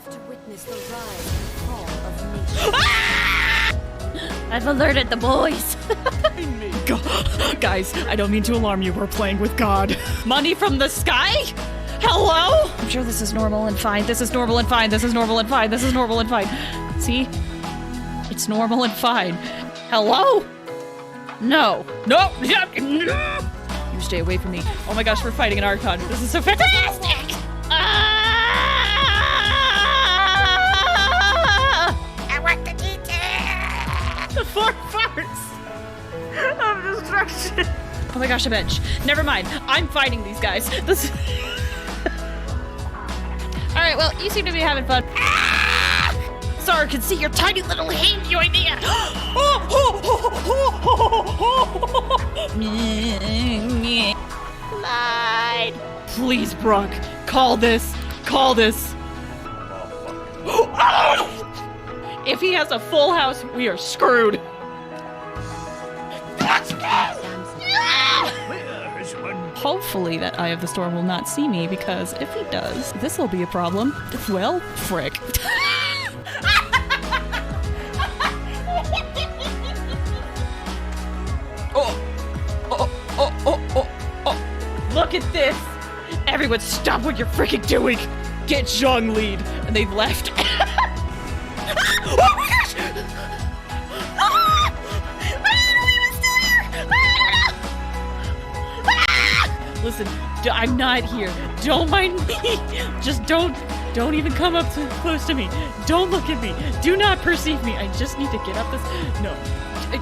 have to witness the rise and fall of nature. I've alerted the boys. Guys, I don't mean to alarm you. We're playing with God. Money from the sky? Hello? I'm sure this is normal and fine. This is normal and fine. This is normal and fine. This is normal and fine. See? It's normal and fine. Hello? No. No. You stay away from me. Oh my gosh, we're fighting an Archon. This is so fantastic! I want the details. The 4 parts of destruction. Oh my gosh, a bench. Never mind. I'm fighting these guys. This. All right. Well, you seem to be having fun. Sorry, I can see your tiny little hand. You idea. Lied. Please, Brock. Call this. Call this. If he has a full house, we are screwed. Hopefully that Eye of the Storm will not see me, because if he does, this will be a problem. Well, frick. Look at this! Everyone stop what you're freaking doing! Get Zhang lead! And they've left. Oh my gosh! Listen, I'm not here. Don't mind me. Just don't even come up too close to me. Don't look at me. Do not perceive me. I just need to get up this. No. I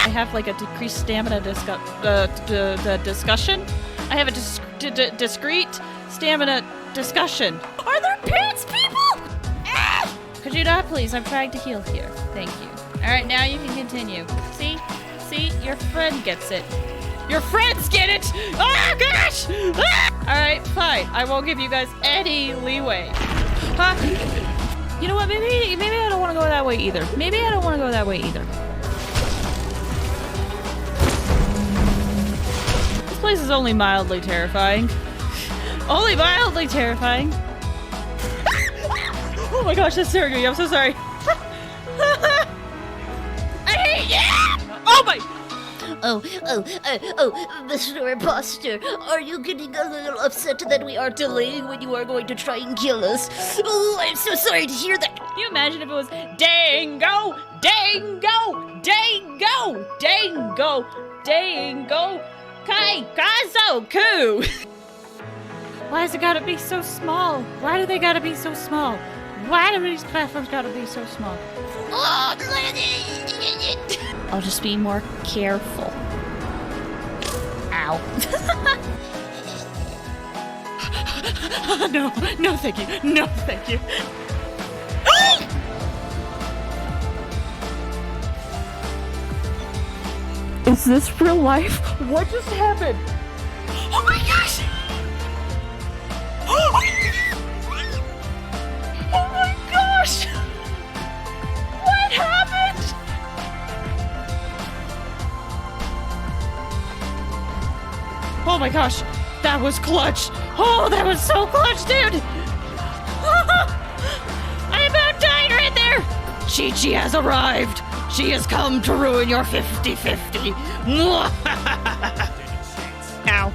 have like a decreased stamina discussion. I have a discrete stamina discussion. Are there pants, people? Could you not, please? I'm trying to heal here. Thank you. All right, now you can continue. See? Your friend gets it. Your friends get it! Oh gosh! Ah! Alright, fine. I won't give you guys any leeway. Huh? You know what? Maybe I don't want to go that way either. This place is only mildly terrifying. Only mildly terrifying. Oh my gosh, that's scaring me. I'm so sorry. I hate you! Oh my... Oh, Mr. Imposter, are you getting a little upset that we are delaying when you are going to try and kill us? Oh, I'm so sorry to hear that. Can you imagine if it was Dango, Kai, Kazo, Ku? Why has it gotta be so small? Why do they gotta be so small? Why do these platforms gotta be so small? I'll just be more careful. Ow. No, thank you. No, thank you. Is this real life? What just happened? Oh my gosh! Oh my gosh! What happened? Oh my gosh, that was clutch. Oh, that was so clutch, dude. I about died right there. Chi-Chi has arrived. She has come to ruin your 50-50. Ow.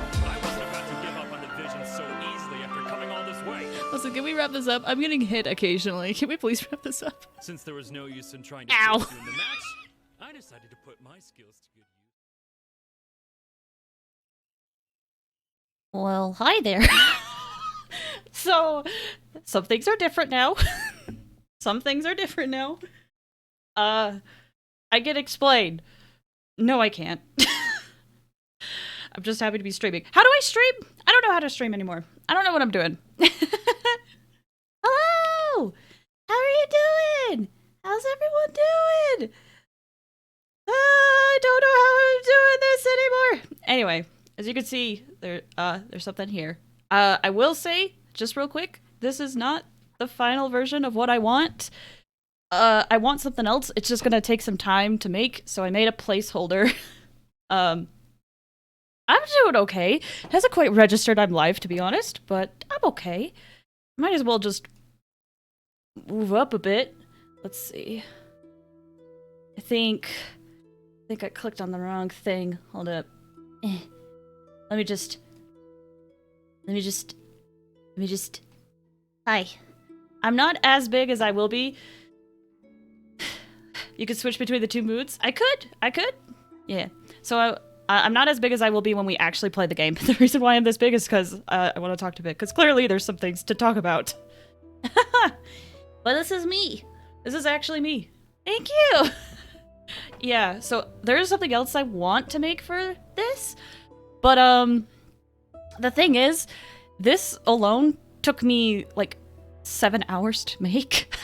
Listen, can we wrap this up? I'm getting hit occasionally. Can we please wrap this up? Since there was no use in trying to Ow. chase you in the match, I decided to put my skills to good use. Well, hi there. So, some things are different now. Some things are different now. I can explain. No, I can't. I'm just happy to be streaming. How do I stream? I don't know how to stream anymore. I don't know what I'm doing. Hello! How are you doing? How's everyone doing? I don't know how I'm doing this anymore. Anyway, as you can see, there's something here. I will say, just real quick, this is not the final version of what I want. I want something else. It's just gonna take some time to make, so I made a placeholder. I'm doing okay. It hasn't quite registered I'm live, to be honest, but I'm okay. Might as well just move up a bit. Let's see. I think I clicked on the wrong thing. Hold up. Let me just. Hi. I'm not as big as I will be. You could switch between the two moods. I could. Yeah. So I'm not as big as I will be when we actually play the game. The reason why I'm this big is because I want to talk to Bit. Because clearly there's some things to talk about. But this is me. This is actually me. Thank you. Yeah. So there's something else I want to make for this. But the thing is, this alone took me like 7 hours to make.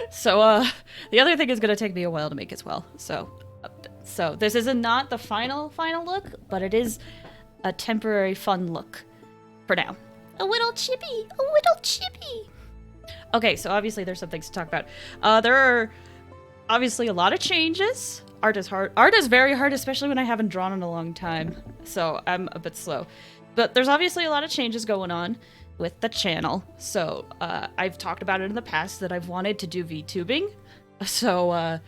So the other thing is gonna take me a while to make as well. So this is not the final look, but it is a temporary fun look for now. A little chippy. Okay, so obviously there's some things to talk about. There are obviously a lot of changes. Art is hard. Art is very hard, especially when I haven't drawn in a long time. So I'm a bit slow. But there's obviously a lot of changes going on with the channel. So I've talked about it in the past that I've wanted to do VTubing. So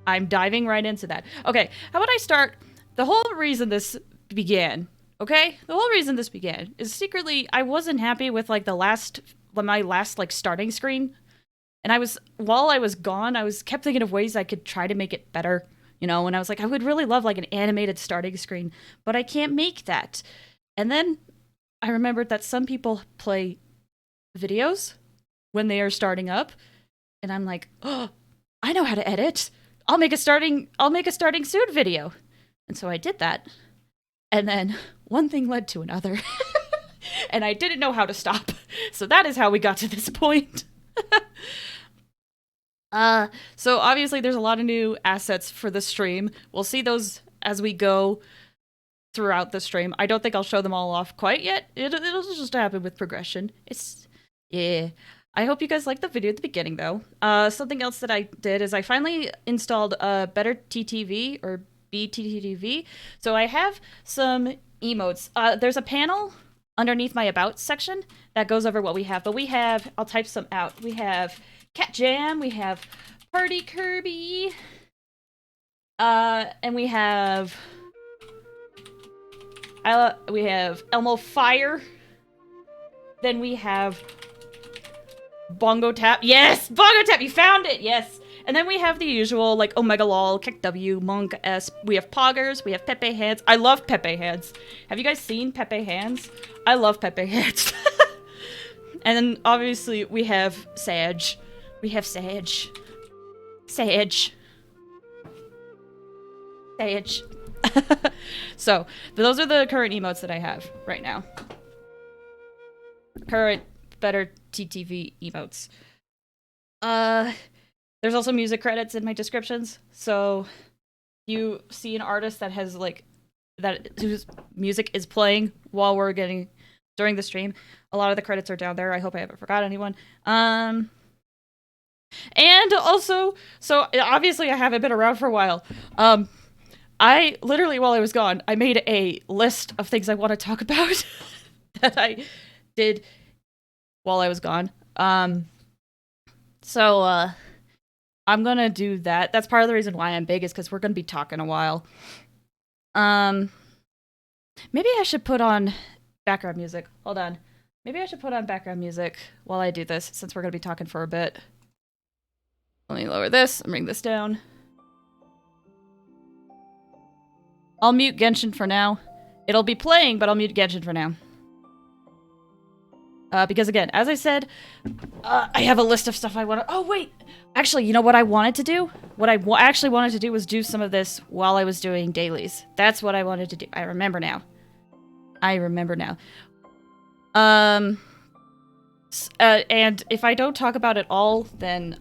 I'm diving right into that. Okay, how about I start? The whole reason this began, okay? The whole reason this began is secretly I wasn't happy with like my last like starting screen. And while I was gone, I kept thinking of ways I could try to make it better. You know, and I was like, I would really love like an animated starting screen, but I can't make that. And then I remembered that some people play videos when they are starting up, and I'm like, oh, I know how to edit. I'll make a starting soon video. And so I did that. And then one thing led to another. And I didn't know how to stop. So that is how we got to this point. So obviously there's a lot of new assets for the stream. We'll see those as we go throughout the stream. I don't think I'll show them all off quite yet. It'll just happen with progression. Yeah. I hope you guys liked the video at the beginning though. Something else that I did is I finally installed Better TTV or BTTV. So I have some emotes. There's a panel underneath my About section that goes over what we have. But I'll type some out. We have Cat Jam, we have Party Kirby, and we have Elmo Fire. Then we have Bongo Tap. Yes! Bongo Tap! You found it! Yes! And then we have the usual, like, Omega Lol, Kick W, Monk S. We have Poggers. We have Pepe Hands. I love Pepe Hands. Have you guys seen Pepe Hands? I love Pepe Hands. And then, obviously, we have Sage. We have Sage. So, those are the current emotes that I have right now. Current Better TTV emotes. There's also music credits in my descriptions, so you see an artist that has whose music is playing while we're during the stream. A lot of the credits are down there. I hope I haven't forgot anyone. And also, so obviously I haven't been around for a while. I literally, while I was gone, I made a list of things I want to talk about that I did while I was gone. So I'm gonna do that. That's part of the reason why I'm big, is because we're gonna be talking a while. Maybe I should put on background music. Hold on. Maybe I should put on background music while I do this, since we're gonna be talking for a bit. Let me lower this and bring this down. I'll mute Genshin for now. It'll be playing, but I'll mute Genshin for now. Because again, as I said, I have a list of stuff I want to... Oh, wait! Actually, you know what I wanted to do? What I actually wanted to do was do some of this while I was doing dailies. That's what I wanted to do. I remember now. And if I don't talk about it all, then,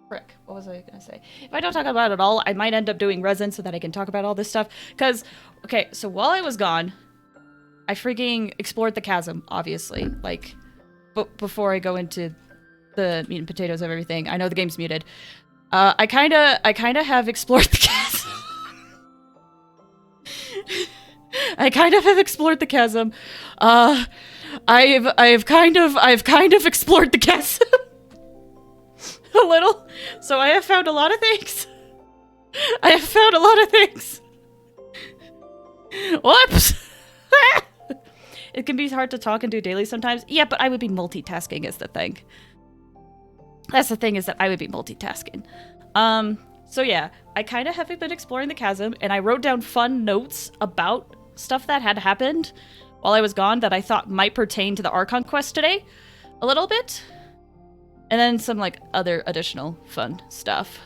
frick, what was I gonna say? If I don't talk about it all, I might end up doing resin so that I can talk about all this stuff. Because, okay, so while I was gone, I freaking explored the chasm, obviously. Like, before I go into the meat and potatoes of everything. I know the game's muted. I kinda have explored the chasm. I kind of have explored the chasm. I've kind of explored the chasm a little, so I have found a lot of things. Whoops! It can be hard to talk and do daily sometimes. Yeah, but I would be multitasking is the thing. That's the thing, is that I would be multitasking. So yeah, I kind of have been exploring the chasm, and I wrote down fun notes about stuff that had happened while I was gone that I thought might pertain to the Archon Quest today, a little bit. And then some, like, other additional fun stuff.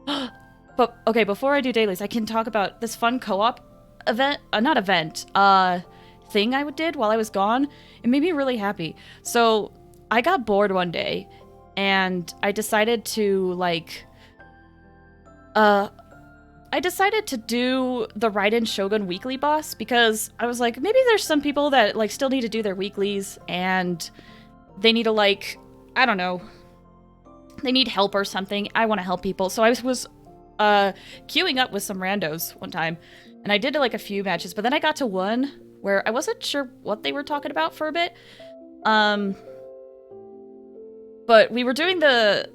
But, okay, before I do dailies, I can talk about this fun co-op event, thing I did while I was gone. It made me really happy. So, I got bored one day, and I decided to, like, I decided to do the Raiden Shogun weekly boss, because I was like, maybe there's some people that, like, still need to do their weeklies, and they need to, like, I don't know, they need help or something. I want to help people. So I was queuing up with some randos one time, and I did, like, a few matches, but then I got to one where I wasn't sure what they were talking about for a bit. But we were doing the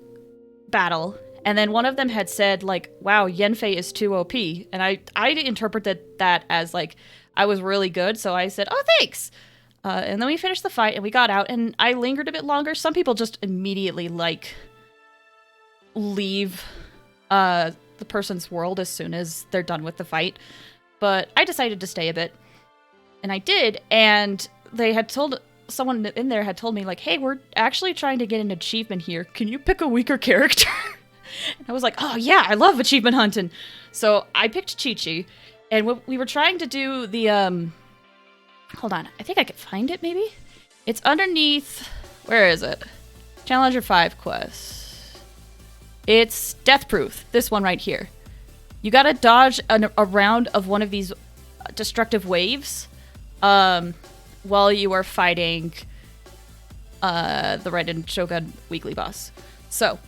battle, and then one of them had said, like, wow, Yenfei is too OP. And I interpreted that as, like, I was really good, so I said, oh, thanks! And then we finished the fight, and we got out, and I lingered a bit longer. Some people just immediately, like, leave the person's world as soon as they're done with the fight. But I decided to stay a bit. And I did, and they had told... someone in there had told me, like, hey, we're actually trying to get an achievement here. Can you pick a weaker character? And I was like, oh, yeah, I love achievement hunting. So I picked Chi-Chi, and we were trying to do the, hold on, I think I could find it, maybe? It's underneath, where is it? Challenger 5 quest. It's Death Proof, this one right here. You gotta dodge a round of one of these destructive waves, while you are fighting the Raiden Shogun weekly boss. So,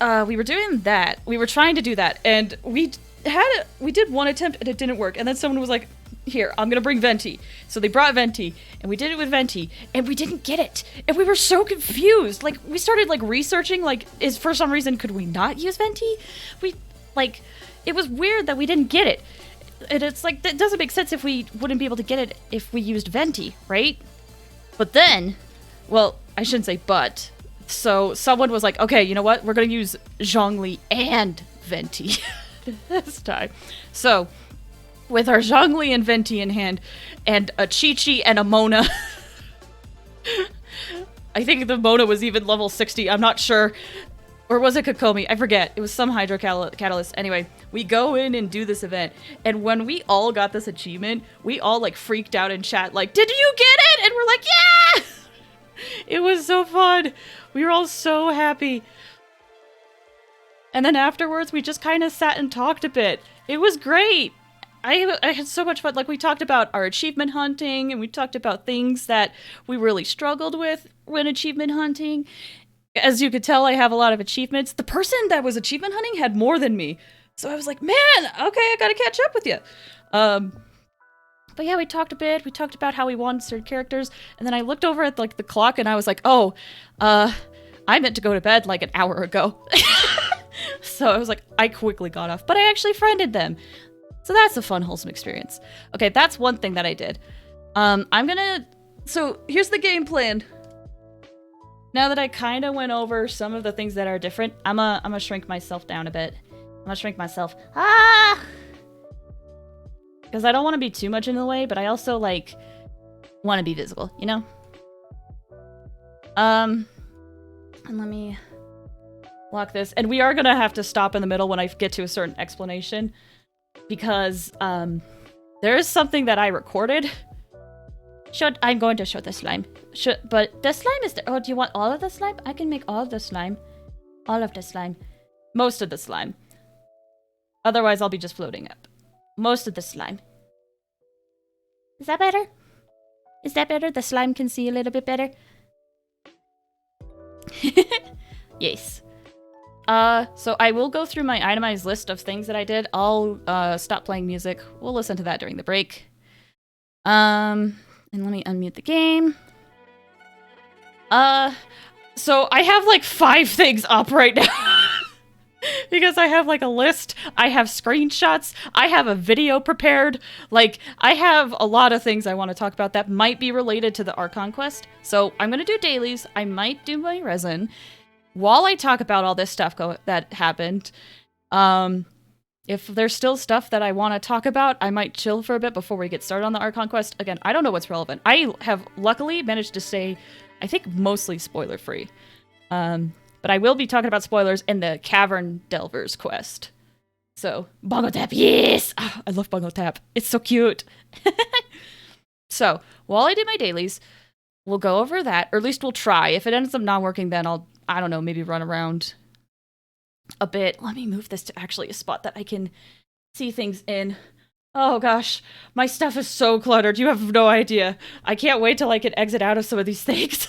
we were doing that. We were trying to do that, and we did one attempt, and it didn't work. And then someone was like, here, I'm gonna bring Venti. So they brought Venti, and we did it with Venti, and we didn't get it. And we were so confused. Like, we started, like, researching, like, for some reason, could we not use Venti? It was weird that we didn't get it. And it's like, that doesn't make sense if we wouldn't be able to get it if we used Venti, right? But then, well, I shouldn't say but. So someone was like, okay, you know what? We're going to use Zhongli and Venti this time. So, with our Zhongli and Venti in hand, and a Chi-Chi and a Mona. I think the Mona was even level 60, I'm not sure. Or was it Kokomi? I forget. It was some Hydro Catalyst. Anyway, we go in and do this event. And when we all got this achievement, we all, like, freaked out in chat, like, did you get it? And we're like, yeah! It was so fun. We were all so happy. And then afterwards, we just kind of sat and talked a bit. It was great. I had so much fun. Like, we talked about our achievement hunting, and we talked about things that we really struggled with when achievement hunting. As you could tell, I have a lot of achievements. The person that was achievement hunting had more than me. So I was like, man, okay, I gotta catch up with you. But yeah, we talked a bit. We talked about how we wanted certain characters. And then I looked over at, like, the clock, and I was like, oh, I meant to go to bed, like, an hour ago. So I was like, I quickly got off. But I actually friended them. So that's a fun, wholesome experience. Okay, that's one thing that I did. So here's the game plan. Now that I kind of went over some of the things that are different, I'm gonna shrink myself down a bit. I'm gonna shrink myself. Because I don't want to be too much in the way, but I also, like, want to be visible, you know? And let me lock this. And we are gonna have to stop in the middle when I get to a certain explanation. Because, there is something that I recorded. I'm going to show the slime. But the slime is there. Oh, do you want all of the slime? I can make all of the slime. All of the slime. Most of the slime. Otherwise, I'll be just floating up. Most of the slime. Is that better? Is that better? The slime can see a little bit better? Yes. So I will go through my itemized list of things that I did. I'll, stop playing music. We'll listen to that during the break. And let me unmute the game. So I have like 5 things up right now. Because I have like a list, I have screenshots, I have a video prepared. Like, I have a lot of things I want to talk about that might be related to the Archon Quest. So I'm gonna do dailies, I might do my resin. While I talk about all this stuff that happened, if there's still stuff that I want to talk about, I might chill for a bit before we get started on the Archon Quest. Again, I don't know what's relevant. I have luckily managed to stay, I think, mostly spoiler-free. But I will be talking about spoilers in the Cavern Delvers quest. So, Bongo Tap, yes! Oh, I love Bongo Tap. It's so cute. So, while I do my dailies, we'll go over that, or at least we'll try. If it ends up not working, then I'll, I don't know, maybe run around a bit. Let me move this to actually a spot that I can see things in. Oh gosh, my stuff is so cluttered. You have no idea. I can't wait till I can exit out of some of these things.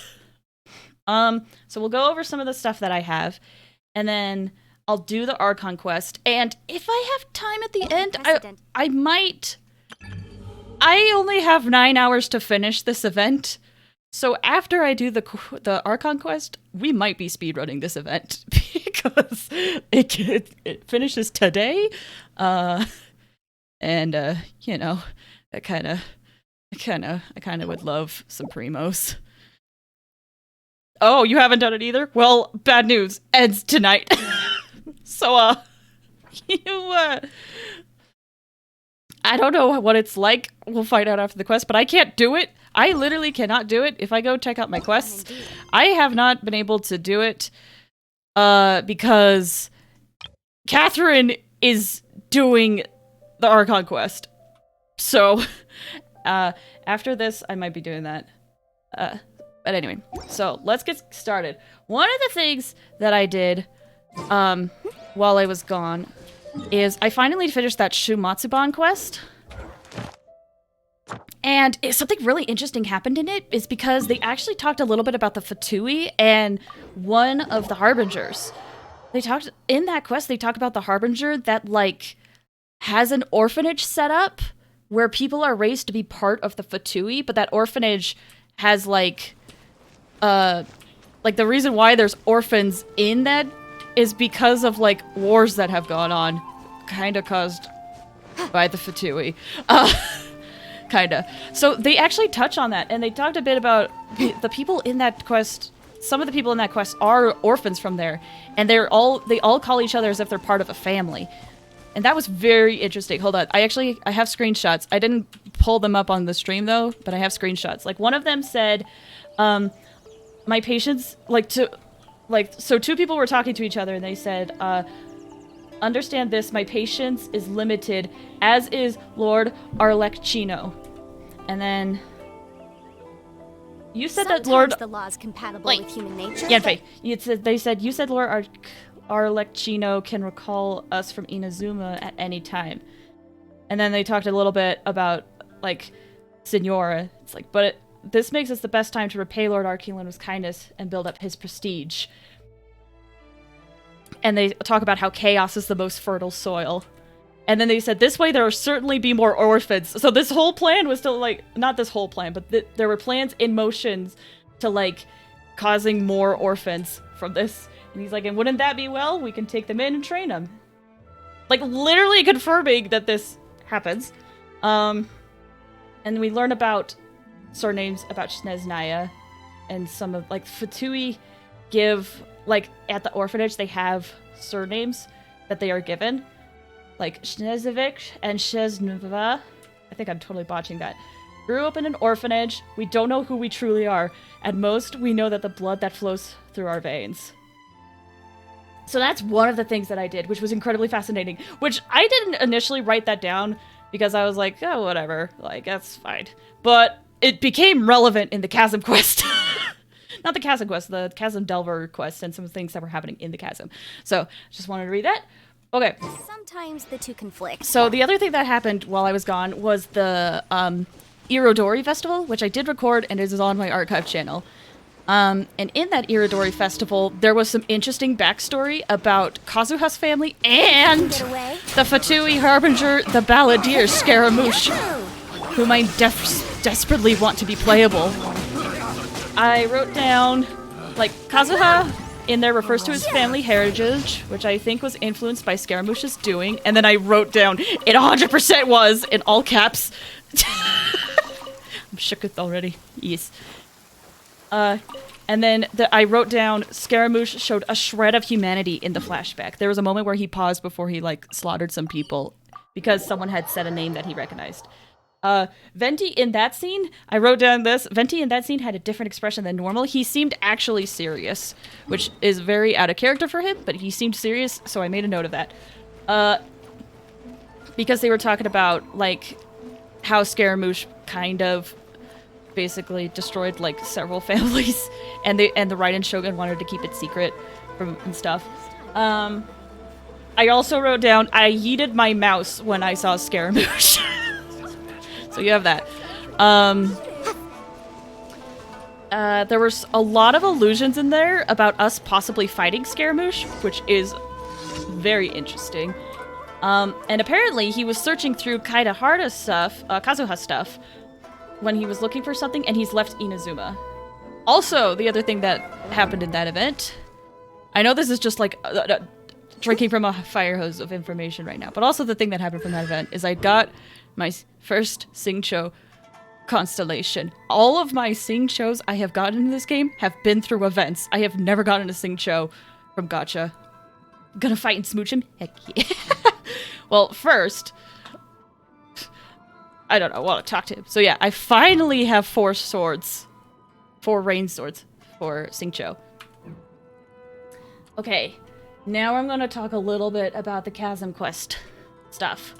So we'll go over some of the stuff that I have, and then I'll do the Archon Quest, and if I have time at the end, I might... I only have 9 hours to finish this event, so after I do the Archon Quest, we might be speedrunning this event, because it finishes today, and, you know, I kind of would love some primos. Oh, you haven't done it either? Well, bad news. Ends tonight. So, I don't know what it's like. We'll find out after the quest, but I can't do it. I literally cannot do it. If I go check out my quests, I have not been able to do it, because Catherine is doing the Archon Quest. So, after this, I might be doing that. But anyway, so let's get started. One of the things that I did while I was gone is I finally finished that Shumatsuban quest. And something really interesting happened in it is because they actually talked a little bit about the Fatui and one of the Harbingers. They talked, in that quest, they talked about the Harbinger that, like, has an orphanage set up where people are raised to be part of the Fatui, but that orphanage has, like the reason why there's orphans in that is because of, like, wars that have gone on. Kinda caused by the Fatui. Kinda. So they actually touch on that, and they talked a bit about the people in that quest. Some of the people in that quest are orphans from there, and they all call each other as if they're part of a family. And that was very interesting. Hold on. I have screenshots. I didn't pull them up on the stream, though, but I have screenshots. Like, one of them said, my patients, so 2 people were talking to each other, and they said, understand this, my patience is limited, as is Lord Arlecchino. And then you said that Lord... the law is compatible with human nature. Yanfei, they said, you said Lord Arlecchino can recall us from Inazuma at any time. And then they talked a little bit about, like, Signora. It's like, but this makes us the best time to repay Lord Archela's kindness and build up his prestige. And they talk about how chaos is the most fertile soil. And then they said, this way there will certainly be more orphans. So this whole plan was to, like, not this whole plan, but there were plans in motions to, like, causing more orphans from this. And he's like, and wouldn't that be well? We can take them in and train them. Like, literally confirming that this happens. And we learn about surnames about Sneznaya, and some of, like, Fatui give, like, at the orphanage, they have surnames that they are given. Like, Shnezovic and Sheznova. I think I'm totally botching that. Grew up in an orphanage. We don't know who we truly are. At most, we know that the blood that flows through our veins. So that's one of the things that I did, which was incredibly fascinating. Which I didn't initially write that down because I was like, oh, whatever. Like, that's fine. But it became relevant in the Chasm quest. Not the Chasm quest, the Chasm Delver quest, and some things that were happening in the Chasm. So, just wanted to read that. Okay. Sometimes the two conflict. So, the other thing that happened while I was gone was the Irodori Festival, which I did record and is on my archive channel. And in that Irodori Festival, there was some interesting backstory about Kazuha's family and the Fatui Harbinger, the Balladeer Scaramouche, whom I'm desperately want to be playable. I wrote down, like, Kazuha in there refers to his family heritage, which I think was influenced by Scaramouche's doing, and then I wrote down, it 100% was, in all caps. I'm shook already. Yes. And then I wrote down, Scaramouche showed a shred of humanity in the flashback. There was a moment where he paused before he, like, slaughtered some people, because someone had said a name that he recognized. Venti in that scene, I wrote down this. Venti in that scene had a different expression than normal. He seemed actually serious, which is very out of character for him, but he seemed serious, so I made a note of that. Because they were talking about, like, how Scaramouche kind of basically destroyed, like, several families, and the Raiden Shogun wanted to keep it secret and stuff. I also wrote down, I yeeted my mouse when I saw Scaramouche. So you have that. There was a lot of allusions in there about us possibly fighting Scaramouche, which is very interesting. And apparently he was searching through Kazuha's stuff, when he was looking for something, and he's left Inazuma. Also, the other thing that happened in that event, I know this is just like drinking from a fire hose of information right now, but also the thing that happened from that event is I got my first Singcho constellation. All of my Singchos I have gotten in this game have been through events. I have never gotten a Singcho from Gacha. Gonna fight and smooch him? Heck yeah. Well, first, I don't know, I want to talk to him. So yeah, I finally have 4 swords. 4 rain swords for Singcho. Okay, now I'm gonna talk a little bit about the Chasm Quest stuff.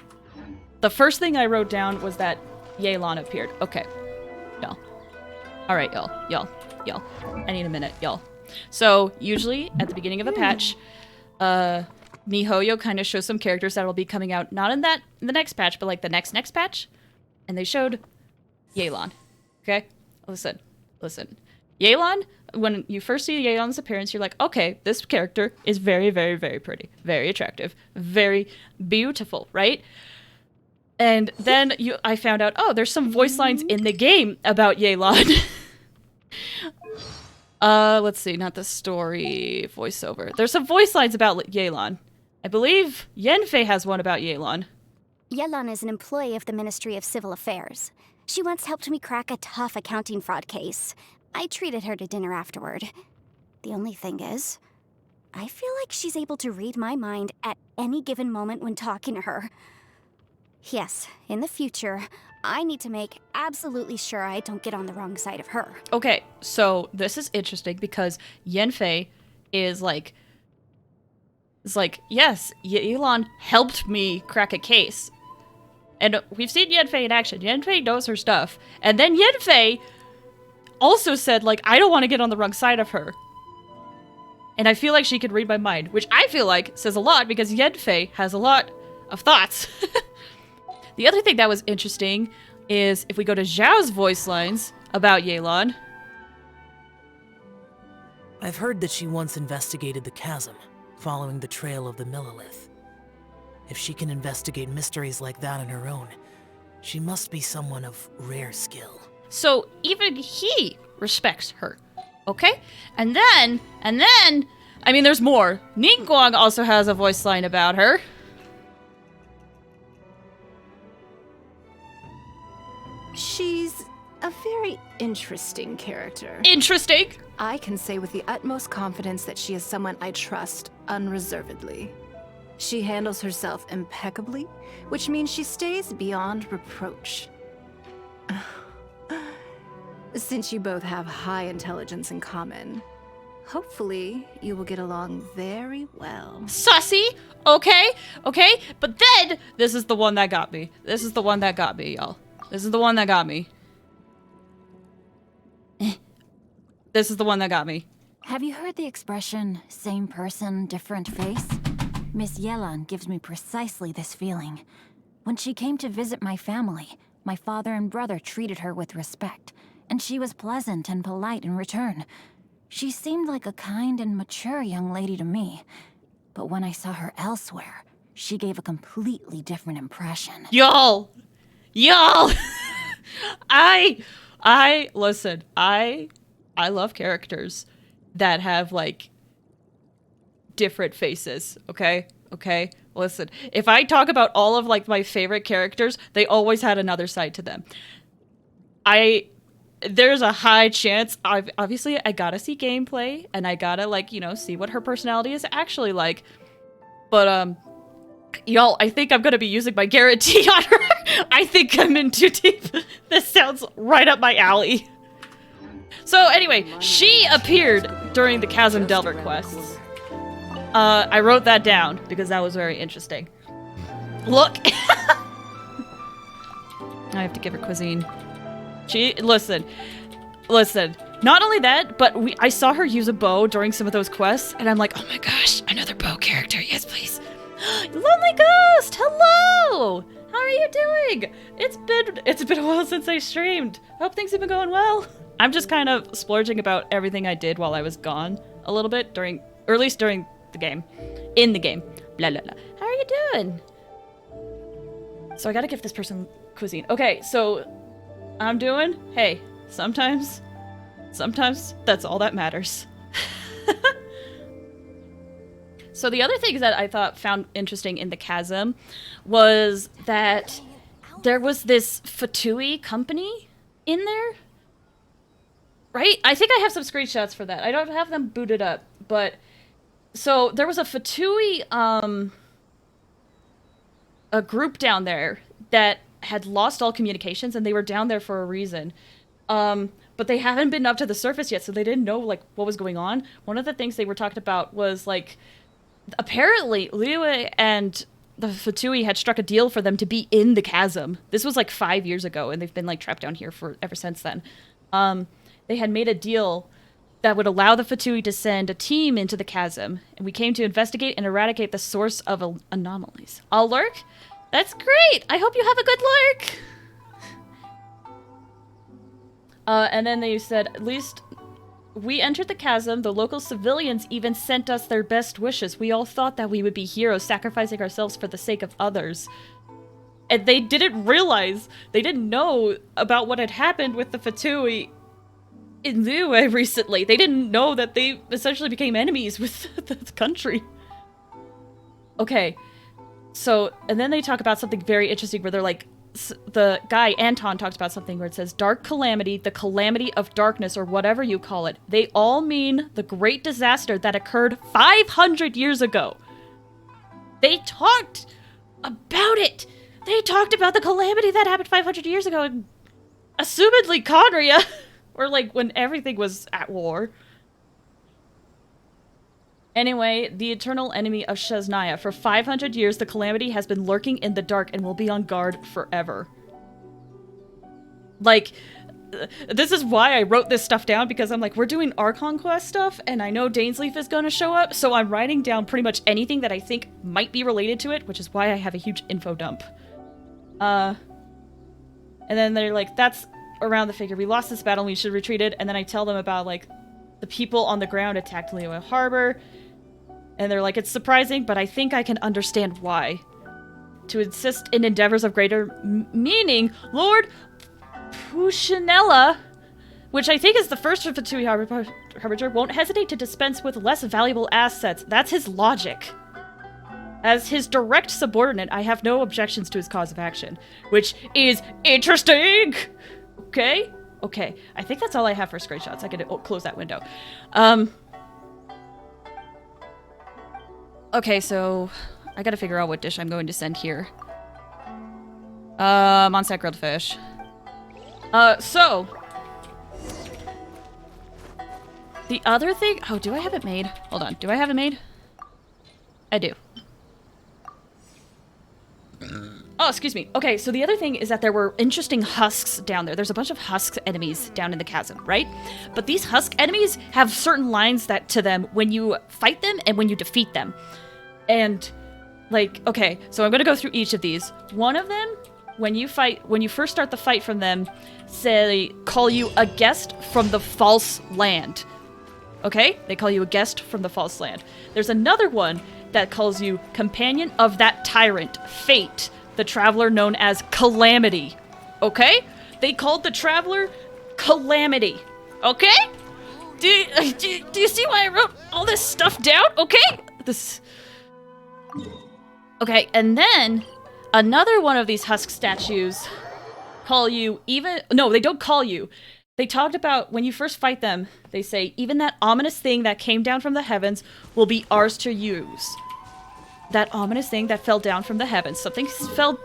The first thing I wrote down was that Yelan appeared. Okay, y'all. Alright, y'all. I need a minute, y'all. So, usually, at the beginning of a patch, MiHoYo kind of shows some characters that will be coming out, not in the next patch, but like the next patch. And they showed Yelan. Okay? Listen. Yelan, when you first see Yelan's appearance, you're like, okay, this character is very, very, very pretty. Very attractive. Very beautiful, right? And then I found out, oh, there's some voice lines in the game about Yelan. Let's see, not the story, voiceover. There's some voice lines about Yelan. I believe Yenfei has one about Yelan. Yelan is an employee of the Ministry of Civil Affairs. She once helped me crack a tough accounting fraud case. I treated her to dinner afterward. The only thing is, I feel like she's able to read my mind at any given moment when talking to her. Yes, in the future, I need to make absolutely sure I don't get on the wrong side of her. Okay, so this is interesting because Yenfei is like, yes, Yelan helped me crack a case. And we've seen Yenfei in action. Yenfei knows her stuff. And then Yenfei also said, like, I don't want to get on the wrong side of her. And I feel like she could read my mind, which I feel like says a lot because Yenfei has a lot of thoughts. The other thing that was interesting is if we go to Zhao's voice lines about Yelan. I've heard that she once investigated the chasm, following the trail of the Millilith. If she can investigate mysteries like that on her own, she must be someone of rare skill. So even he respects her, okay? And then, I mean, there's more. Ningguang also has a voice line about her. She's a very interesting character. Interesting. I can say with the utmost confidence that she is someone I trust unreservedly. She handles herself impeccably, which means she stays beyond reproach. Since you both have high intelligence in common, hopefully you will get along very well. Sussy, okay, but then, this is the one that got me. This is the one that got me, y'all. This is the one that got me. This is the one that got me. Have you heard the expression, same person, different face? Miss Yelan gives me precisely this feeling. When she came to visit my family, my father and brother treated her with respect, and she was pleasant and polite in return. She seemed like a kind and mature young lady to me. But when I saw her elsewhere, she gave a completely different impression. Y'all! Listen, I love characters that have like different faces, okay? Okay? Listen, if I talk about all of like my favorite characters, they always had another side to them. There's a high chance obviously I gotta see gameplay and I gotta like, you know, see what her personality is actually like. But y'all, I think I'm gonna be using my guarantee on her. I think I'm in too deep. This sounds right up my alley. So anyway, she appeared during the Chasm Delver quests. I wrote that down because that was very interesting. Look! I have to give her cuisine. Listen. Not only that, but I saw her use a bow during some of those quests, and I'm like, oh my gosh, another bow character. Yes, please. Lonely Ghost, hello! How are you doing? It's been a while since I streamed. Hope things have been going well. I'm just kind of splurging about everything I did while I was gone a little bit or at least during the game. In the game. Blah, blah, blah. How are you doing? So I gotta give this person cuisine. Okay, so I'm doing, hey, sometimes that's all that matters. So the other things that I found interesting in the Chasm was that there was this Fatui company in there, right? I think I have some screenshots for that. I don't have them booted up, but so there was a Fatui, a group down there that had lost all communications, and they were down there for a reason. But they haven't been up to the surface yet, so they didn't know like what was going on. One of the things they were talking about was like, apparently Liu and the Fatui had struck a deal for them to be in the Chasm. This was like 5 years ago, and they've been like trapped down here ever since then. They had made a deal that would allow the Fatui to send a team into the Chasm, and we came to investigate and eradicate the source of anomalies. I'll lurk? That's great! I hope you have a good lurk! And then they said, at least we entered the Chasm, the local civilians even sent us their best wishes. We all thought that we would be heroes, sacrificing ourselves for the sake of others. And they didn't realize, they didn't know about what had happened with the Fatui in Liyue recently. They didn't know that they essentially became enemies with the country. Okay, so, and then they talk about something very interesting where they're like, the guy, Anton, talks about something where it says, Dark Calamity, the calamity of darkness, or whatever you call it. They all mean the great disaster that occurred 500 years ago. They talked about it. They talked about the calamity that happened 500 years ago, and assumedly Conria, or like when everything was at war. Anyway, the eternal enemy of Shesnaya. For 500 years, the calamity has been lurking in the dark and will be on guard forever. Like, this is why I wrote this stuff down, because I'm like, we're doing Archon Quest stuff, and I know Dainsleif is going to show up, so I'm writing down pretty much anything that I think might be related to it, which is why I have a huge info dump. And then they're like, that's around the figure. We lost this battle, we should retreat it, and then I tell them about, like, the people on the ground attacked Liyue Harbor. And they're like, it's surprising, but I think I can understand why. To insist in endeavors of greater meaning, Lord Pushinella, which I think is the first of Fatui Harbinger, won't hesitate to dispense with less valuable assets. That's his logic. As his direct subordinate, I have no objections to his cause of action, which is interesting! Okay? Okay. I think that's all I have for screenshots. I can close that window. Okay, so I gotta figure out what dish I'm going to send here. On-site grilled fish. So the other thing, oh, do I have it made? Hold on, do I have it made? I do. Oh, excuse me. Okay, so the other thing is that there were interesting husks down there. There's a bunch of husk enemies down in the chasm, right? But these husk enemies have certain lines that to them when you fight them and when you defeat them. And, like, okay, so I'm gonna go through each of these. One of them, when you first start the fight from them, call you a guest from the false land. Okay? They call you a guest from the false land. There's another one that calls you companion of that tyrant, Fate, the traveler known as Calamity. Okay? They called the Traveler Calamity. Okay? Do you see why I wrote all this stuff down? Okay? Okay, and then another one of these husk statues call you no, they don't call you. They talked about when you first fight them, they say, even that ominous thing that came down from the heavens will be ours to use. That ominous thing that fell down from the heavens. Something fell...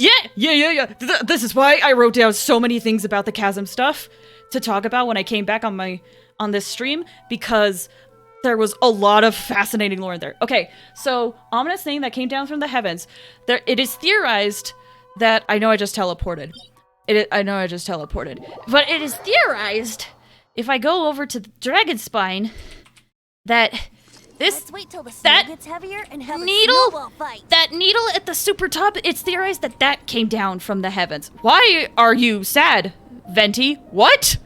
Yeah. This is why I wrote down so many things about the Chasm stuff to talk about when I came back on this stream, because there was a lot of fascinating lore in there. Okay, so ominous thing that came down from the heavens. It is theorized that... I know I just teleported. But it is theorized, if I go over to the Dragon Spine, that Let's wait till the snow gets heavier and have a snowball fight. that needle at the super top, it's theorized that that came down from the heavens. Why are you sad, Venti? What?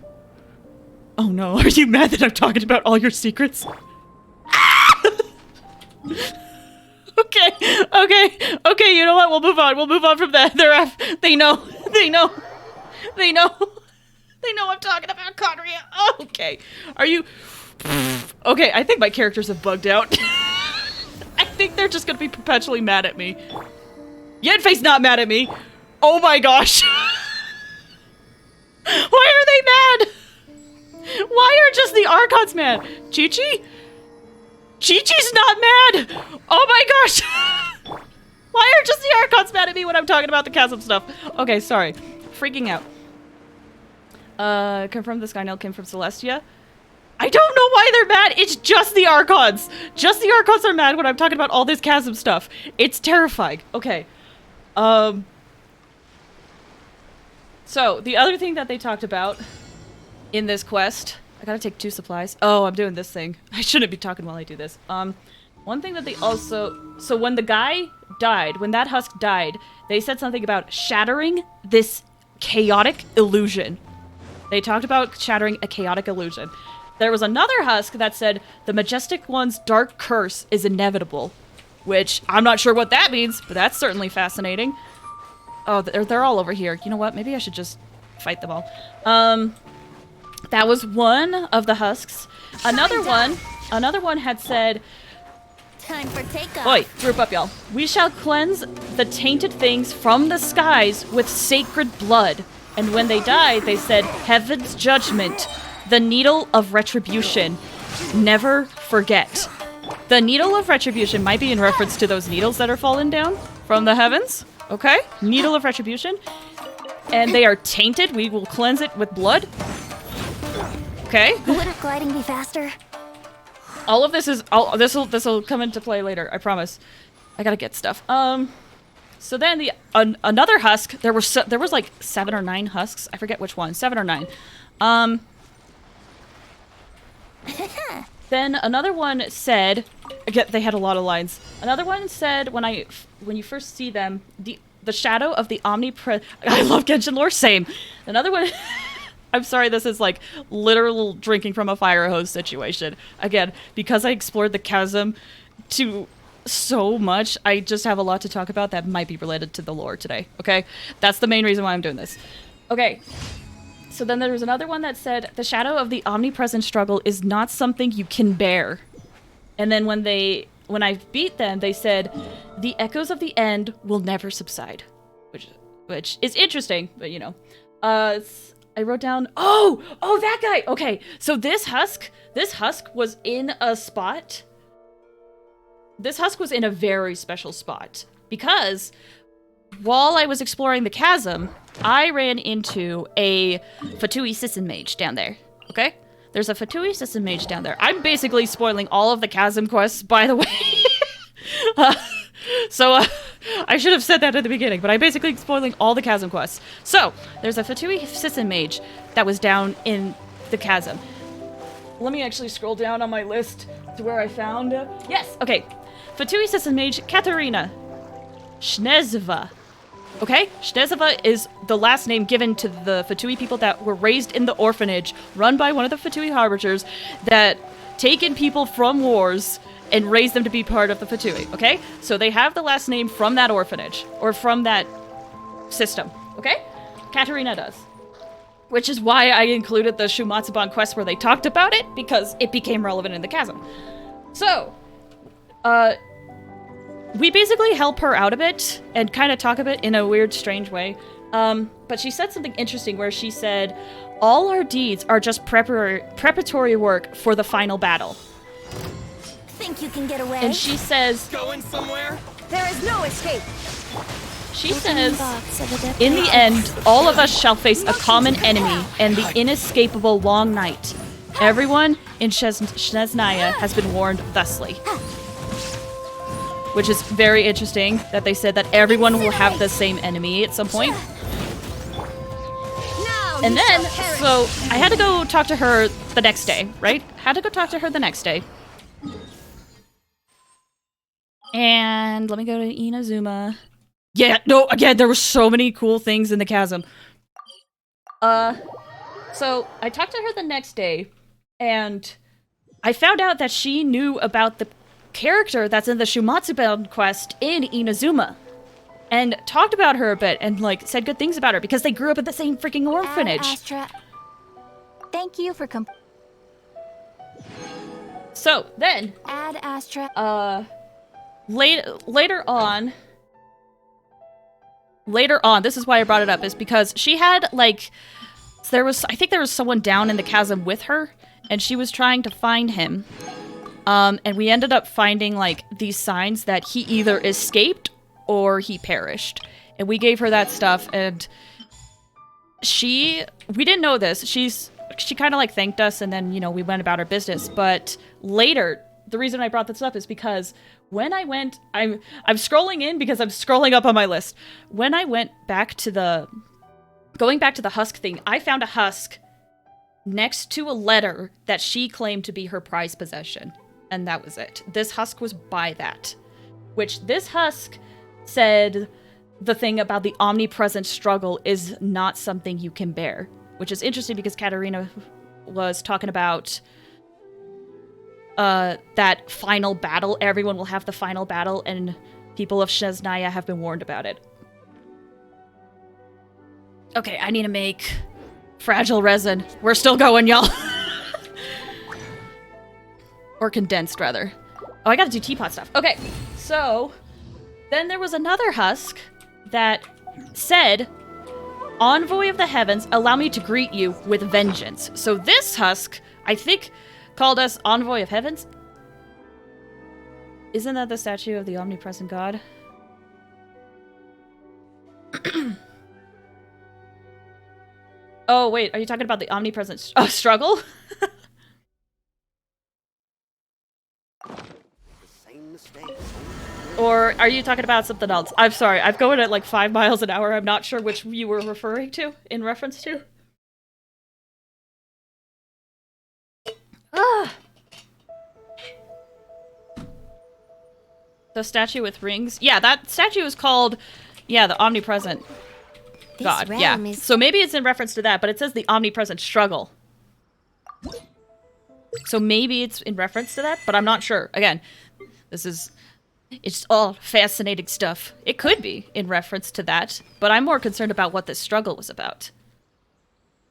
Oh no, are you mad that I'm talking about all your secrets? Okay, you know what? We'll move on from that. They know I'm talking about Conria. Okay. Are you... Okay, I think my characters have bugged out. I think they're just gonna be perpetually mad at me. Yenfei's not mad at me. Oh my gosh. Why are they mad? Why are just the Archons mad? Chi-Chi? Chi-Chi's not mad! Oh my gosh! Why are just the Archons mad at me when I'm talking about the Chasm stuff? Okay, sorry. Freaking out. Confirm the Sky Nail came from Celestia. I don't know why they're mad. It's just the Archons. Just the Archons are mad when I'm talking about all this Chasm stuff. It's terrifying. Okay. So, the other thing that they talked about in this quest... I gotta take 2 supplies. Oh, I'm doing this thing. I shouldn't be talking while I do this. One thing that they also... So when the guy died, when that husk died, they said something about shattering this chaotic illusion. They talked about shattering a chaotic illusion. There was another husk that said, the Majestic One's dark curse is inevitable. Which, I'm not sure what that means, but that's certainly fascinating. Oh, they're all over here. You know what? Maybe I should just fight them all. That was one of the husks. Another one had said... Time for takeoff. Oi, group up, y'all. We shall cleanse the tainted things from the skies with sacred blood. And when they died, they said, heaven's judgment, the needle of retribution. Never forget. The needle of retribution might be in reference to those needles that are fallen down from the heavens. Okay? Needle of retribution. And they are tainted. We will cleanse it with blood. Okay. Wouldn't gliding be faster? All of this is... This'll come into play later, I promise. I gotta get stuff. So then another husk, there was like 7 or 9 husks. I forget which one. 7 or 9. Then another one said... Again, they had a lot of lines. Another one said, when you first see them, the shadow of the omnipresent... I love Genshin lore, same. Another one... I'm sorry, this is like literal drinking from a fire hose situation. Again, because I explored the Chasm to so much, I just have a lot to talk about that might be related to the lore today, okay? That's the main reason why I'm doing this. Okay, so then there was another one that said, the shadow of the omnipresent struggle is not something you can bear. And then when I beat them, they said, the echoes of the end will never subside. Which is interesting, but you know. I wrote down, oh, that guy. Okay, so this husk was in a spot. This husk was in a very special spot because while I was exploring the Chasm, I ran into a Fatui Sisson mage down there. Okay, there's a Fatui Sisson mage down there. I'm basically spoiling all of the Chasm quests, by the way. I should have said that at the beginning, but I'm basically spoiling all the Chasm quests. So, there's a Fatui Sisson mage that was down in the Chasm. Let me actually scroll down on my list to where I found... Yes, okay. Fatui Sisson mage, Katarina Shnezva. Okay? Shnezva is the last name given to the Fatui people that were raised in the orphanage run by one of the Fatui Harbingers that taken people from wars and raised them to be part of the Fatui, okay? So they have the last name from that orphanage, or from that system, okay? Katarina does. which is why I included the Shumatsuban quest where they talked about it, because it became relevant in the chasm. So, we basically help her out a bit and kind of talk a bit in a weird, strange way. But she said something interesting where she said, all our deeds are just preparatory work for the final battle. Think you can get away? And she says, Going somewhere? There is no escape. she says, in the end, all of us shall face a common enemy and the inescapable long night. Everyone in Chesnaya has been warned thusly. Which is very interesting that they said that everyone will have the same enemy at some point. And then, so I had to go talk to her the next day, right? Had to go talk to her the next day. And let me go to Inazuma. Yeah, no, again, there were so many cool things in the chasm. So I talked to her the next day, and I found out that she knew about the character that's in the Shumatsuban quest in Inazuma. And talked about her a bit and, like, said good things about her because they grew up at the same freaking orphanage. Astra, thank you for So, then, Ad Astra. later on, this is why I brought it up, is because she had, like, I think there was someone down in the chasm with her, and she was trying to find him. And we ended up finding, like, these signs that he either escaped or he perished. And we gave her that stuff, and we didn't know this. She kind of, like, thanked us, and then, you know, we went about our business. But later, the reason I brought this up is because when I went, I'm scrolling in because I'm scrolling up on my list. When I went back to going back to the husk thing, I found a husk next to a letter that she claimed to be her prized possession. And that was it. This husk was by that. Which this husk said the thing about the omnipresent struggle is not something you can bear. Which is interesting because Katarina was talking about that final battle. Everyone will have the final battle, and people of Chesnaya have been warned about it. Okay, I need to make fragile resin. We're still going, y'all. Or condensed, rather. Oh, I gotta do teapot stuff. Okay, so then there was another husk that said, Envoy of the Heavens, allow me to greet you with vengeance. So this husk, I think, called us Envoy of Heavens. Isn't that the statue of the omnipresent god? Oh, wait, are you talking about the omnipresent struggle? Or are you talking about something else? I'm sorry, I'm going at like 5 miles an hour. I'm not sure which you were referring to, in reference to. Ah. The statue with rings? Yeah, that statue is called, yeah, the omnipresent god. Yeah, so maybe it's in reference to that, but it says the omnipresent struggle. So maybe it's in reference to that, but I'm not sure. Again, it's all fascinating stuff. It could be in reference to that, but I'm more concerned about what this struggle was about.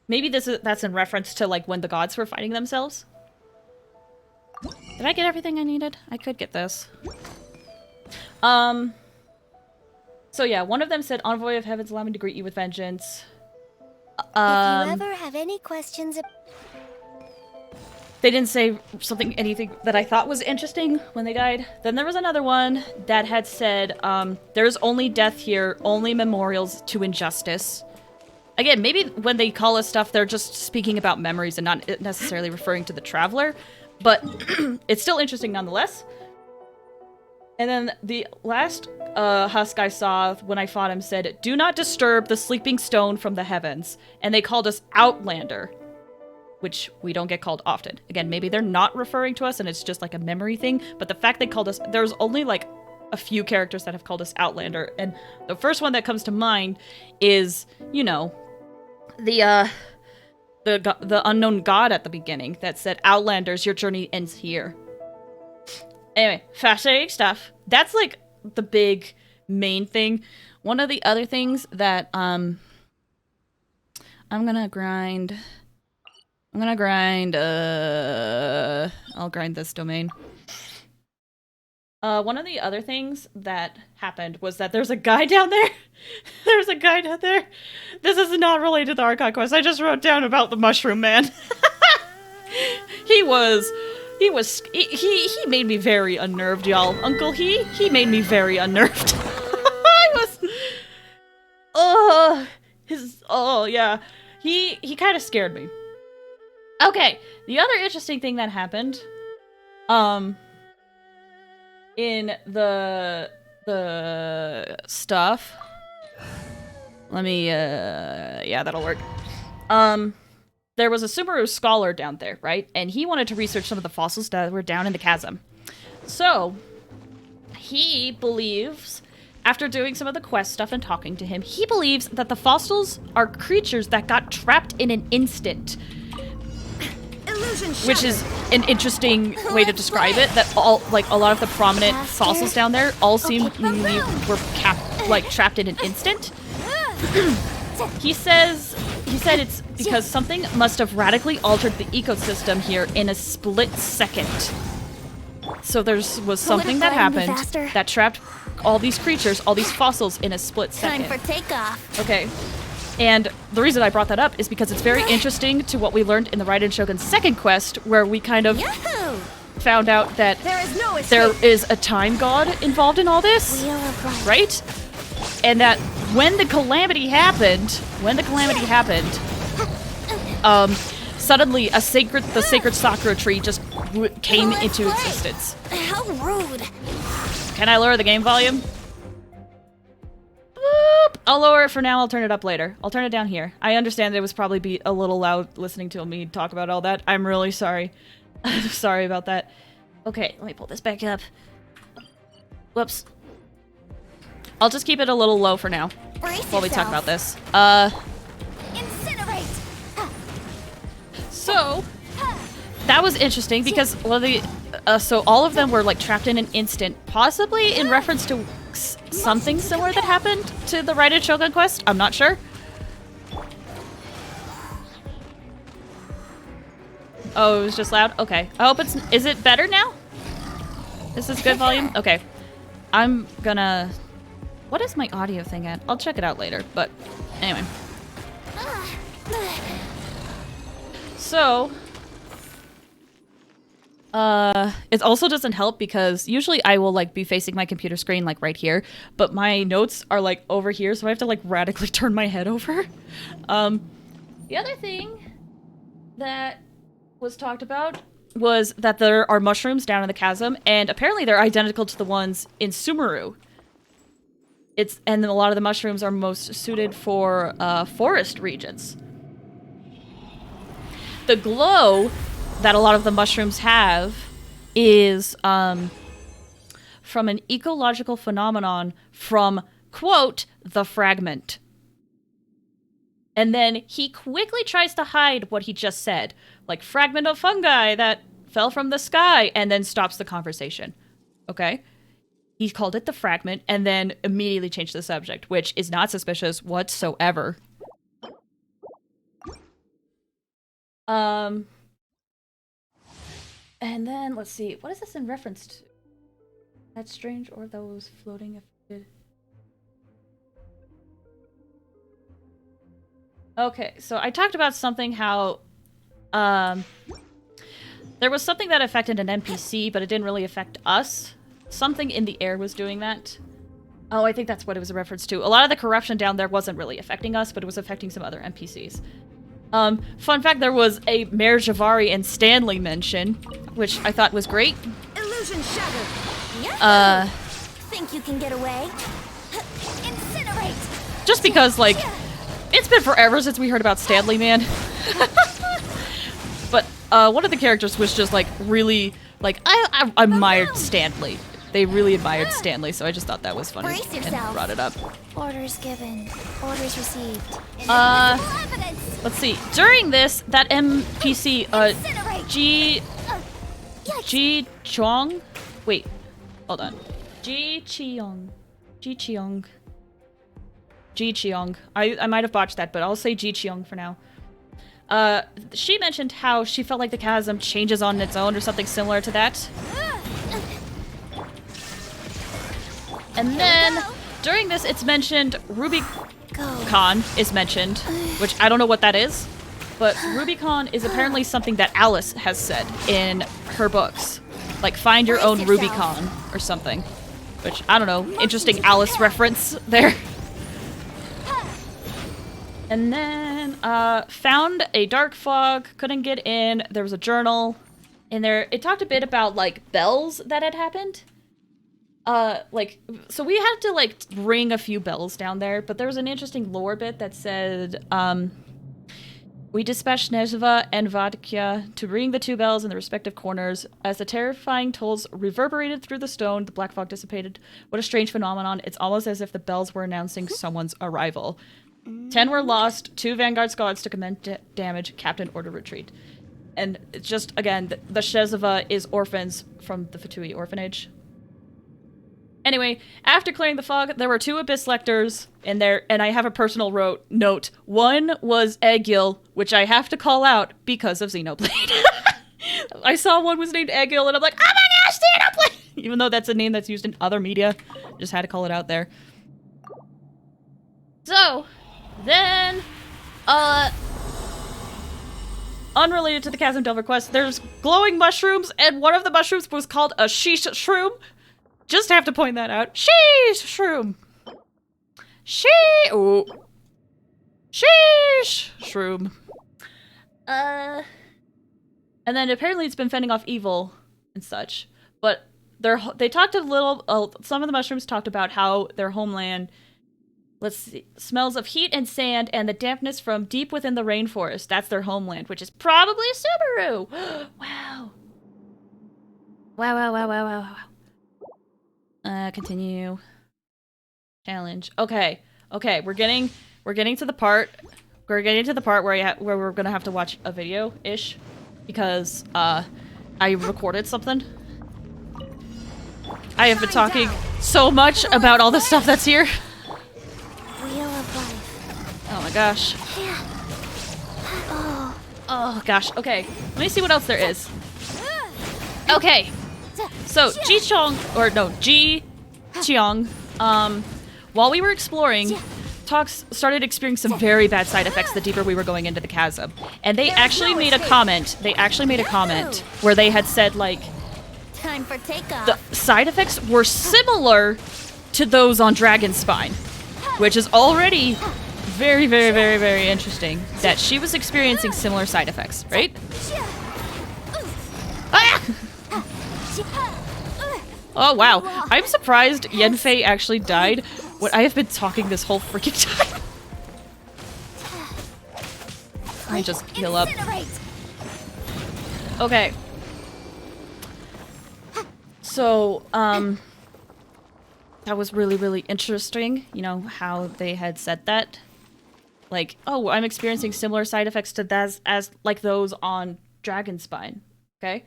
Maybe that's in reference to, like, when the gods were fighting themselves. Did I get everything I needed? I could get this. So yeah, one of them said, Envoy of Heavens, allow me to greet you with vengeance. If you ever have any questions... They didn't say anything that I thought was interesting when they died. Then there was another one that had said, there's only death here, only memorials to injustice. Again, maybe when they call us stuff, they're just speaking about memories and not necessarily referring to the traveler. But it's still interesting nonetheless. And then the last husk I saw when I fought him said, do not disturb the sleeping stone from the heavens. And they called us Outlander, which we don't get called often. Again, maybe they're not referring to us and it's just like a memory thing, but the fact they called us, there's only like a few characters that have called us Outlander, and the first one that comes to mind is, you know, the unknown god at the beginning that said, Outlanders, your journey ends here. Anyway, fascinating stuff. That's like the big main thing. One of the other things that, I'm I'm gonna grind. I'll grind this domain. One of the other things that happened was that there's a guy down there. There's a guy down there. This is not related to the Archon Quest. I just wrote down about the Mushroom Man. He made me very unnerved, y'all. Uncle he made me very unnerved. Yeah. He kind of scared me. Okay, the other interesting thing that happened, in the stuff, let me, yeah, that'll work. There was a Subaru scholar down there, right? And he wanted to research some of the fossils that were down in the chasm. So, he believes, after doing some of the quest stuff and talking to him, he believes that the fossils are creatures that got trapped in an instant. Which is an interesting way to describe it, that a lot of the prominent fossils down there all seemingly were trapped in an instant. He said it's because something must have radically altered the ecosystem here in a split second. So there was something that happened that trapped all these creatures, all these fossils in a split second. Time for takeoff. Okay. And the reason I brought that up is because it's very interesting to what we learned in the Raiden Shogun's second quest, where we kind of found out that there is a time god involved in all this, right? And that when the calamity happened, suddenly the sacred Sakura tree just came into existence. How rude. Can I lower the game volume? Boop. I'll lower it for now. I'll turn it up later. I'll turn it down here. I understand it was probably be a little loud listening to me talk about all that. I'm really sorry. I'm sorry about that. Okay, let me pull this back up. Whoops. I'll just keep it a little low for now while we talk about this. Incinerate. So that was interesting because one of the so all of them were like trapped in an instant, possibly in reference to something similar that happened to the Raiden Shogun quest. I'm not sure. Oh, it was just loud? Okay. I hope it's... Is it better now? This is good volume? Okay. I'm gonna... What is my audio thing at? I'll check it out later, but anyway. So... it also doesn't help because usually I will like be facing my computer screen like right here, but my notes are like over here, so I have to like radically turn my head over. The other thing that was talked about was that there are mushrooms down in the chasm, and apparently they're identical to the ones in Sumeru. And a lot of the mushrooms are most suited for forest regions. The glow that a lot of the mushrooms have is from an ecological phenomenon from, quote, the fragment. And then he quickly tries to hide what he just said, like fragment of fungi that fell from the sky, and then stops the conversation. Okay? He called it the fragment and then immediately changed the subject, which is not suspicious whatsoever. And then, let's see, what is this in reference to? That strange or those floating affected? Okay, so I talked about something how, there was something that affected an NPC, but it didn't really affect us. Something in the air was doing that. Oh, I think that's what it was a reference to. A lot of the corruption down there wasn't really affecting us, but it was affecting some other NPCs. Fun fact, there was a Mayor Javari and Stanley mention, which I thought was great. Illusion shattered. Think you can get away? Incinerate. Just because, like, it's been forever since we heard about Stanley, man. But one of the characters was just like really, like, I admired Stanley. They really admired Stanley, so I just thought that was funny and brought it up. Orders given. Orders received. Let's see. During this, that NPC, Ji Chong? Wait, hold on. Ji Cheong. Ji Cheong. I might have botched that, but I'll say Ji Cheong for now. She mentioned how she felt like the chasm changes on its own or something similar to that. And then, during this, it's mentioned Rubicon is mentioned, which I don't know what that is, but Rubicon is apparently something that Alice has said in her books. Like, find your own Rubicon or something. Which, I don't know, interesting Alice reference there. And then, found a dark fog, couldn't get in, there was a journal in there. It talked a bit about, like, bells that had happened. So we had to, like, ring a few bells down there, but there was an interesting lore bit that said, we dispatched Nezhva and Vodkia to ring the 2 bells in the respective corners. As the terrifying tolls reverberated through the stone, the black fog dissipated. What a strange phenomenon. It's almost as if the bells were announcing someone's arrival. 10 were lost, 2 Vanguard squads took immense damage, Captain ordered retreat. And it's just, again, the Shezeva is orphans from the Fatui orphanage. Anyway, after clearing the fog, there were 2 Abyss Lectors in there, and I have a personal note. One was Egil, which I have to call out because of Xenoblade. I saw one was named Egil, and I'm like, oh my gosh, Xenoblade! Even though that's a name that's used in other media, just had to call it out there. So, then, unrelated to the Chasm Delver quest, there's glowing mushrooms, and one of the mushrooms was called a sheesh shroom. Just have to point that out. Sheesh shroom. Sheesh shroom. And then apparently it's been fending off evil and such. But they talked a little, some of the mushrooms talked about how their homeland, let's see, smells of heat and sand and the dampness from deep within the rainforest. That's their homeland, which is probably Subaru. Wow. Wow. Continue. Challenge. Okay, we're getting to the part where we're gonna have to watch a video-ish, because, I recorded something. I have been talking so much about all the stuff that's here. Wheel of life. Oh my gosh. Oh gosh, okay. Let me see what else there is. Okay. So, Ji Cheong, while we were exploring, started experiencing some very bad side effects the deeper we were going into the chasm. And they actually made a comment, where they had said, like, Time for takeoff. the side effects were similar to those on Dragonspine, which is already very, very, very, very interesting that she was experiencing similar side effects, right? Ah! Oh, wow. I'm surprised Yenfei actually died when I have been talking this whole freaking time. Let me just heal up. Okay. So, that was really, really interesting, you know, how they had said that. Like, oh, I'm experiencing similar side effects to that as like those on Dragonspine. Okay?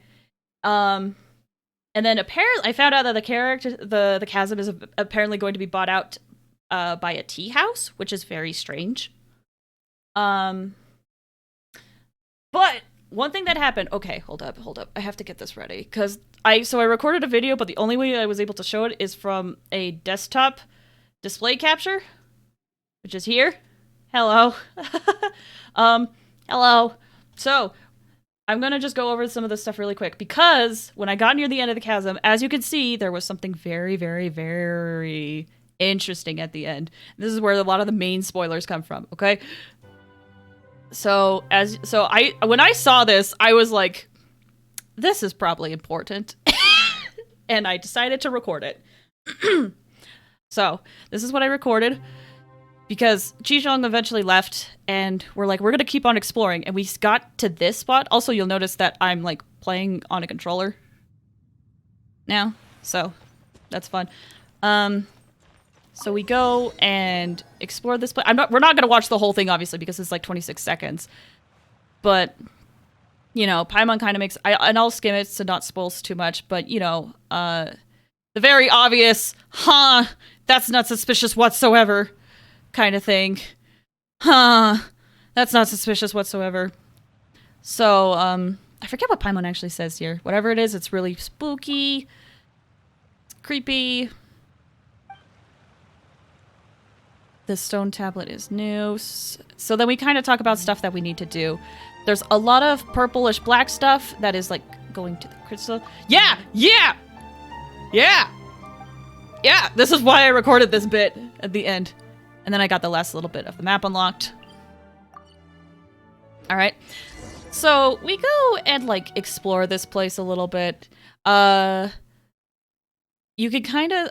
And then apparently, I found out that the chasm is apparently going to be bought out by a tea house, which is very strange. But one thing that happened. Okay, hold up. I have to get this ready because I recorded a video, but the only way I was able to show it is from a desktop display capture, which is here. Hello. Hello. So. I'm gonna just go over some of this stuff really quick, because when I got near the end of the chasm, as you can see, there was something very, very, very interesting at the end. This is where a lot of the main spoilers come from, okay? When I saw this, I was like, this is probably important. And I decided to record it. So, this is what I recorded. Because Qizhong eventually left, and we're like, we're gonna keep on exploring, and we got to this spot. Also, you'll notice that I'm, like, playing on a controller now, so that's fun. So we go and explore this place. We're not gonna watch the whole thing, obviously, because it's, like, 26 seconds. But, you know, Paimon kind of makes... and I'll skim it to not spoil too much, but, you know, the very obvious, that's not suspicious whatsoever, kind of thing. Huh. That's not suspicious whatsoever. So, I forget what Paimon actually says here. Whatever it is, it's really spooky. It's creepy. The stone tablet is new. So then we kind of talk about stuff that we need to do. There's a lot of purplish black stuff that is like going to the crystal. Yeah! Yeah! Yeah! Yeah! This is why I recorded this bit at the end. And then I got the last little bit of the map unlocked. Alright. So we go and like explore this place a little bit. You can kind of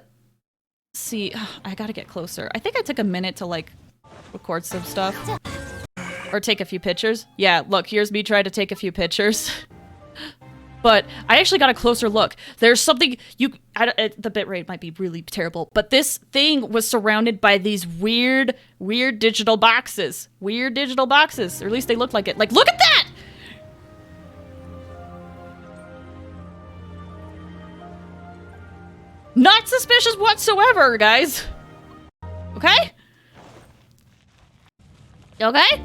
see. I gotta get closer. I think I took a minute to like record some stuff or take a few pictures. Yeah, look, here's me trying to take a few pictures. But I actually got a closer look. There's something the bitrate might be really terrible, but this thing was surrounded by these weird digital boxes. Weird digital boxes, or at least they look like it. Like, look at that! Not suspicious whatsoever, guys. Okay? Okay?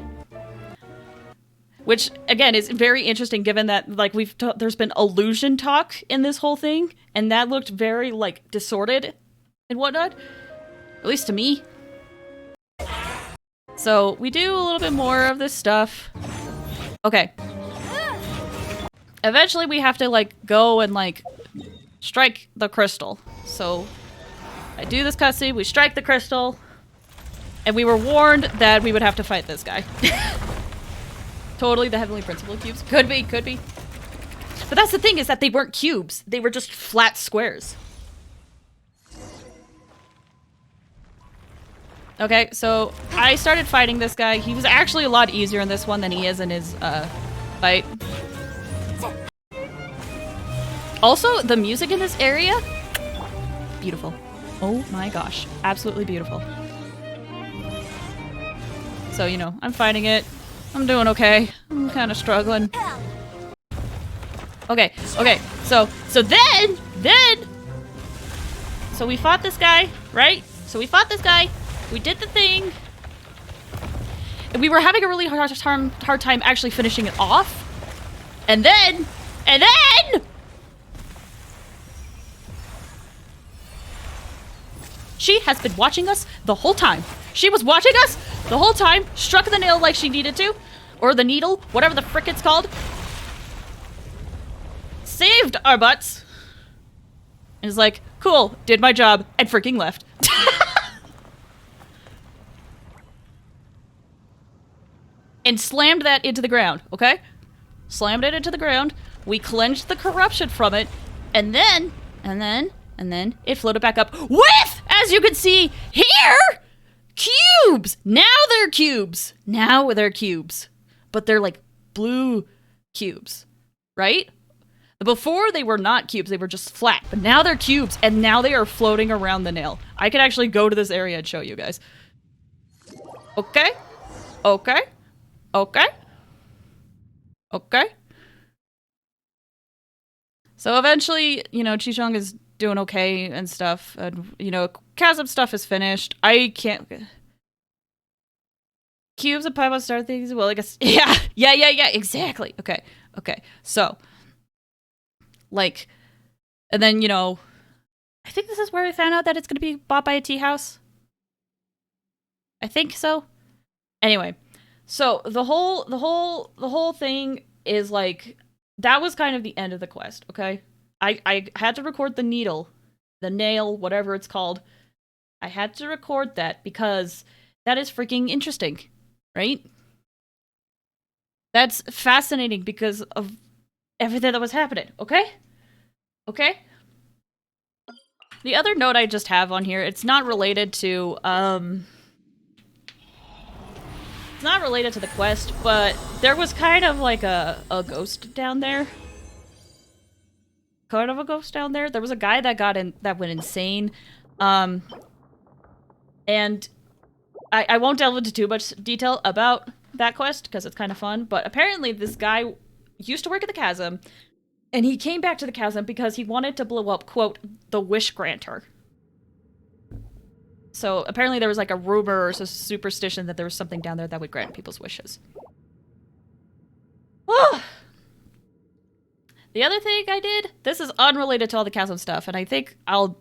Which, again, is very interesting given that, like, there's been illusion talk in this whole thing, and that looked very, like, distorted and whatnot. At least to me. So, we do a little bit more of this stuff. Okay. Eventually, we have to, like, go and, like, strike the crystal. So, I do this cutscene, we strike the crystal, and we were warned that we would have to fight this guy. Totally the Heavenly Principle cubes. Could be, could be. But that's the thing, is that they weren't cubes. They were just flat squares. Okay, so I started fighting this guy. He was actually a lot easier in this one than he is in his fight. Also, the music in this area, beautiful. Oh my gosh, absolutely beautiful. So, you know, I'm fighting it. I'm doing okay. I'm kind of struggling. Okay, okay. So then, so we fought this guy, right? So we fought this guy. We did the thing. And we were having a really hard time actually finishing it off. And then, she has been watching us the whole time. She was watching us the whole time, struck the nail like she needed to, or the needle, whatever the frick it's called. Saved our butts. And is like, cool, did my job, and freaking left. And slammed that into the ground, okay? Slammed it into the ground. We cleansed the corruption from it, and then it floated back up with, as you can see here, cubes! Now they're cubes. Now they're cubes. But they're like blue cubes, right? Before they were not cubes, they were just flat. But now they're cubes, and now they are floating around the nail. I could actually go to this area and show you guys. Okay. Okay. Okay. Okay. So eventually, you know, Chichong is doing okay and stuff. And, you know, Chasm stuff is finished. I can't... Cubes and Paimon start things? Well, I guess... Yeah, exactly. Okay, okay. So, like... And then, you know... I think this is where we found out that it's going to be bought by a tea house. I think so. Anyway. So, the whole thing is, like... That was kind of the end of the quest, okay? I had to record the needle, the nail, whatever it's called. I had to record that because that is freaking interesting, right? That's fascinating because of everything that was happening, okay? Okay? The other note I just have on here, it's not related to, it's not related to the quest, but there was kind of like a ghost down there. Kind of a ghost down there. There was a guy that went insane. And I won't delve into too much detail about that quest because it's kind of fun, but apparently this guy used to work at the Chasm, and he came back to the Chasm because he wanted to blow up, quote, the Wish Granter. So apparently there was like a rumor or superstition that there was something down there that would grant people's wishes. The other thing I did, this is unrelated to all the chasm stuff, and I think I'll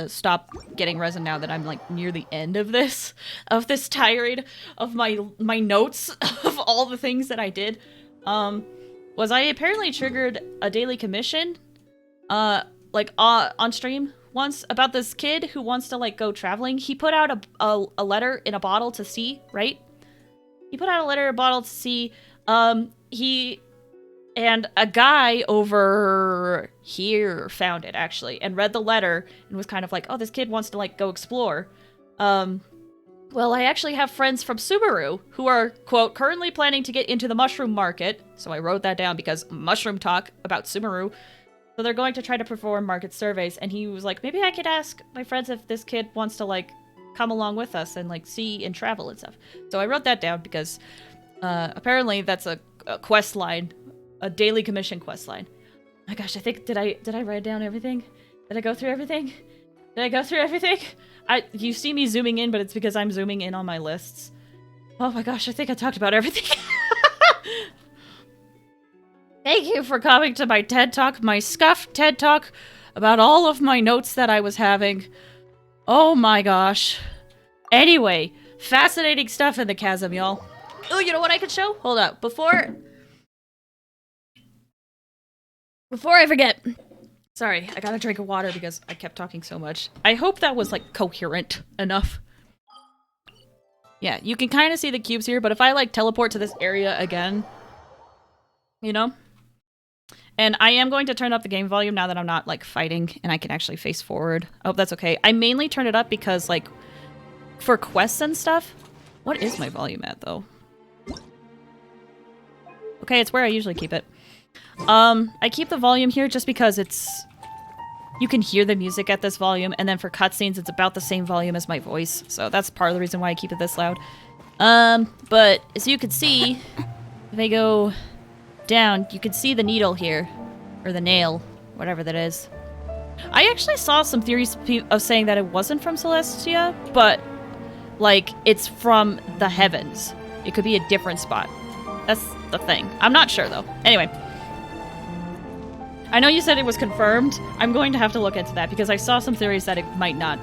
stop getting resin now that I'm like near the end of this tirade of my notes of all the things that I did. Was I apparently triggered a daily commission, like on stream once about this kid who wants to like go traveling. He put out a letter in a bottle to sea, right? He put out a letter in a bottle to sea. And a guy over here found it, actually, and read the letter and was kind of like, oh, this kid wants to, like, go explore. Well, I actually have friends from Subaru who are, quote, currently planning to get into the mushroom market. So I wrote that down because mushroom talk about Subaru. So they're going to try to perform market surveys. And he was like, maybe I could ask my friends if this kid wants to, like, come along with us and, like, see and travel and stuff. So I wrote that down because apparently that's a quest line. A daily commission quest line. Oh my gosh, I think did I write down everything? Did I go through everything? Did I go through everything? You see me zooming in, but it's because I'm zooming in on my lists. Oh my gosh, I think I talked about everything. Thank you for coming to my TED Talk, my scuffed TED Talk about all of my notes that I was having. Oh my gosh. Anyway, fascinating stuff in the chasm, y'all. Oh, you know what I could show? Hold up. Before I forget, sorry, I got a drink of water because I kept talking so much. I hope that was, like, coherent enough. Yeah, you can kind of see the cubes here, but if I, like, teleport to this area again, you know? And I am going to turn up the game volume now that I'm not, like, fighting and I can actually face forward. I hope that's okay. I mainly turned it up because, like, for quests and stuff. What is my volume at, though? Okay, it's where I usually keep it. I keep the volume here just because you can hear the music at this volume, and then for cutscenes, it's about the same volume as my voice, so that's part of the reason why I keep it this loud. But as you can see, if I go down, you can see the needle here, or the nail, whatever that is. I actually saw some theories of saying that it wasn't from Celestia, but, like, it's from the heavens. It could be a different spot. That's the thing. I'm not sure, though. Anyway. I know you said it was confirmed. I'm going to have to look into that because I saw some theories that it might not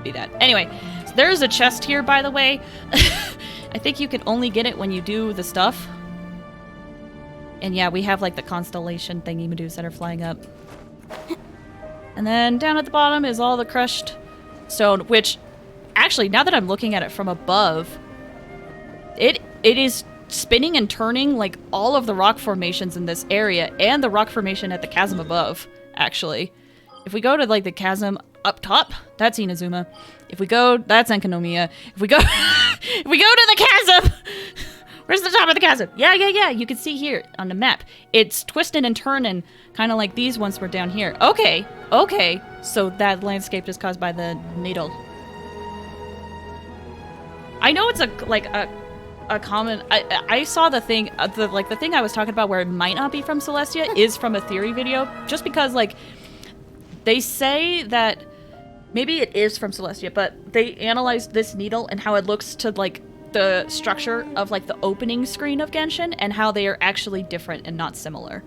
be that. Anyway, so there's a chest here, by the way. I think you can only get it when you do the stuff. And yeah, we have like the constellation thingy-madoos that are flying up. And then down at the bottom is all the crushed stone, which actually, now that I'm looking at it from above, it is spinning and turning like all of the rock formations in this area and the rock formation at the chasm above, actually. If we go to like the chasm up top, that's Inazuma. If we go, that's Enkanomiya. If we go if we go to the chasm, where's the top of the chasm? Yeah, you can see here on the map. It's twisting and turning, kind of like these ones were down here. Okay, so that landscape is caused by the needle. I know it's a common. I saw the thing, the thing I was talking about where it might not be from Celestia is from a theory video, just because like they say that maybe it is from Celestia, but they analyzed this needle and how it looks to like the structure of like the opening screen of Genshin and how they are actually different and not similar.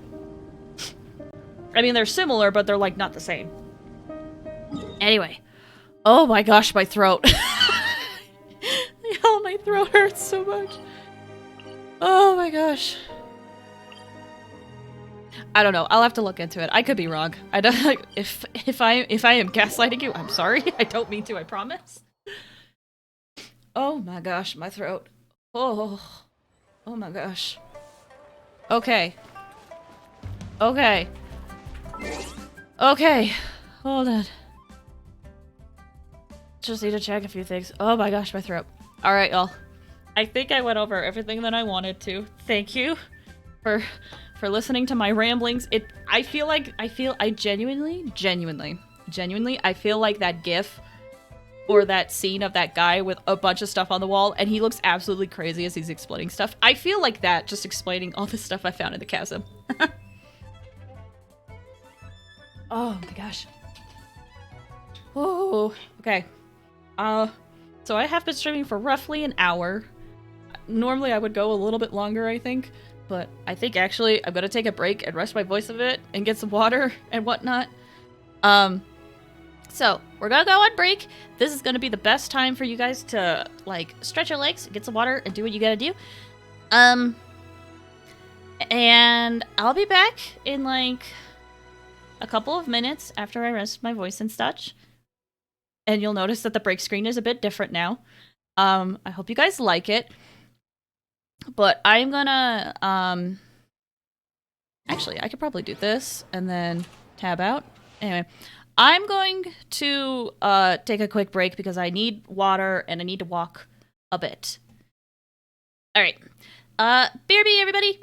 I mean, they're similar, but they're like not the same. Anyway, oh my gosh, my throat. Oh, my throat hurts so much. Oh my gosh. I don't know. I'll have to look into it. I could be wrong. I don't like if I am gaslighting you, I'm sorry. I don't mean to, I promise. Oh my gosh, my throat. Oh my gosh. Okay. Hold on. Just need to check a few things. Oh my gosh, my throat. Alright, y'all. I think I went over everything that I wanted to. Thank you for listening to my ramblings. I genuinely, I feel like that GIF or that scene of that guy with a bunch of stuff on the wall and he looks absolutely crazy as he's explaining stuff. I feel like that, just explaining all the stuff I found in the chasm. Oh my gosh. Oh, okay. So I have been streaming for roughly an hour. Normally I would go a little bit longer, I think, but I think actually I'm gonna take a break and rest my voice a bit and get some water and whatnot. So we're gonna go on break. This is gonna be the best time for you guys to like stretch your legs, get some water, and do what you gotta do. And I'll be back in like a couple of minutes after I rest my voice and such. And you'll notice that the break screen is a bit different now. I hope you guys like it. But I'm gonna, actually, I could probably do this and then tab out. Anyway, I'm going to take a quick break because I need water and I need to walk a bit. All right. BRB, everybody.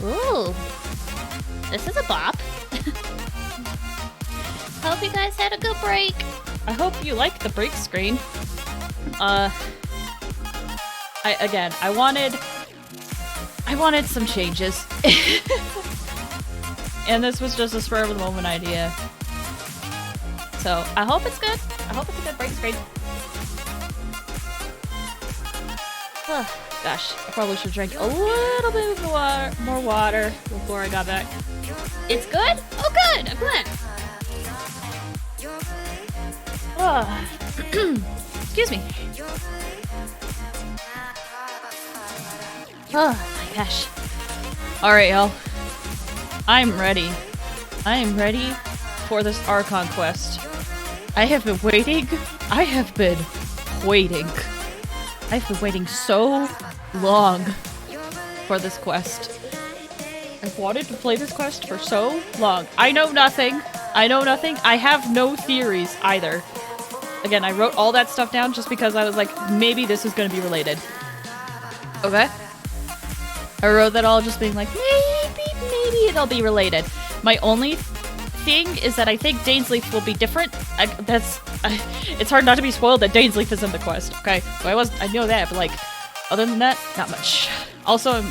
Ooh, this is a bop. Hope you guys had a good break. I hope you liked the break screen. I wanted some changes. And this was just a spur of the moment idea. So I hope it's good. I hope it's a good break screen. Gosh, I probably should drink a little bit more water before I got back. It's good? Oh, good! I'm glad. Excuse me. Oh my gosh. Alright, y'all. I'm ready. I am ready for this Archon Quest. I have been waiting. I've been waiting so long for this quest. I've wanted to play this quest for so long. I know nothing. I have no theories either. Again, I wrote all that stuff down just because I was like, maybe this is going to be related. Okay? I wrote that all just being like, maybe it'll be related. My only thing is that I think Dainsleif will be different. It's hard not to be spoiled that Dainsleif is in the quest, okay? So I know that, but like, other than that, not much. Also, I'm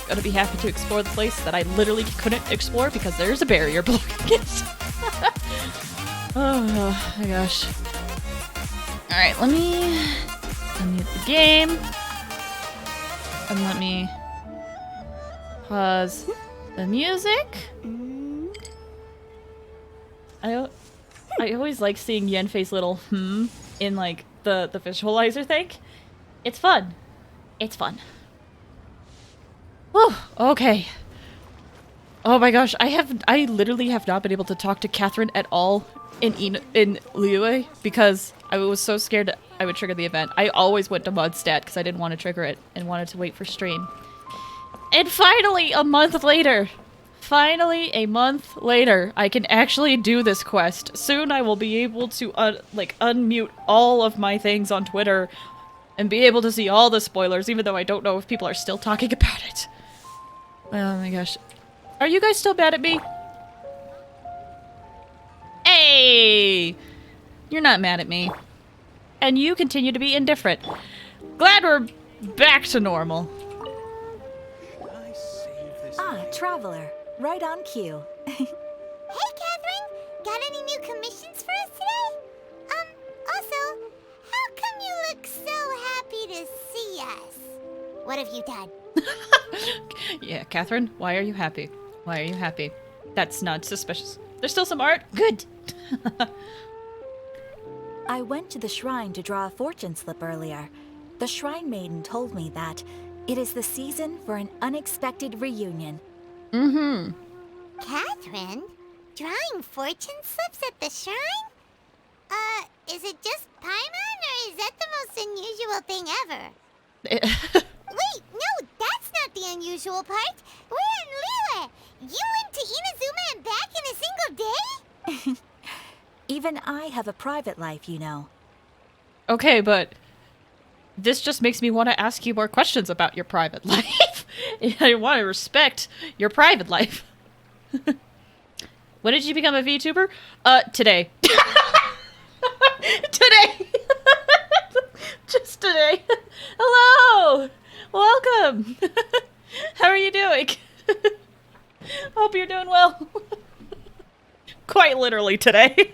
gonna be happy to explore the place that I literally couldn't explore because there's a barrier blocking it. Oh my gosh. Alright, let me unmute the game. And let me pause the music. I always like seeing Yenfei's little in like the visualizer thing. It's fun. It's fun. Whew, okay. Oh my gosh, I literally have not been able to talk to Catherine at all in Liyue because I was so scared I would trigger the event. I always went to Mudstat because I didn't want to trigger it and wanted to wait for stream. And finally, a month later, I can actually do this quest. Soon I will be able to unmute all of my things on Twitter and be able to see all the spoilers, even though I don't know if people are still talking about it. Oh my gosh. Are you guys still mad at me? Hey! You're not mad at me. And you continue to be indifferent. Glad we're back to normal. Ah, Traveler. Right on cue. Hey, Catherine! Got any new commissions for us today? Also, how come you look so happy to see us? What have you done? Yeah, Catherine, why are you happy? Why are you happy? That's not suspicious. There's still some art? Good! I went to the shrine to draw a fortune slip earlier. The shrine maiden told me that it is the season for an unexpected reunion. Mm-hmm. Catherine? Drawing fortune slips at the shrine? Is it just Paimon, or is that the most unusual thing ever? Wait, no, that's not the unusual part. We're in Liyue. You went to Inazuma and back in a single day? Even I have a private life, you know. Okay, but this just makes me want to ask you more questions about your private life. I want to respect your private life. When did you become a VTuber? Today. Today. Just today. Hello. Welcome. How are you doing? Hope you're doing well. Quite literally today.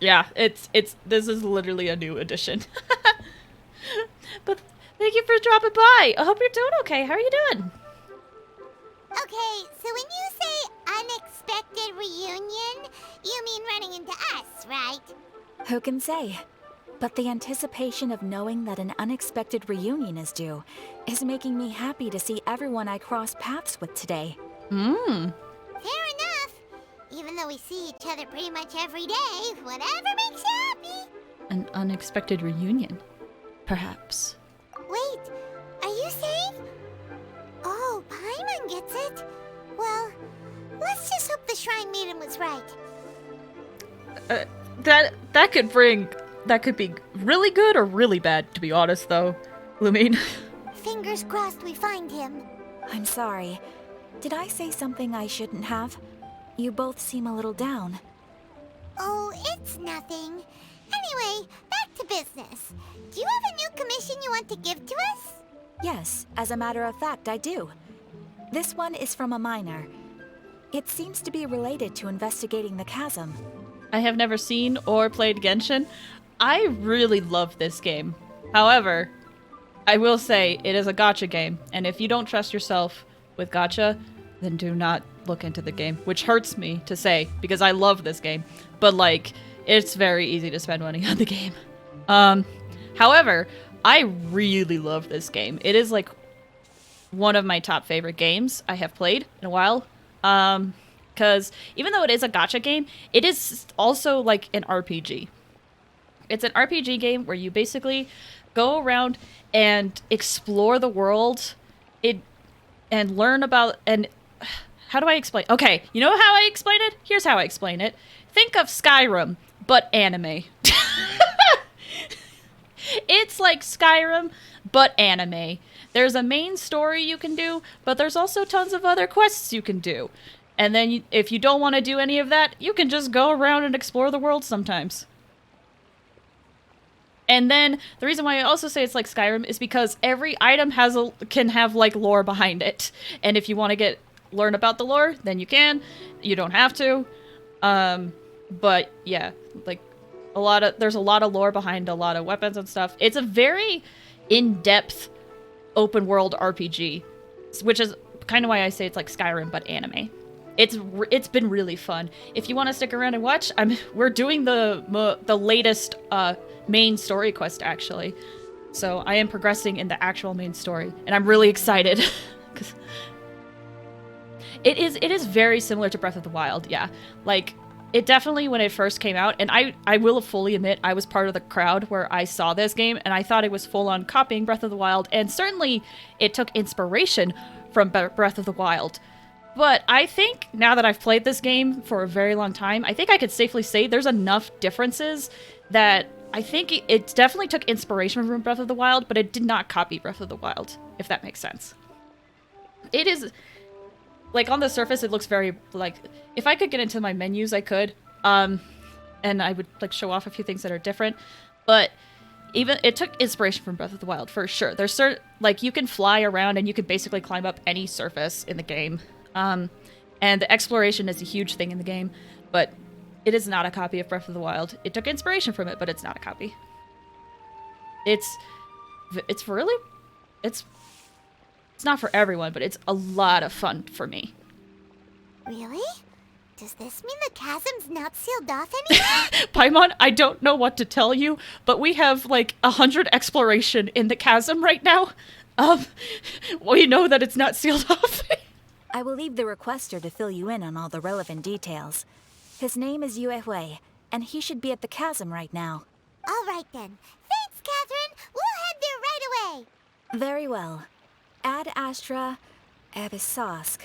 Yeah, this is literally a new edition. But thank you for dropping by. I hope you're doing okay. How are you doing? Okay, so when you say unexpected reunion, you mean running into us, right? Who can say? But the anticipation of knowing that an unexpected reunion is due is making me happy to see everyone I cross paths with today. Fair enough. Even though we see each other pretty much every day, whatever makes you happy. An unexpected reunion, perhaps. Wait, shrine maiden was right. That could be really good or really bad, to be honest, though, Lumine. Fingers crossed we find him. I'm sorry. Did I say something I shouldn't have? You both seem a little down. Oh, it's nothing. Anyway, back to business. Do you have a new commission you want to give to us? Yes, as a matter of fact, I do. This one is from a miner. It seems to be related to investigating the chasm. I have never seen or played Genshin. I really love this game. However, I will say it is a gacha game, and if you don't trust yourself with gacha, then do not look into the game, which hurts me to say because I love this game, but like it's very easy to spend money on the game. However, I really love this game. It is like one of my top favorite games I have played in a while. Because even though it is a gacha game, it is also like an RPG. It's an RPG game where you basically go around and explore the world and learn about, and how do I explain? Okay, you know how I explain it? Here's how I explain it. Think of Skyrim, but anime. It's like Skyrim, but anime. There's a main story you can do, but there's also tons of other quests you can do. And then if you don't want to do any of that, you can just go around and explore the world sometimes. And then the reason why I also say it's like Skyrim is because every item can have like lore behind it. And if you want to learn about the lore, then you can. You don't have to. But yeah, like there's a lot of lore behind a lot of weapons and stuff. It's a very in-depth open world RPG, which is kind of why I say it's like Skyrim but anime. It's been really fun. If you want to stick around and watch, we're doing the latest main story quest actually. So I am progressing in the actual main story, and I'm really excited. 'Cause it is very similar to Breath of the Wild, yeah. Like it definitely, when it first came out, and I will fully admit I was part of the crowd where I saw this game and I thought it was full on copying Breath of the Wild, and certainly it took inspiration from Breath of the Wild. But I think now that I've played this game for a very long time, I think I could safely say there's enough differences that I think it definitely took inspiration from Breath of the Wild, but it did not copy Breath of the Wild, if that makes sense. It is, like, on the surface, it looks very, like, if I could get into my menus, I could, and I would, like, show off a few things that are different, but it took inspiration from Breath of the Wild, for sure. There's like, you can fly around and you can basically climb up any surface in the game. And the exploration is a huge thing in the game, but it is not a copy of Breath of the Wild. It took inspiration from it, but it's not a copy. It's not for everyone, but it's a lot of fun for me. Really? Does this mean the chasm's not sealed off anymore? Paimon, I don't know what to tell you, but we have like 100 exploration in the chasm right now. We know that it's not sealed off. I will leave the requester to fill you in on all the relevant details. His name is Yue Hui, and he should be at the chasm right now. All right then. Thanks, Catherine. We'll head there right away. Very well. Ad Astra Abyssosk.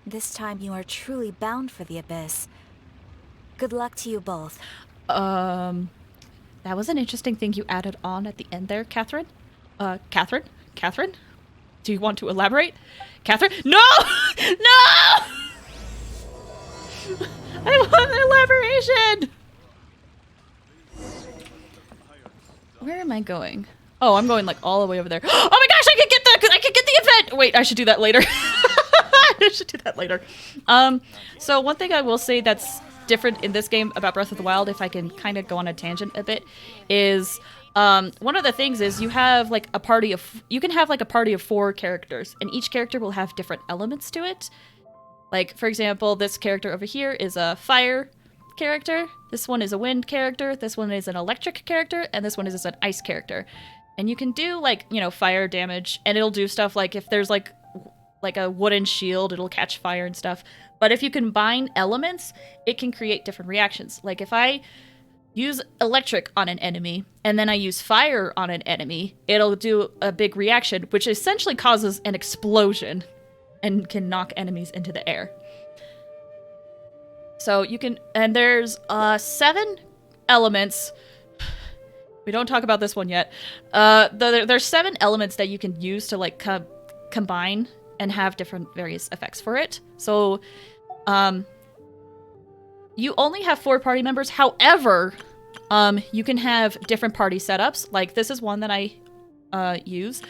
This time you are truly bound for the abyss. Good luck to you both. That was an interesting thing you added on at the end there, Catherine. Catherine? Catherine? Do you want to elaborate? Catherine? No! No! I want elaboration! Where am I going? Oh, I'm going like all the way over there. Oh my gosh, I could get the event! Wait, I should do that later. I should do that later. So one thing I will say that's different in this game about Breath of the Wild, if I can kind of go on a tangent a bit, is one of the things is you have like you can have like a party of 4 characters, and each character will have different elements to it. Like, for example, this character over here is a fire character, this one is a wind character, this one is an electric character, and this one is an ice character. And you can do like, you know, fire damage, and it'll do stuff like if there's like a wooden shield, it'll catch fire and stuff. But if you combine elements, it can create different reactions. Like if I use electric on an enemy, and then I use fire on an enemy, it'll do a big reaction, which essentially causes an explosion and can knock enemies into the air. So you can, and there's 7 elements. We don't talk about this one yet. There's 7 elements that you can use to like combine and have different various effects for it. So, you only have 4 party members. However, you can have different party setups. Like this is one that I use.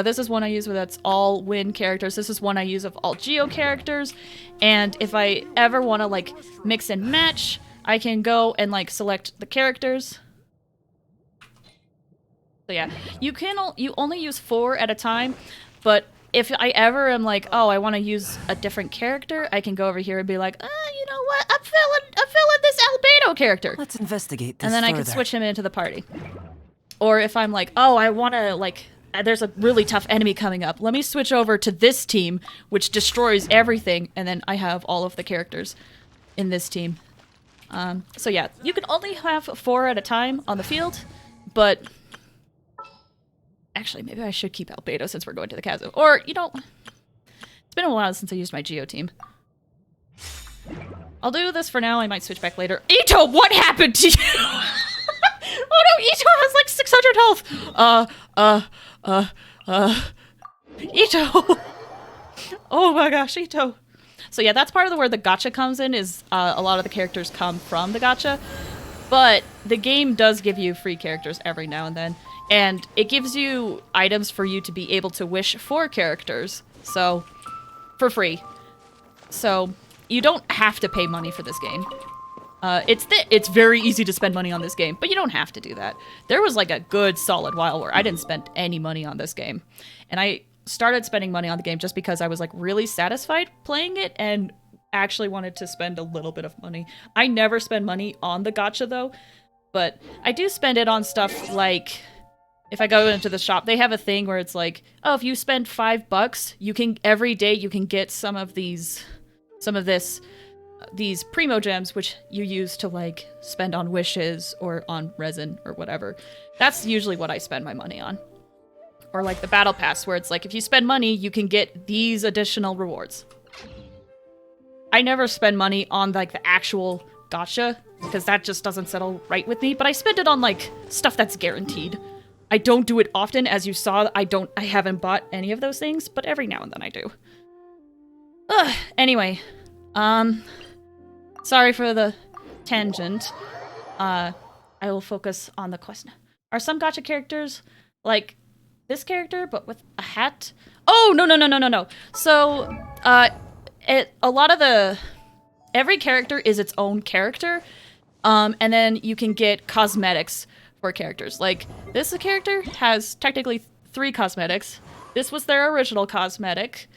This is one I use where that's all Win characters. This is one I use of all Geo characters. And if I ever want to like mix and match, I can go and like select the characters. So yeah, you only use 4 at a time, but if I ever am like, oh, I want to use a different character, I can go over here and be like, you know what? I'm feeling this Albedo character. Let's investigate this and then further. I can switch him into the party. Or if I'm like, oh, I want to like, there's a really tough enemy coming up. Let me switch over to this team, which destroys everything, and then I have all of the characters in this team. So yeah, you can only have 4 at a time on the field, but actually, maybe I should keep Albedo since we're going to the Chasm. Or, you know, it's been a while since I used my Geo team. I'll do this for now. I might switch back later. Ito, what happened to you? Oh no, Ito has like 600 health. Ito. Oh my gosh, Ito. So yeah, that's part of where the gacha comes in, is a lot of the characters come from the gacha. But the game does give you free characters every now and then. And it gives you items for you to be able to wish for characters. So, for free. So, you don't have to pay money for this game. It's very easy to spend money on this game, but you don't have to do that. There was like a good solid while where I didn't spend any money on this game. And I started spending money on the game just because I was like really satisfied playing it and actually wanted to spend a little bit of money. I never spend money on the gacha though, but I do spend it on stuff like, if I go into the shop, they have a thing where it's like, oh, if you spend $5, you can, every day you can get some of these primo gems, which you use to like spend on wishes or on resin or whatever. That's usually what I spend my money on. Or like the battle pass, where it's like, if you spend money, you can get these additional rewards. I never spend money on like the actual gacha, because that just doesn't settle right with me, but I spend it on like stuff that's guaranteed. I don't do it often, as you saw. I haven't bought any of those things, but every now and then I do. Ugh, anyway, sorry for the tangent. I will focus on the quest. Are some gacha characters like this character, but with a hat? Oh, no. So, every character is its own character, and then you can get cosmetics for characters. Like, this character has technically 3 cosmetics. This was their original cosmetic.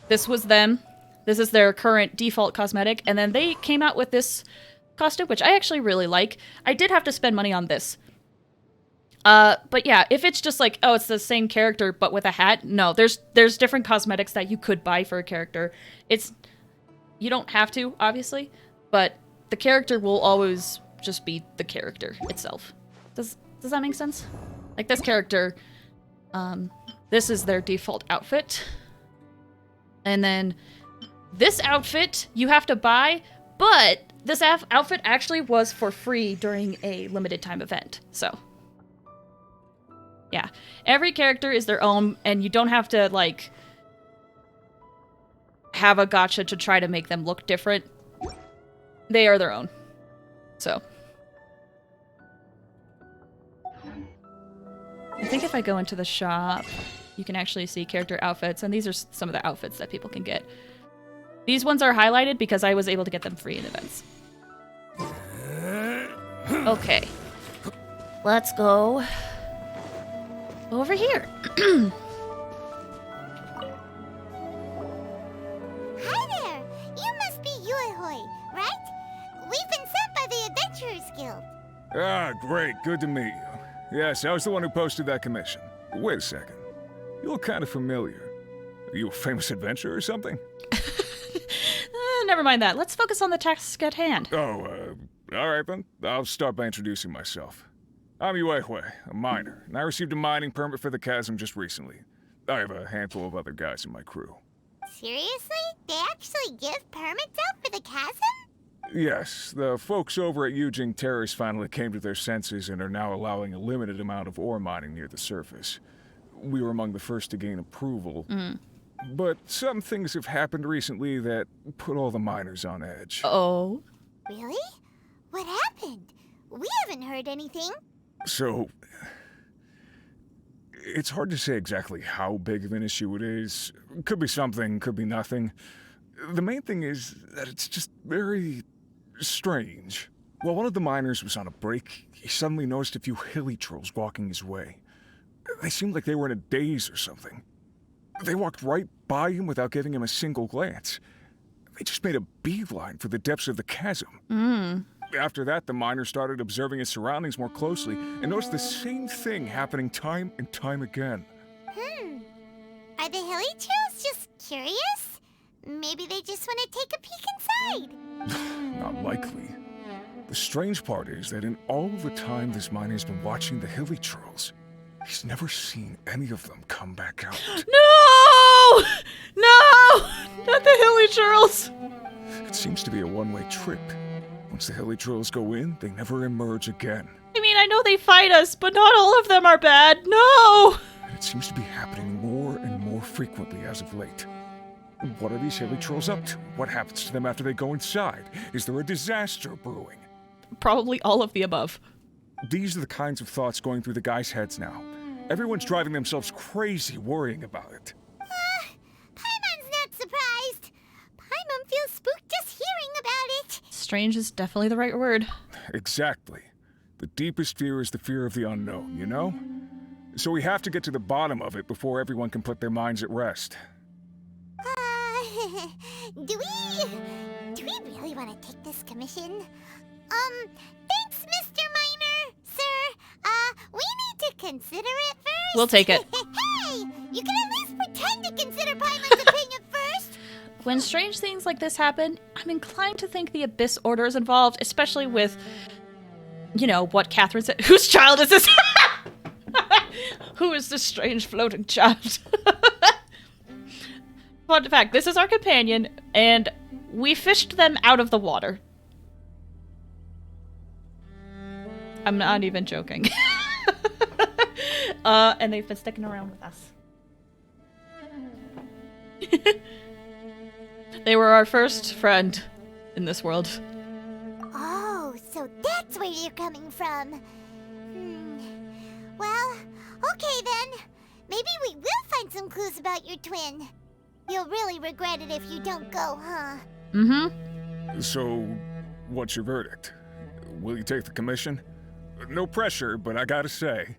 This was them. This is their current default cosmetic. And then they came out with this costume, which I actually really like. I did have to spend money on this. But yeah, if it's just like, oh, it's the same character but with a hat, no. There's different cosmetics that you could buy for a character. You don't have to, obviously, but the character will always just be the character itself. Does that make sense? Like this character, this is their default outfit. And then this outfit you have to buy, but this outfit actually was for free during a limited time event. So, yeah. Every character is their own, and you don't have to, like, have a gacha to try to make them look different. They are their own. So. I think if I go into the shop, you can actually see character outfits, and these are some of the outfits that people can get. These ones are highlighted because I was able to get them free in events. Okay. Let's go over here. Hi there! You must be Yuehoi, right? We've been sent by the Adventurers Guild. Ah, great. Good to meet you. Yes, I was the one who posted that commission. Wait a second. You look kind of familiar. Are you a famous adventurer or something? Never mind that. Let's focus on the task at hand. Oh, alright then. I'll start by introducing myself. I'm Yuehoi, a miner, and I received a mining permit for the Chasm just recently. I have a handful of other guys in my crew. Seriously? They actually give permits out for the Chasm? Yes, the folks over at Yujing Terrace finally came to their senses and are now allowing a limited amount of ore mining near the surface. We were among the first to gain approval. But some things have happened recently that put all the miners on edge. Oh. Really? What happened? We haven't heard anything. So, it's hard to say exactly how big of an issue it is. Could be something, could be nothing. The main thing is that it's just very strange. While one of the miners was on a break, he suddenly noticed a few hilly trolls walking his way. They seemed like they were in a daze or something. They walked right by him without giving him a single glance. They just made a beeline for the depths of the chasm. After that, the miner started observing his surroundings more closely and noticed the same thing happening time and time again. Are the hilly trolls just curious? Maybe they just want to take a peek inside. Not likely. The strange part is that in all the time this miner's been watching the hilly trolls, he's never seen any of them come back out. No! No! Not the hilly trolls! It seems to be a one-way trip. Once the hilly trolls go in, they never emerge again. I mean, I know they fight us, but not all of them are bad. No! And it seems to be happening more and more frequently as of late. What are these hilly trolls up to? What happens to them after they go inside? Is there a disaster brewing? Probably all of the above. These are the kinds of thoughts going through the guys' heads now. Everyone's driving themselves crazy worrying about it. Paimon's not surprised. Paimon feels spooked just hearing about it. Strange is definitely the right word. Exactly. The deepest fear is the fear of the unknown, you know? So we have to get to the bottom of it before everyone can put their minds at rest. Do we really want to take this commission? Thanks, Mr. Miner, sir. We need to consider it first. We'll take it. Hey, you can at least pretend to consider Paimon's opinion first. When strange things like this happen, I'm inclined to think the Abyss Order is involved, especially with, you know, what Catherine said. Whose child is this? Who is this strange floating child? Fun fact, this is our companion, and we fished them out of the water. I'm not even joking. And they've been sticking around with us. They were our first friend in this world. Oh, so that's where you're coming from. Well, okay then. Maybe we will find some clues about your twin. You'll really regret it if you don't go, huh? So, what's your verdict? Will you take the commission? No pressure, but I gotta say,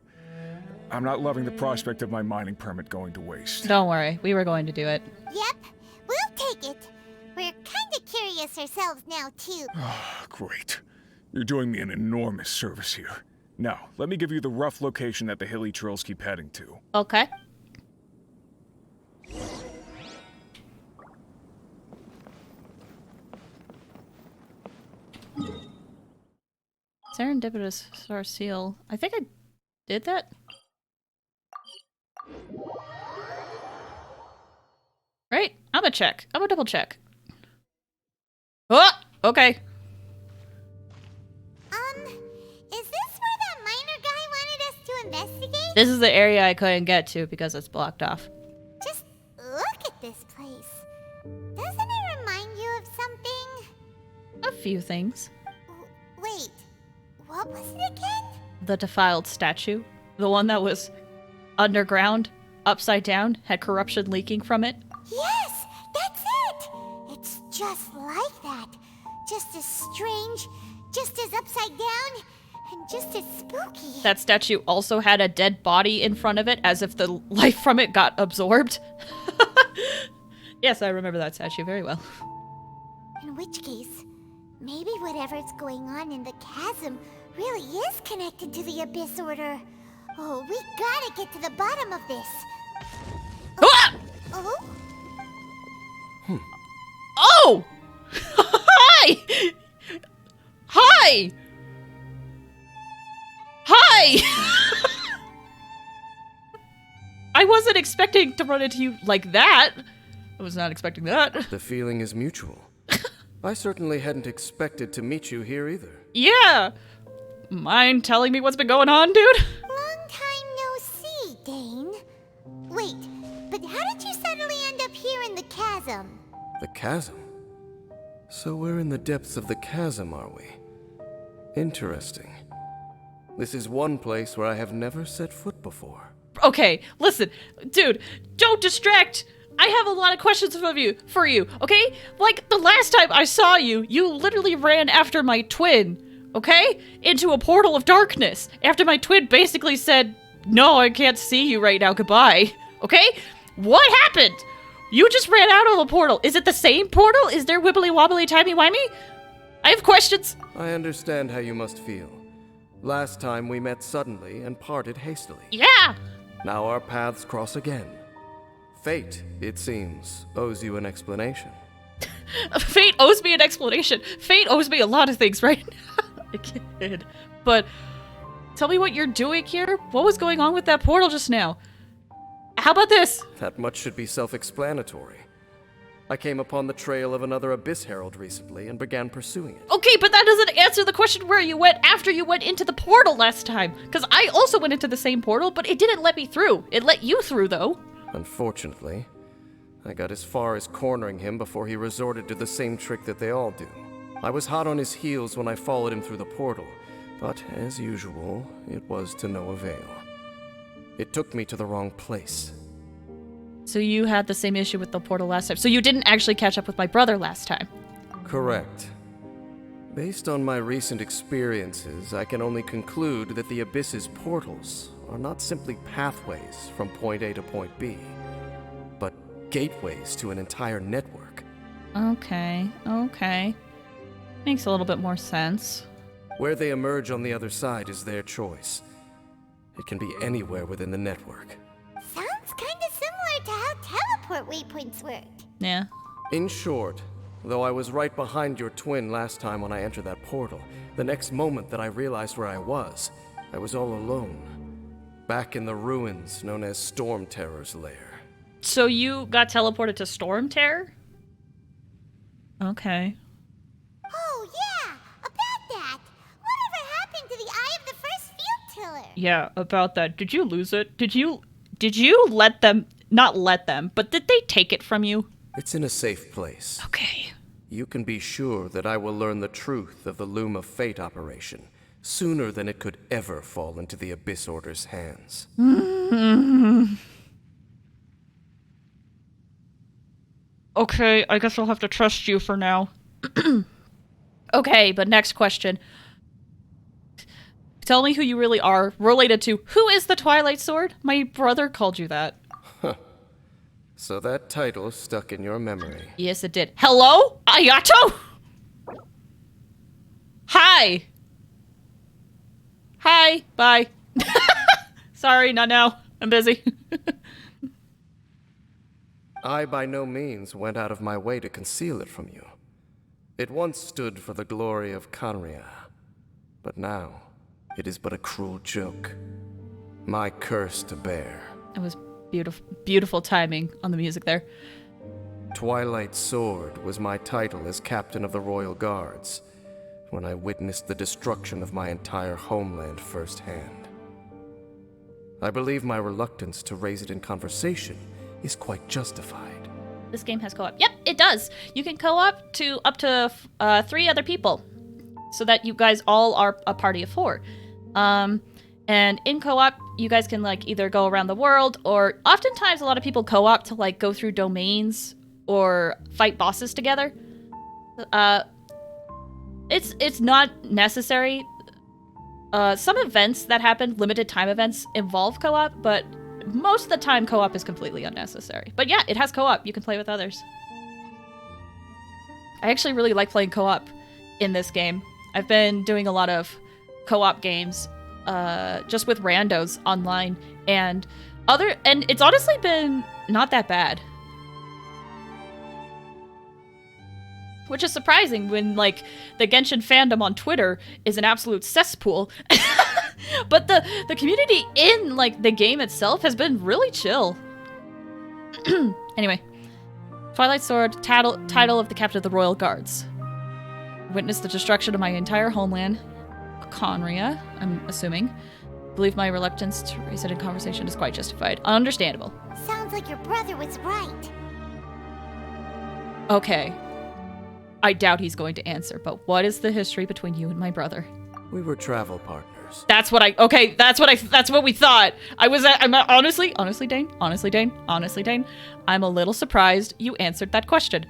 I'm not loving the prospect of my mining permit going to waste. Don't worry, we were going to do it. Yep, we'll take it. We're kinda curious ourselves now, too. Great. You're doing me an enormous service here. Now, let me give you the rough location that the hilly trolls keep heading to. Okay. Serendipitous star seal. I think I did that. Right? I'm gonna check. I'm gonna double check. Oh! Okay. Is this where that miner guy wanted us to investigate? This is the area I couldn't get to because it's blocked off. Just look at this place. Doesn't it remind you of something? A few things. Wait, what was it again? The defiled statue. The one that was underground, upside down, had corruption leaking from it. Yes, that's it! It's just like that. Just as strange, just as upside down, and just as spooky. That statue also had a dead body in front of it, as if the life from it got absorbed. Yes, I remember that statue very well. In which case, maybe whatever's going on in the chasm really is connected to the Abyss Order. Oh, we gotta get to the bottom of this. Ah! Oh? Oh! Hi! Hi! Hi! I wasn't expecting to run into you like that. I was not expecting that. The feeling is mutual. I certainly hadn't expected to meet you here either. Yeah! Mind telling me what's been going on, dude? Long time no see, Dane. Wait, but how did you suddenly end up here in the chasm? The chasm? So we're in the depths of the chasm, are we? Interesting. This is one place where I have never set foot before. Okay, listen, dude, don't distract. I have a lot of questions for you, okay? Like, the last time I saw you, you literally ran after my twin, okay? Into a portal of darkness, after my twin basically said, no, I can't see you right now, goodbye, okay? What happened? You just ran out of a portal. Is it the same portal? Is there wibbly wobbly timey wimey? I have questions. I understand how you must feel. Last time we met suddenly and parted hastily. Yeah! Now our paths cross again. Fate, it seems, owes you an explanation. Fate owes me an explanation. Fate owes me a lot of things, right? I kid. But tell me what you're doing here. What was going on with that portal just now? How about this? That much should be self-explanatory. I came upon the trail of another Abyss Herald recently and began pursuing it. Okay, but that doesn't answer the question where you went after you went into the portal last time. Because I also went into the same portal, but it didn't let me through. It let you through, though. Unfortunately, I got as far as cornering him before he resorted to the same trick that they all do. I was hot on his heels when I followed him through the portal, but as usual, it was to no avail. It took me to the wrong place. So you had the same issue with the portal last time. So you didn't actually catch up with my brother last time. Correct. Based on my recent experiences, I can only conclude that the Abyss's portals are not simply pathways from point A to point B, but gateways to an entire network. Okay. Makes a little bit more sense. Where they emerge on the other side is their choice. It can be anywhere within the network. Sounds kinda similar to how teleport waypoints work. Yeah. In short, though I was right behind your twin last time when I entered that portal, the next moment that I realized where I was all alone. Back in the ruins known as Storm Terror's lair. So you got teleported to Storm Terror? Okay. Oh yeah, about that. Whatever happened to the Eye of the First Field Tiller? Yeah, about that. Did you lose it? Did you let them, not let them, but did they take it from you? It's in a safe place. Okay. You can be sure that I will learn the truth of the Loom of Fate operation sooner than it could ever fall into the Abyss Order's hands. Okay, I guess I'll have to trust you for now. Okay, but next question. Tell me who you really are, related to who is the Twilight Sword? My brother called you that. So that title stuck in your memory. Yes, it did. Hello? Ayato? Hi. Hi. Bye. Sorry, not now. I'm busy. I by no means went out of my way to conceal it from you. It once stood for the glory of Conria, but now it is but a cruel joke. My curse to bear. It was beautiful timing on the music there. Twilight Sword was my title as captain of the Royal Guards when I witnessed the destruction of my entire homeland firsthand. I believe my reluctance to raise it in conversation is quite justified. This game has co-op. Yep, it does. You can co-op to up to 3 other people, so that you guys all are a party of 4. And in co-op, you guys can like either go around the world, or oftentimes a lot of people co-op to like go through domains or fight bosses together. It's not necessary. Some events that happen, limited time events, involve co-op, but most of the time co-op is completely unnecessary. But yeah, it has co-op. You can play with others. I actually really like playing co-op in this game. I've been doing a lot of co-op games just with randos online, and it's honestly been not that bad. Which is surprising when, like, the Genshin fandom on Twitter is an absolute cesspool. But the community in, like, the game itself has been really chill. Anyway. Twilight Sword, title of the Captain of the Royal Guards. witnessed the destruction of my entire homeland, Conria, I'm assuming. Believe my reluctance to raise it in conversation is quite justified. Understandable. Sounds like your brother was right. Okay. I doubt he's going to answer, but what is the history between you and my brother? We were travel partners. That's what we thought. I'm honestly, Dane, I'm a little surprised you answered that question.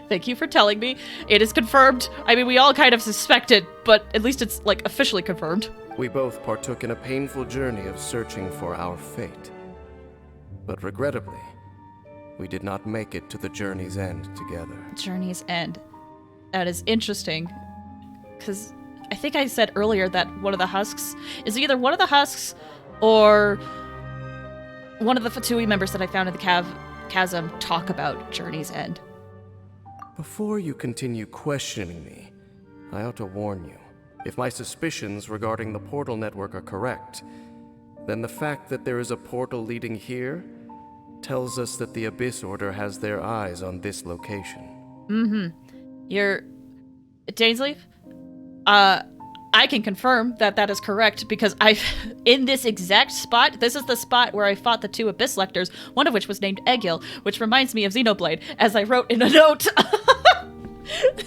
Thank you for telling me. It is confirmed. I mean, we all kind of suspected, but at least it's, like, officially confirmed. We both partook in a painful journey of searching for our fate. But regrettably, we did not make it to the journey's end together. Journey's end. That is interesting. Because I think I said earlier that one of the husks is either one of the husks or one of the Fatui members that I found in the chasm talk about Journey's End. Before you continue questioning me, I ought to warn you. If my suspicions regarding the portal network are correct, then the fact that there is a portal leading here tells us that the Abyss Order has their eyes on this location. You're... Dainsleaf? I can confirm that that is correct because in this exact spot, this is the spot where I fought the two Abyss Lectors, one of which was named Egil, which reminds me of Xenoblade, as I wrote in a note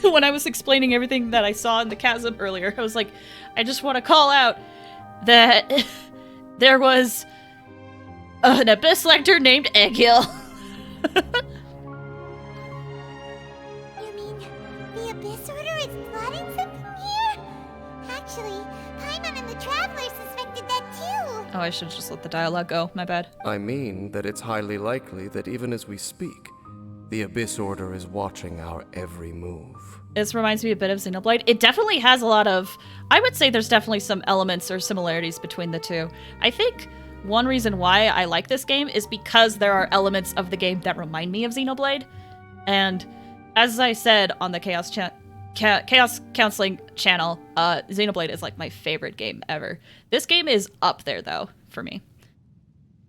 when I was explaining everything that I saw in the chasm earlier. I was like, I just want to call out that there was an Abyss Lector named Egil. You mean the Abyss Order is plotting something here? Actually, Paimon and the Traveler suspected that too. Oh, I should just let the dialogue go. My bad. I mean that it's highly likely that even as we speak, the Abyss Order is watching our every move. This reminds me a bit of Xenoblade. It definitely has a lot of... I would say there's definitely some elements or similarities between the two. I think one reason why I like this game is because there are elements of the game that remind me of Xenoblade. And as I said on the Chaos Counseling channel, Xenoblade is like my favorite game ever. This game is up there though, for me.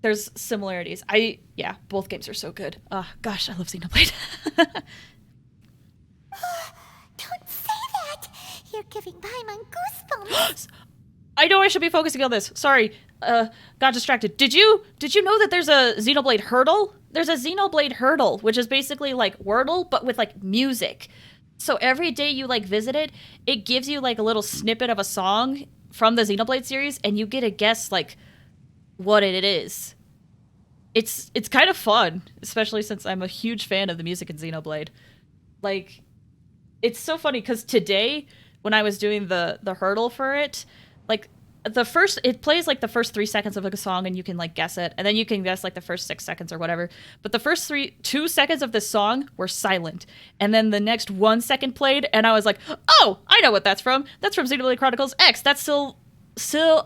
There's similarities. Yeah, both games are so good. Gosh, I love Xenoblade. Don't say that! You're giving Paimon goosebumps! I know I should be focusing on this. Sorry, got distracted. Did you know that there's a Xenoblade hurdle? There's a Xenoblade hurdle, which is basically like Wordle, but with like music. So every day you like visit it, it gives you like a little snippet of a song from the Xenoblade series, and you get to guess like what it is. It's kind of fun, especially since I'm a huge fan of the music in Xenoblade. Like, it's so funny because today when I was doing the hurdle for it, like it plays like the first 3 seconds of like a song and you can like guess it, and then you can guess like the first 6 seconds or whatever. But the first 2 seconds of this song were silent, and then the next 1 second played, and I was like, oh, I know what that's from. That's from Xenoblade Chronicles X. That's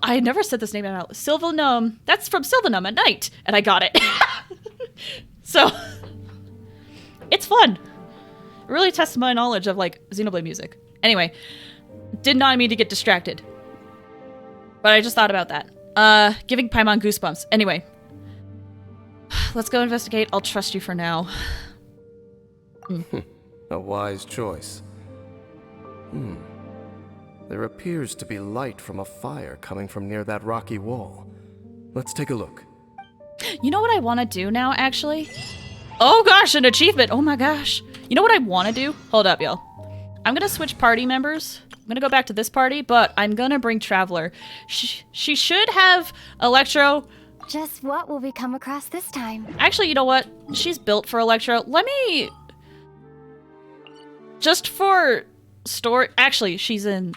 I never said this name out. Sylvanum. That's from Sylvanum at Night, and I got it. So it's fun. It really tests my knowledge of like Xenoblade music. Anyway, did not mean to get distracted. But I just thought about that. Giving Paimon goosebumps. Anyway. Let's go investigate. I'll trust you for now. A wise choice. There appears to be light from a fire coming from near that rocky wall. Let's take a look. You know what I want to do now, actually? Oh gosh, an achievement! Oh my gosh. You know what I want to do? Hold up, y'all. I'm gonna switch party members. I'm gonna go back to this party, but I'm gonna bring Traveler. She should have Electro. Just what will we come across this time? Actually, you know what? She's built for Electro. Let me... Just for story... Actually, she's in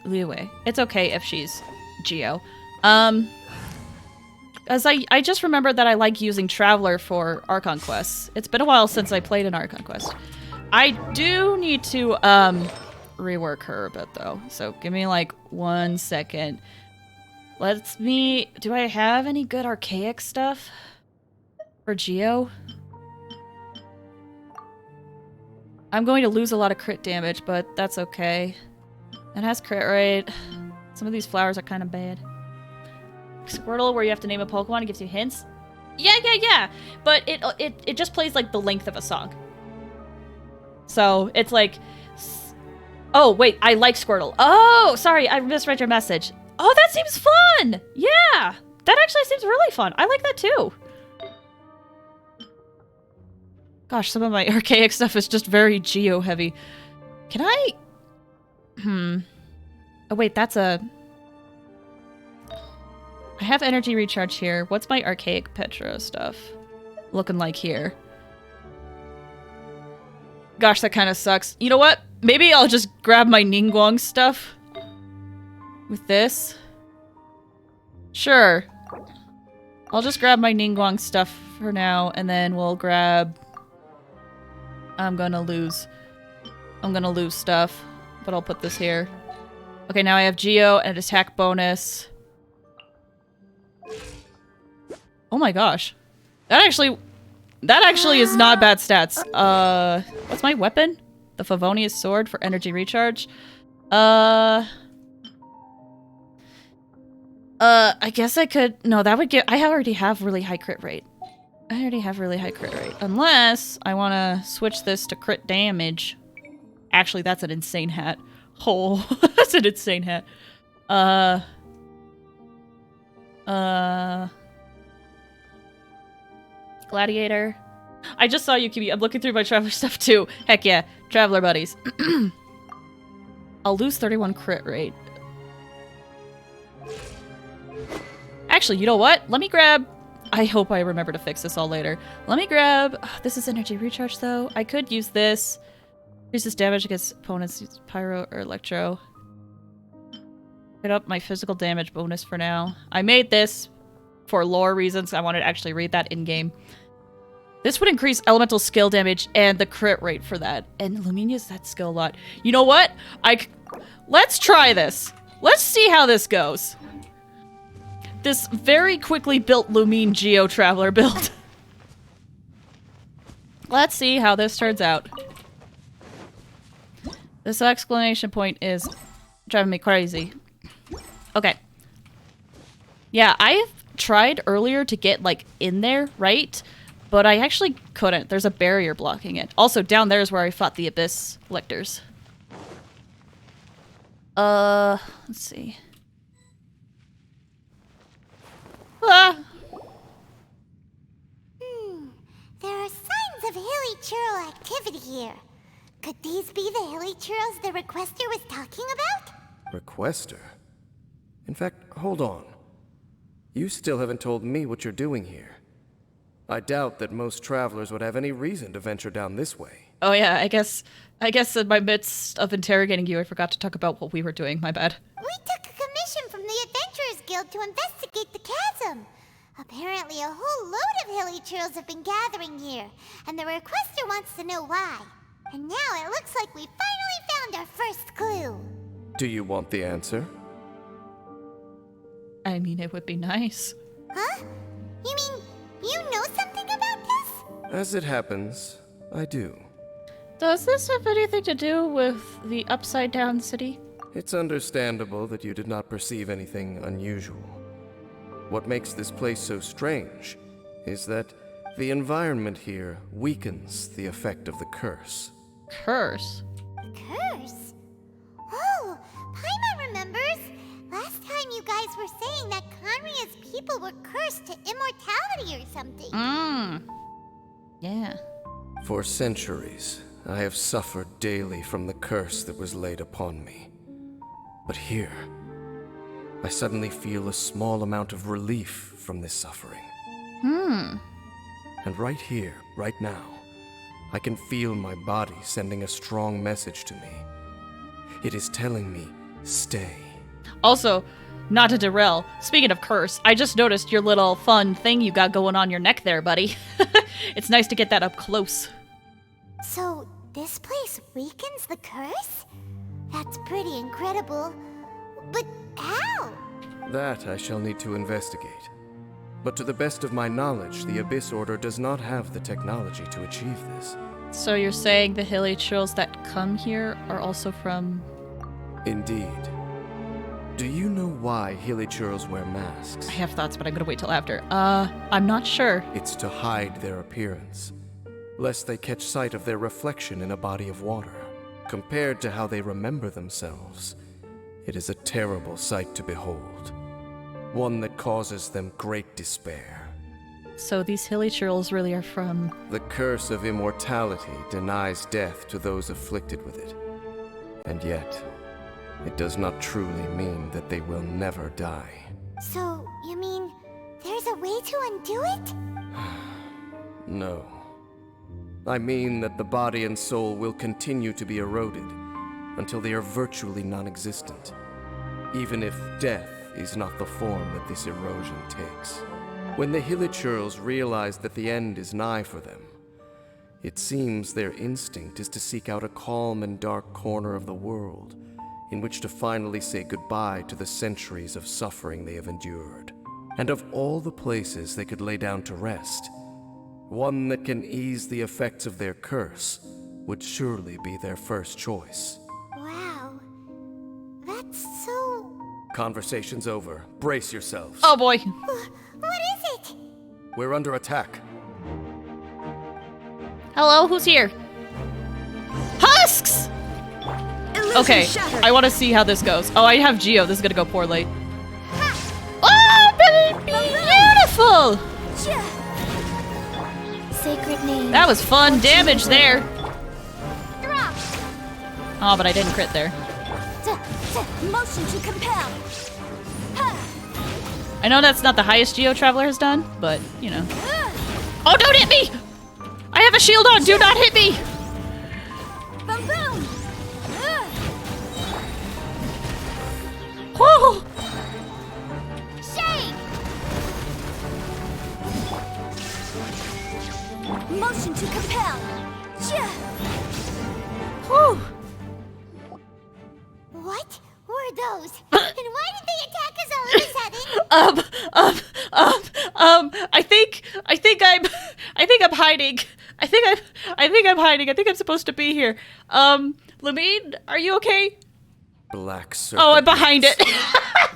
Liyue. It's okay if she's Geo. As I just remembered that I like using Traveler for Archon Quests. It's been a while since I played an Archon Quest. I do need to, rework her a bit, though. So give me, like, 1 second. Do I have any good archaic stuff for Geo? I'm going to lose a lot of crit damage, but that's okay. It has crit rate. Some of these flowers are kind of bad. Squirtle, where you have to name a Pokemon, it gives you hints. Yeah. But it just plays, like, the length of a song. So it's like Oh, wait, I like Squirtle. Oh, sorry, I misread your message. Oh, that seems fun! Yeah! That actually seems really fun. I like that too. Gosh, some of my archaic stuff is just very geo-heavy. Can I... Oh, wait, that's a... I have energy recharge here. What's my archaic Petro stuff looking like here? Gosh, that kind of sucks. You know what? Maybe I'll just grab my Ningguang stuff with this. Sure. I'll just grab my Ningguang stuff for now, and then we'll grab... I'm gonna lose stuff, but I'll put this here. Okay, now I have Geo and an attack bonus. Oh my gosh. That actually is not bad stats. What's my weapon? The Favonius sword for energy recharge. I guess I could... No, that would get... I already have really high crit rate. Unless I want to switch this to crit damage. Actually, that's an insane hat. Oh, that's an insane hat. Gladiator. I just saw you, Kibi. I'm looking through my Traveler stuff too. Heck yeah. Traveler buddies. I'll lose 31 crit rate. Actually, you know what? Let me grab... I hope I remember to fix this all later. Let me grab... this is energy recharge, though. I could use this. Increases damage against opponents. Use Pyro or Electro. Get up my physical damage bonus for now. I made this for lore reasons. I wanted to actually read that in-game. This would increase elemental skill damage and the crit rate for that. And Luminia's that skill a lot. You know what? Let's try this. Let's see how this goes. This very quickly built Lumine Geo Traveler build. Let's see how this turns out. This exclamation point is driving me crazy. Okay. Yeah, I've tried earlier to get, like, in there, right? But I actually couldn't. There's a barrier blocking it. Also, down there is where I fought the Abyss Lictors. Let's see. Ah! There are signs of hilly churl activity here. Could these be the hilly churls the requester was talking about? Requester? In fact, hold on. You still haven't told me what you're doing here. I doubt that most travelers would have any reason to venture down this way. Oh yeah, I guess in my midst of interrogating you, I forgot to talk about what we were doing. My bad. We took a commission from the Adventurers Guild to investigate the chasm. Apparently a whole load of hilly churls have been gathering here, and the requester wants to know why. And now it looks like we finally found our first clue. Do you want the answer? I mean, it would be nice. Huh? You mean you know something about this? As it happens, I do. Does this have anything to do with the Upside Down City? It's understandable that you did not perceive anything unusual. What makes this place so strange is that the environment here weakens the effect of the curse. Curse? Curse? Oh, Paimon remembers. Last time you guys were saying that Conria's people were cursed to immortality or something. Yeah. For centuries, I have suffered daily from the curse that was laid upon me. But here, I suddenly feel a small amount of relief from this suffering. And right here, right now, I can feel my body sending a strong message to me. It is telling me, stay. Also, not to derail, speaking of curse, I just noticed your little fun thing you got going on your neck there, buddy. It's nice to get that up close. So, this place weakens the curse? That's pretty incredible. But how? That I shall need to investigate. But to the best of my knowledge, the Abyss Order does not have the technology to achieve this. So you're saying the hilly churls that come here are also from... Indeed. Do you know why hilly churls wear masks? I have thoughts, but I'm gonna wait till after. I'm not sure. It's to hide their appearance, lest they catch sight of their reflection in a body of water. compared to how they remember themselves, it is a terrible sight to behold. One that causes them great despair. So these hilly churls really are from... The curse of immortality denies death to those afflicted with it. And yet, it does not truly mean that they will never die. So, you mean there's a way to undo it? No. I mean that the body and soul will continue to be eroded until they are virtually non-existent, even if death is not the form that this erosion takes. When the Hilichurls realize that the end is nigh for them, it seems their instinct is to seek out a calm and dark corner of the world in which to finally say goodbye to the centuries of suffering they have endured. And of all the places they could lay down to rest, one that can ease the effects of their curse would surely be their first choice. Wow. That's so... Conversation's over. Brace yourselves. Oh boy. What is it? We're under attack. Hello, who's here? Husks! Okay, I want to see how this goes. Oh, I have Geo. This is gonna go poorly. Oh, beautiful! Sacred name. That was fun damage there. Oh, but I didn't crit there. Motion to compel. I know that's not the highest Geo Traveler has done, but, you know. Oh, don't hit me! I have a shield on, do not hit me! Boom boom. Whoa! Shake. Motion to compel. Whew. What were those? And why did they attack us all of a sudden? I think I'm hiding. I think I'm hiding. I think I'm supposed to be here. Lamine, are you okay? Black serpent. Oh, I'm behind it.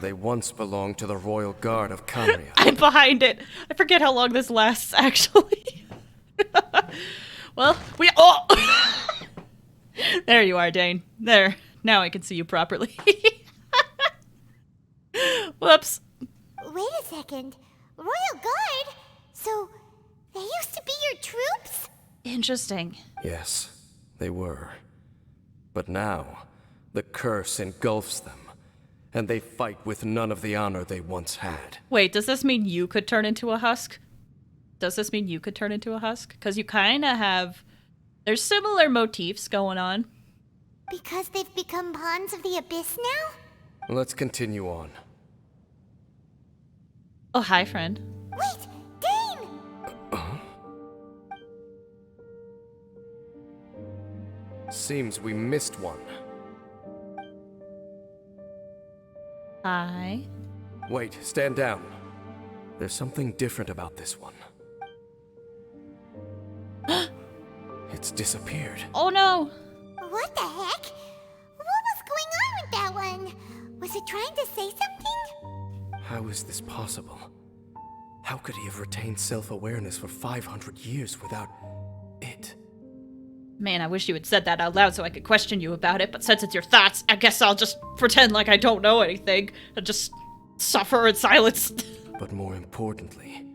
They once belonged to the Royal Guard of Canria. I'm behind it. I forget how long this lasts, actually. Well, oh! There you are, Dane. There. Now I can see you properly. Whoops. Wait a second. Royal Guard? So, they used to be your troops? Interesting. Yes, they were. But now, the curse engulfs them, and they fight with none of the honor they once had. Wait, does this mean you could turn into a husk? Does this mean you could turn into a husk? Because you kind of have... There's similar motifs going on. Because they've become pawns of the Abyss now? Let's continue on. Oh, hi, friend. Wait! Dane! Seems we missed one. Hi. Wait, stand down. There's something different about this one. It's disappeared. Oh no! What the heck? What was going on with that one? Was it trying to say something? How is this possible? How could he have retained self-awareness for 500 years without it? Man, I wish you had said that out loud so I could question you about it, but since it's your thoughts, I guess I'll just pretend like I don't know anything and just suffer in silence. But more importantly,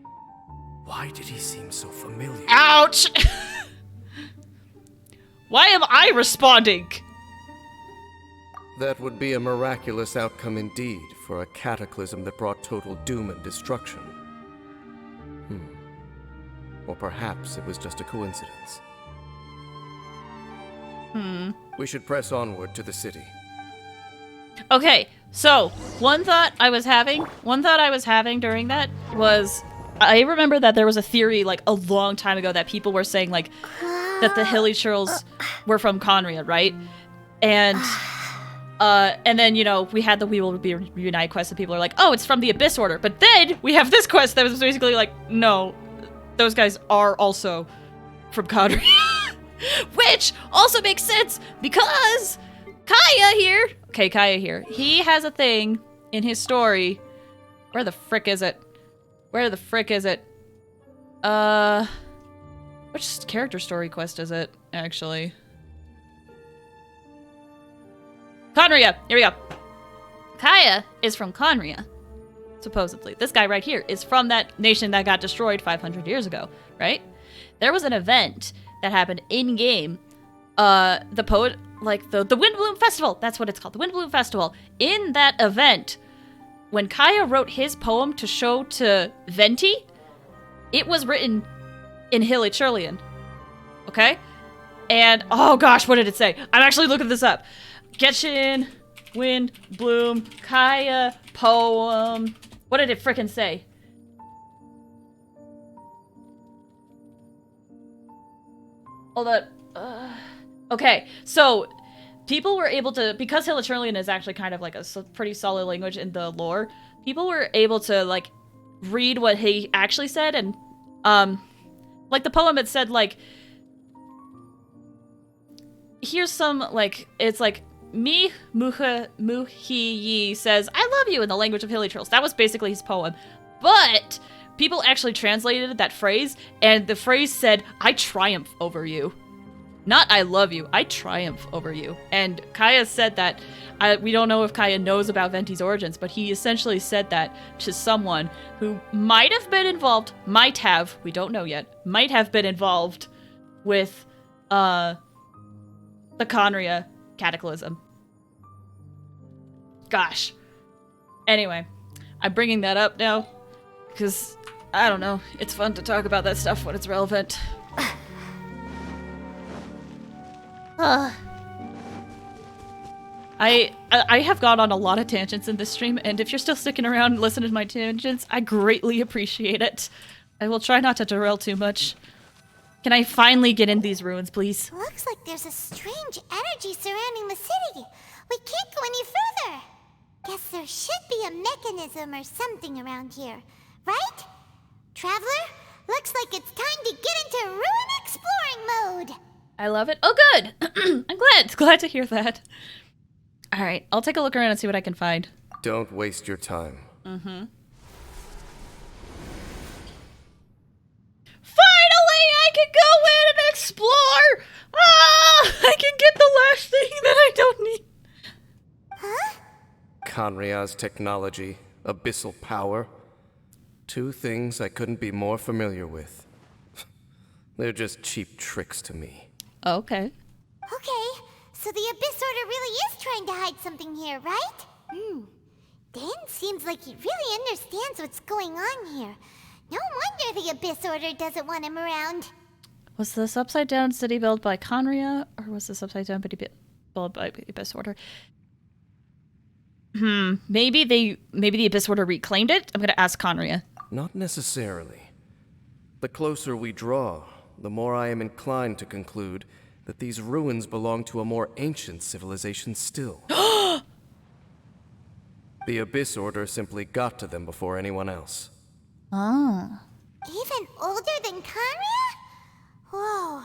why did he seem so familiar? Ouch! Why am I responding? That would be a miraculous outcome indeed for a cataclysm that brought total doom and destruction. Or perhaps it was just a coincidence. We should press onward to the city. Okay, so one thought I was having during that was, I remember that there was a theory like a long time ago that people were saying like that the Hilly Churls were from Conria, right? And then, you know, we had the We Will Be Reunited quest and people are like, oh, it's from the Abyss Order. But then we have this quest that was basically like, no, those guys are also from Conria. Which also makes sense because Kaya here, he has a thing in his story. Where the frick is it? Which character story quest is it, actually? Conria. Here we go. Kaya is from Conria, supposedly. This guy right here is from that nation that got destroyed 500 years ago, right? There was an event that happened in-game. The poet, like the Windbloom Festival. That's what it's called, the Windbloom Festival. In that event, when Kaya wrote his poem to show to Venti, it was written in Hilaturlian. Okay? And, oh gosh, what did it say? I'm actually looking this up. Genshin, Windbloom, Kaya, poem. What did it frickin' say? Hold up. Okay, so people were able to, because Hilaturlian is actually kind of like a pretty solid language in the lore, people were able to, like, read what he actually said, and, like, the poem, it said, like, here's some, like, it's like, Mi Muhiyi says, I love you in the language of Hiliturls. That was basically his poem. But people actually translated that phrase, and the phrase said, I triumph over you. Not I love you, I triumph over you. And Kaya said that, we don't know if Kaya knows about Venti's origins, but he essentially said that to someone who might have been involved, we don't know yet, might have been involved with, the Conria Cataclysm. Gosh. Anyway, I'm bringing that up now, because, I don't know, it's fun to talk about that stuff when it's relevant. I have gone on a lot of tangents in this stream, and if you're still sticking around and listening to my tangents, I greatly appreciate it. I will try not to derail too much. Can I finally get in these ruins, please? Looks like there's a strange energy surrounding the city. We can't go any further. Guess there should be a mechanism or something around here, right? Traveler, looks like it's time to get into ruin exploring mode. I love it. Oh, good. I'm glad to hear that. All right, I'll take a look around and see what I can find. Don't waste your time. Mm-hmm. Finally, I can go in and explore! Ah! I can get the last thing that I don't need. Huh? Conria's technology, abyssal power. Two things I couldn't be more familiar with. They're just cheap tricks to me. Okay. Okay, so the Abyss Order really is trying to hide something here, right? Dan seems like he really understands what's going on here. No wonder the Abyss Order doesn't want him around. Was this upside down city built by Conria, or was this upside down city built by the Abyss Order? Maybe the Abyss Order reclaimed it? I'm gonna ask Conria. Not necessarily. The closer we draw, the more I am inclined to conclude that these ruins belong to a more ancient civilization still. The Abyss Order simply got to them before anyone else. Oh. Even older than Conria? Whoa.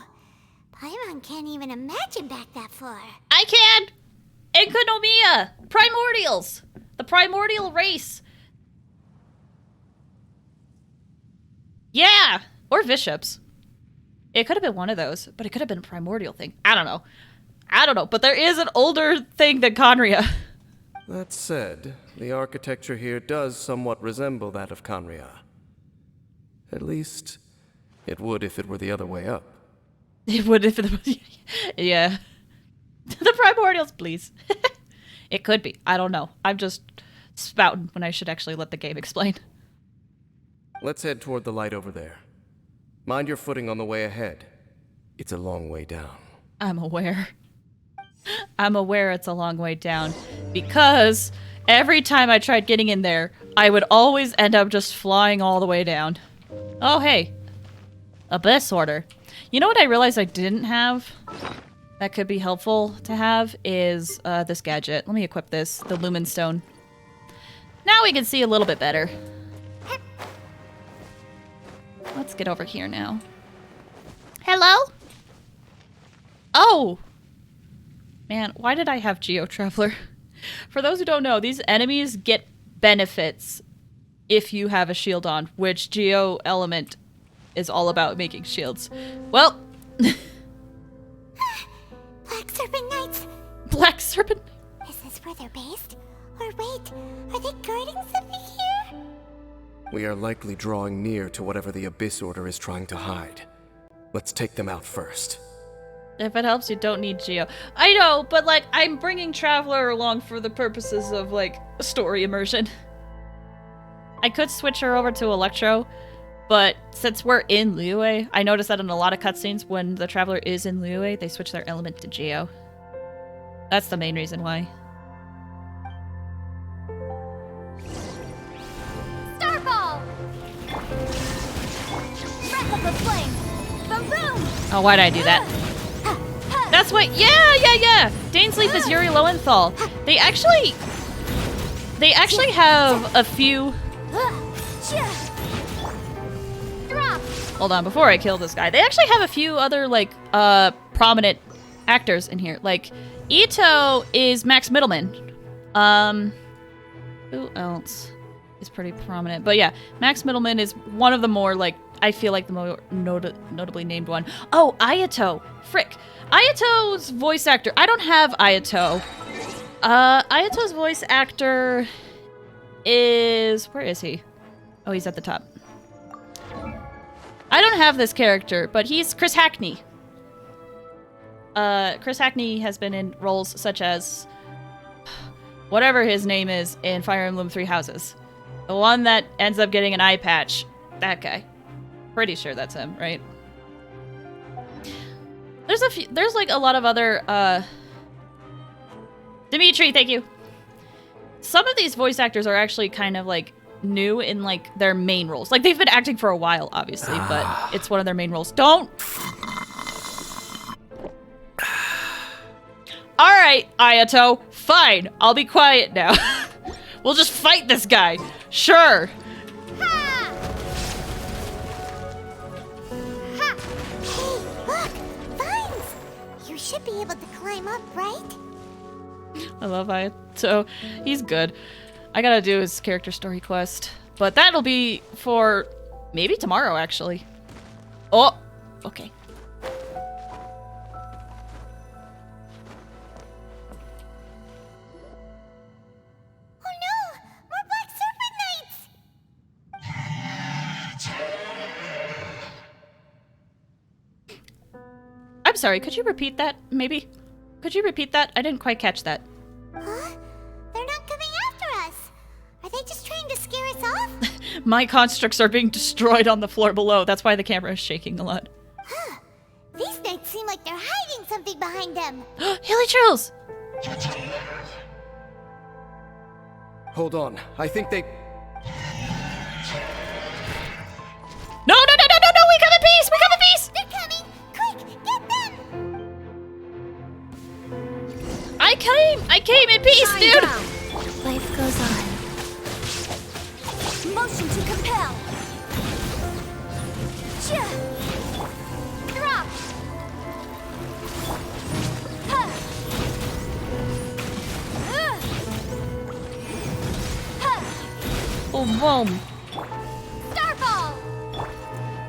Paimon can't even imagine back that far. I can! Economia! Primordials! The primordial race! Yeah! Or bishops. It could have been one of those, but it could have been a primordial thing. I don't know, but there is an older thing than Conria. That said, the architecture here does somewhat resemble that of Conria. At least, it would if it were the other way up. It would if it was... Yeah. The primordials, please. It could be. I don't know. I'm just spouting when I should actually let the game explain. Let's head toward the light over there. Mind your footing on the way ahead. It's a long way down. I'm aware. I'm aware it's a long way down. Because every time I tried getting in there, I would always end up just flying all the way down. Oh, hey. Abyss Order. You know what I realized I didn't have? That could be helpful to have is this gadget. Let me equip this, the Lumen Stone. Now we can see a little bit better. Let's get over here now. Hello? Oh! Man, why did I have Geo Traveler? For those who don't know, these enemies get benefits if you have a shield on, which Geo Element is all about making shields. Well... Black Serpent Knights! Black Serpent? Is this feather-based? Or wait, are they guarding something here? We are likely drawing near to whatever the Abyss Order is trying to hide. Let's take them out first. If it helps, you don't need Geo. I know, but like, I'm bringing Traveler along for the purposes of like story immersion. I could switch her over to Electro, but since we're in Liyue, I noticed that in a lot of cutscenes when the Traveler is in Liyue, they switch their element to Geo. That's the main reason why. Starball! Replica flame! Boom boom! Oh, why did I do that? That's what. Yeah. Dane's Leaf is Yuri Lowenthal. They actually have a few. Hold on, before I kill this guy, they actually have a few other like prominent actors in here. Like Ito is Max Middleman. Who else is pretty prominent? But yeah, Max Middleman is one of the more like, I feel like the more notably named one. Oh, Ayato. Frick. Ayato's voice actor. I don't have Ayato. Ayato's voice actor is... Where is he? Oh, he's at the top. I don't have this character, but he's Chris Hackney. Chris Hackney has been in roles such as... whatever his name is in Fire Emblem Three Houses. The one that ends up getting an eye patch. That guy. Pretty sure that's him, right? There's like a lot of other, Dimitri, thank you! Some of these voice actors are actually kind of like new in like their main roles. Like they've been acting for a while, obviously, but it's one of their main roles. Don't! Alright, Ayato, fine, I'll be quiet now. We'll just fight this guy, sure. Should be able to climb up, right? I love Ayato. He's good. I gotta do his character story quest. But that'll be for maybe tomorrow, actually. Oh! Okay. Oh no! More Black Serpent Knights! I'm sorry, could you repeat that, maybe? Could you repeat that? I didn't quite catch that. Huh? They're not coming after us! Are they just trying to scare us off? My constructs are being destroyed on the floor below. That's why the camera is shaking a lot. Huh. These knights seem like they're hiding something behind them. Hilly Trills! Hold on, I think they... No! We come in peace! We come in peace! They're coming! Quick, get them! I came in peace, Shine dude! down. Life goes on. Motion to compel. Drop! Ha. Ha. Boom, boom. Starball!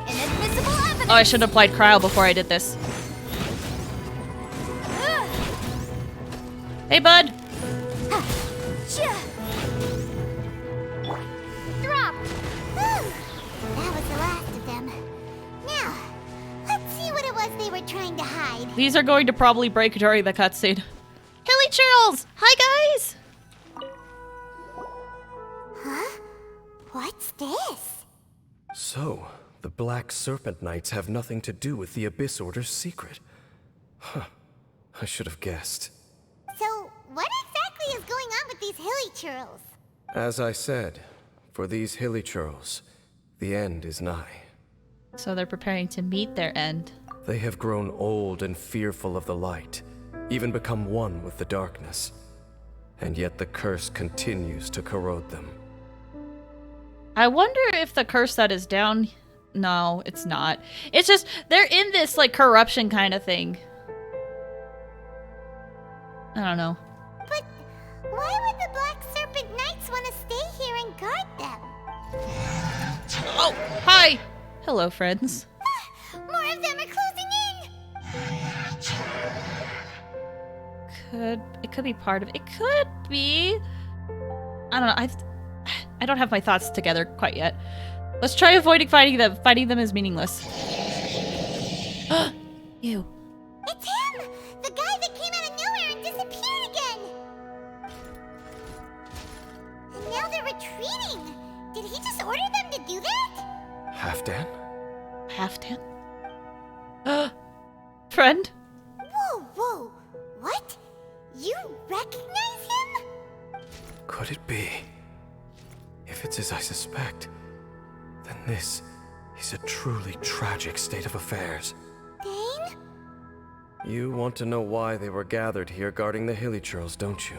Inadmissible evidence! Oh, I should have applied cryo before I did this. Hey, bud! Drop! Whew. That was the last of them. Now, let's see what it was they were trying to hide. These are going to probably break during the cutscene. Hilly Churls! Hi, guys! Huh? What's this? So, the Black Serpent Knights have nothing to do with the Abyss Order's secret. Huh. I should have guessed. So, what exactly is going on with these hilly churls? As I said, for these hilly churls, the end is nigh. So they're preparing to meet their end. They have grown old and fearful of the light, even become one with the darkness. And yet the curse continues to corrode them. I wonder if the curse that is down... No, it's not. It's just, they're in this, like, corruption kind of thing. I don't know. But why would the Black Serpent Knights want to stay here and guard them? Oh, hi! Hello, friends. More of them are closing in! It could be part of it. It could be. I don't know. I don't have my thoughts together quite yet. Let's try avoiding fighting them. Fighting them is meaningless. Ew. It's him! The guy that came out of nowhere and disappeared again! And now they're retreating! Did he just order them to do that? Halfdan? Halfdan? Friend? Whoa! What? You recognize him? Could it be? If it's as I suspect, then this is a truly tragic state of affairs. Dane? You want to know why they were gathered here guarding the Hilly Churls, don't you?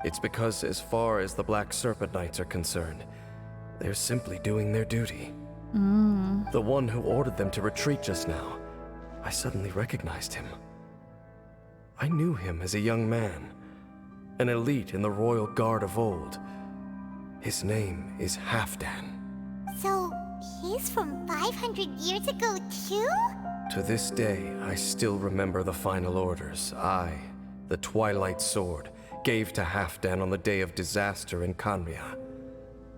It's because as far as the Black Serpent Knights are concerned, they're simply doing their duty. The one who ordered them to retreat just now, I suddenly recognized him. I knew him as a young man, an elite in the Royal Guard of old. His name is Halfdan. So, he's from 500 years ago too? To this day, I still remember the final orders I, the Twilight Sword, gave to Halfdan on the day of disaster in Khaenri'ah,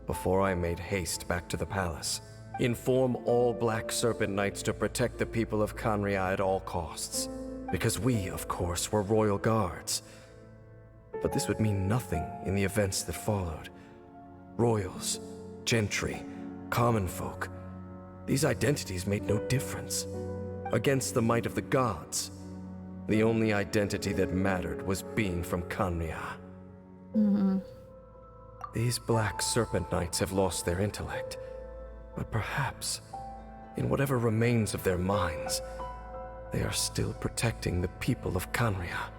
before I made haste back to the palace. Inform all Black Serpent Knights to protect the people of Khaenri'ah at all costs, because we, of course, were royal guards. But this would mean nothing in the events that followed. Royals, gentry, common folk, these identities made no difference. Against the might of the gods, the only identity that mattered was being from Khaenri'ah. These Black Serpent Knights have lost their intellect, but perhaps, in whatever remains of their minds, they are still protecting the people of Khaenri'ah.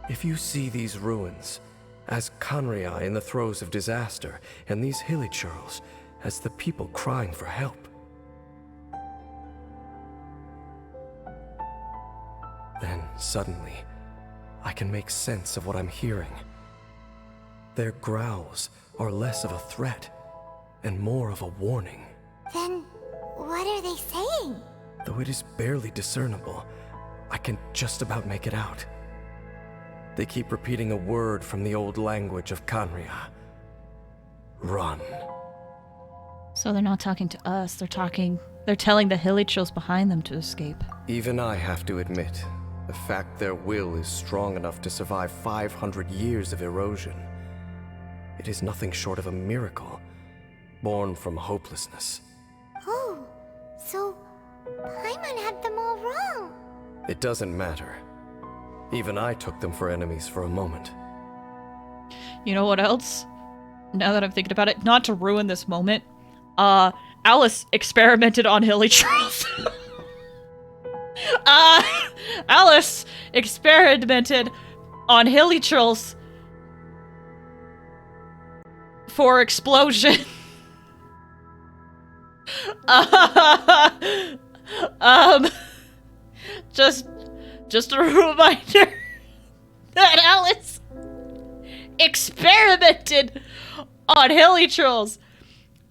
If you see these ruins as Khaenri'ah in the throes of disaster, and these Hilly Churls as the people crying for help, then suddenly, I can make sense of what I'm hearing. Their growls are less of a threat and more of a warning. Then, what are they saying? Though it is barely discernible, I can just about make it out. They keep repeating a word from the old language of Khaenri'ah. Run. So they're not talking to us. They're telling the Hilly Churls behind them to escape. Even I have to admit, the fact their will is strong enough to survive 500 years of erosion. It is nothing short of a miracle, born from hopelessness. Oh, so Paimon had them all wrong. It doesn't matter. Even I took them for enemies for a moment. You know what else? Now that I'm thinking about it, not to ruin this moment, Alice experimented on Hilly Churls. Alice experimented on Hilly Churls for explosion. Just a reminder that Alice experimented on Hilly Churls.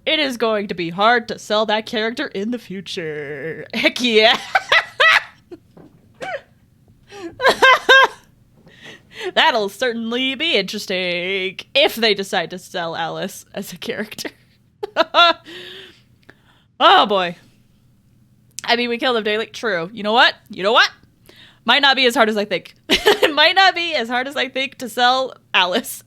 It is going to be hard to sell that character in the future. Heck yeah. That'll certainly be interesting if they decide to sell Alice as a character. Oh boy. I mean, we killed them daily. True. You know what? Might not be as hard as I think. It might not be as hard as I think to sell Alice.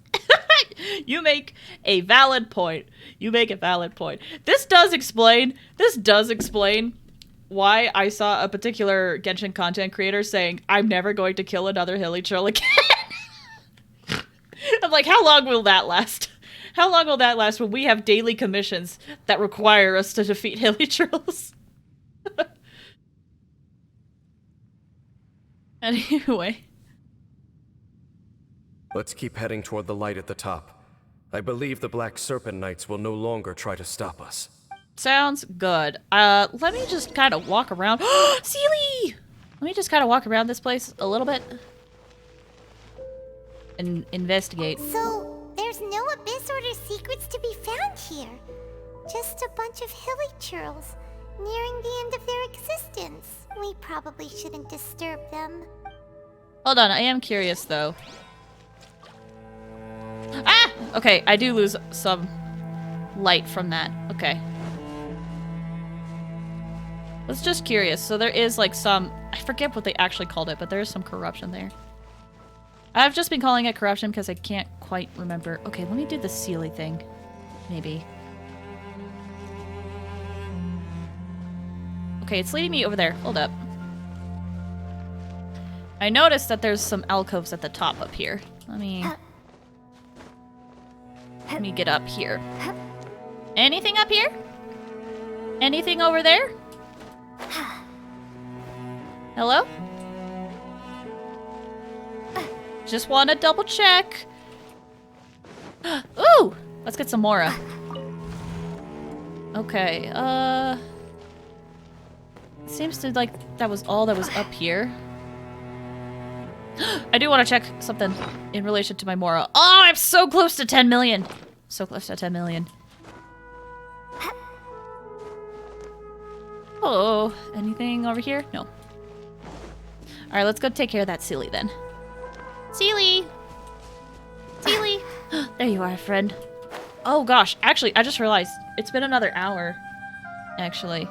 You make a valid point. This does explain why I saw a particular Genshin content creator saying, I'm never going to kill another Hilly Churl again. I'm like, how long will that last? How long will that last when we have daily commissions that require us to defeat Hilly Churls? Anyway. Let's keep heading toward the light at the top. I believe the Black Serpent Knights will no longer try to stop us. Sounds good. Let me just kind of walk around. Sealy! Let me just kind of walk around this place a little bit. And investigate. So, there's no Abyss Order secrets to be found here. Just a bunch of Hilly Churls, nearing the end of their existence. We probably shouldn't disturb them. Hold on, I am curious though. Ah! Okay, I do lose some light from that. Okay. I was just curious. So there is like some, I forget what they actually called it, but there is some corruption there. I've just been calling it corruption because I can't quite remember. Okay, let me do the Sealy thing. Maybe. Okay, it's leading me over there. Hold up. I noticed that there's some alcoves at the top up here. Let me get up here. Anything up here? Anything over there? Hello? Just want to double check. Ooh! Let's get some Mora. Okay, seems to like that was all that was up here. I do want to check something in relation to my Mora. Oh, I'm so close to 10 million. So close to 10 million. Oh, anything over here? No. Alright, let's go take care of that Sealy then. Sealy! Sealy! There you are, friend. Oh gosh, actually, I just realized it's been another hour. Actually.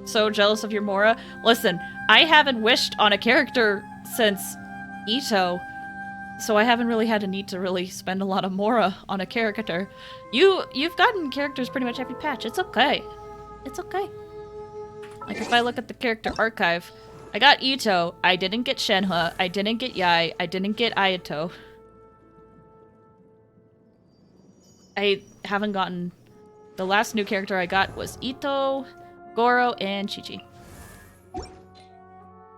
So jealous of your Mora. Listen, I haven't wished on a character since Ito, so I haven't really had a need to really spend a lot of Mora on a character. You've gotten characters pretty much every patch. It's okay. It's okay. Like if I look at the character archive, I got Ito, I didn't get Shenhe, I didn't get Yai, I didn't get Ayato. I haven't gotten... The last new character I got was Ito, Goro, and Chi-Chi.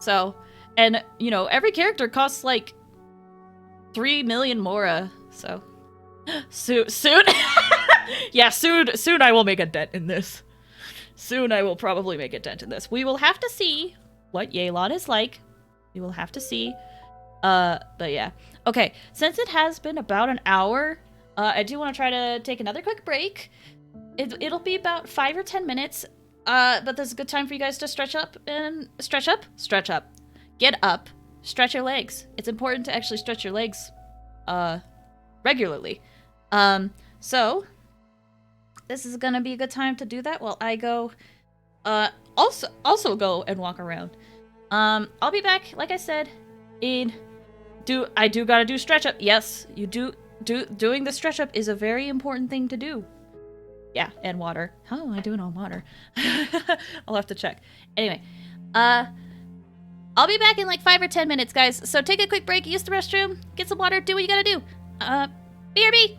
So, and, you know, every character costs like 3 million Mora, so... Soon? Yeah, soon I will make a dent in this. Soon I will probably make a dent in this. We will have to see what Yelan is like. We will have to see. But yeah. Okay, since it has been about an hour, I do want to try to take another quick break. It'll be about 5 or 10 minutes. But this is a good time for you guys to stretch up and stretch up. Get up, stretch your legs. It's important to actually stretch your legs, regularly. So this is gonna be a good time to do that while I go, also go and walk around. I'll be back, like I said, I do gotta do stretch up. Yes, you doing the stretch up is a very important thing to do. Yeah, and water. How am I doing on water? I'll have to check. Anyway, I'll be back in like 5 or 10 minutes, guys. So take a quick break, use the restroom, get some water, do what you gotta do. BRB!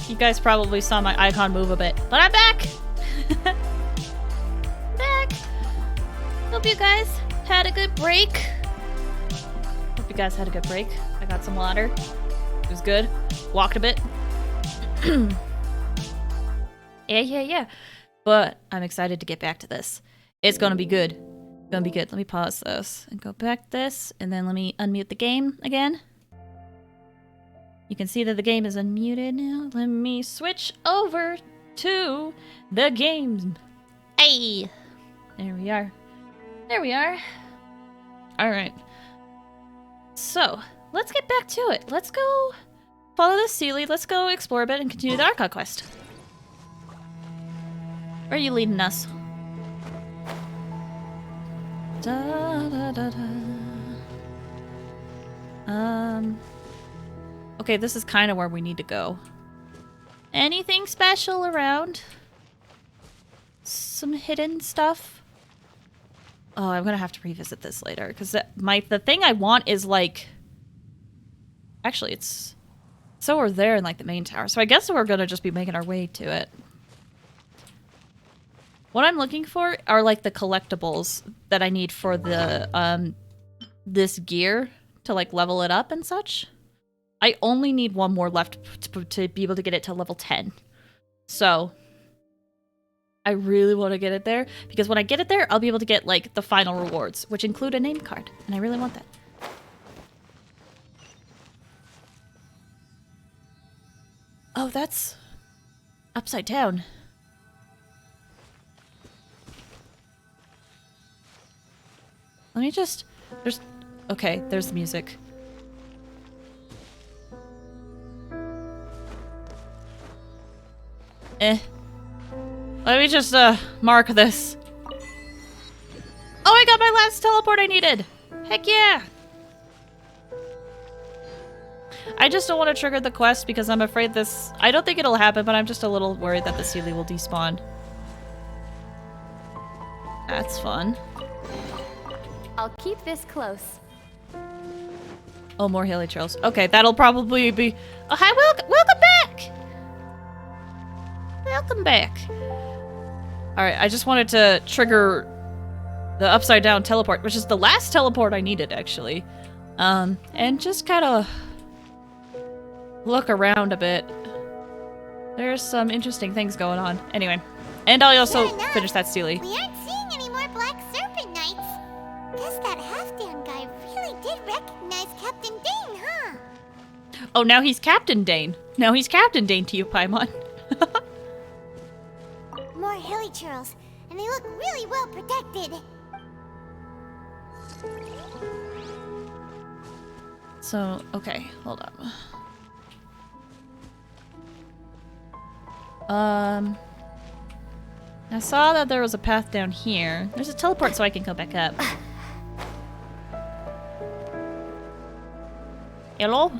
You guys probably saw my icon move a bit, but I'm back! Back! Hope you guys had a good break. Hope you guys had a good break. I got some water. It was good. Walked a bit. Yeah. But I'm excited to get back to this. It's gonna be good. It's gonna be good. Let me pause this and go back this, and then let me unmute the game again. You can see that the game is unmuted now. Let me switch over to the game. Hey! There we are. There we are. Alright. So, let's get back to it. Let's go follow the Sealy. Let's go explore a bit and continue the Archon Quest. Where are you leading us? Okay, this is kind of where we need to go. Anything special around? Some hidden stuff? Oh, I'm gonna have to revisit this later, because the thing I want is, like... Actually, it's... So we're there in, like, the main tower, so I guess we're gonna just be making our way to it. What I'm looking for are, like, the collectibles that I need for the, this gear to, like, level it up and such. I only need one more left to be able to get it to level 10. So, I really want to get it there, because when I get it there, I'll be able to get, like, the final rewards, which include a name card, and I really want that. Oh, that's upside down. Let me just... Okay, there's the music. Let me just, mark this. Oh, I got my last teleport I needed! Heck yeah! I just don't want to trigger the quest because I'm afraid this... I don't think it'll happen, but I'm just a little worried that the Sealy will despawn. That's fun. I'll keep this close. Oh, more Haley Trails. Okay, that'll probably be... Oh, hi, welcome back! Welcome back. Alright, I just wanted to trigger the upside down teleport, which is the last teleport I needed, actually. And just kind of look around a bit. There's some interesting things going on. Anyway, and I'll also finish that Sealy. We aren't seeing any more Black Serpent Knights. Guess that half-damn guy really did recognize Captain Dane, huh? Oh, now he's Captain Dane. Now he's Captain Dane to you, Paimon. More hilly churls, and they look really well protected. So, okay, hold on. I saw that there was a path down here. There's a teleport so I can go back up. Hello?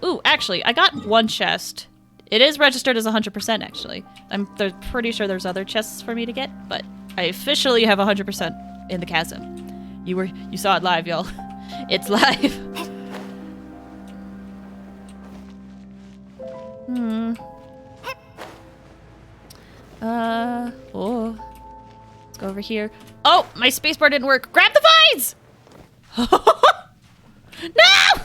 Ooh, actually, I got one chest. It is registered as 100%, actually. I'm pretty sure there's other chests for me to get, but I officially have 100% in the chasm. You saw it live, y'all. It's live. Oh. Let's go over here. Oh, my spacebar didn't work. Grab the vines! No!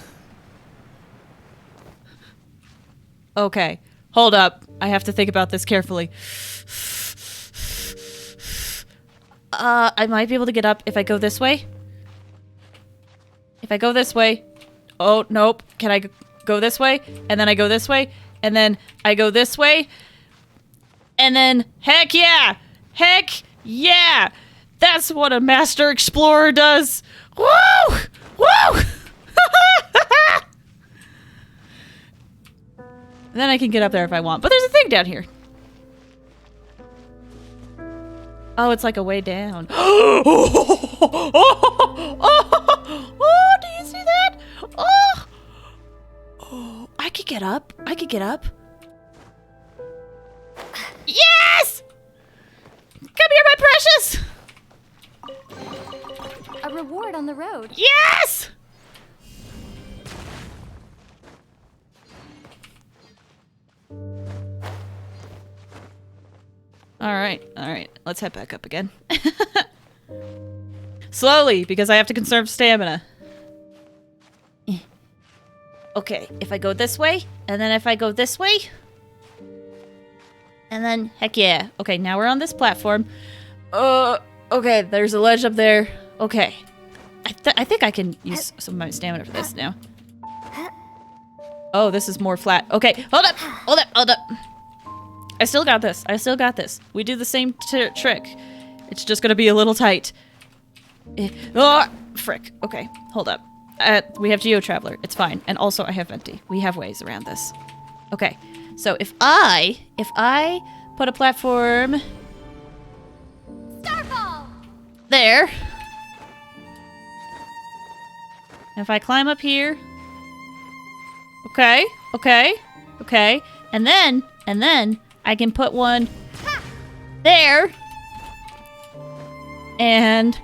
Okay. Hold up. I have to think about this carefully. I might be able to get up if I go this way. If I go this way. Oh, nope. Can I go this way? And then I go this way. And then I go this way. And then, heck yeah! Heck yeah! That's what a master explorer does! Woo! Woo! Then I can get up there if I want. But there's a thing down here. Oh, it's like a way down. Oh, do you see that? Oh, I could get up. I could get up. Yes! Come here, my precious! A reward on the road. Alright, alright. Let's head back up again. Slowly, because I have to conserve stamina. Okay, if I go this way, and then if I go this way, and then, heck yeah. Okay, now we're on this platform. Okay, there's a ledge up there. Okay. I think I can use some of my stamina for this now. Oh, this is more flat. Okay, hold up, hold up, hold up. I still got this. I still got this. We do the same trick. It's just gonna be a little tight. Oh, frick. Okay, hold up. We have Geo Traveler. It's fine. And also I have Venti. We have ways around this. Okay, so if I put a platform Starfall! there, and if I climb up here, okay, and then I can put one there, and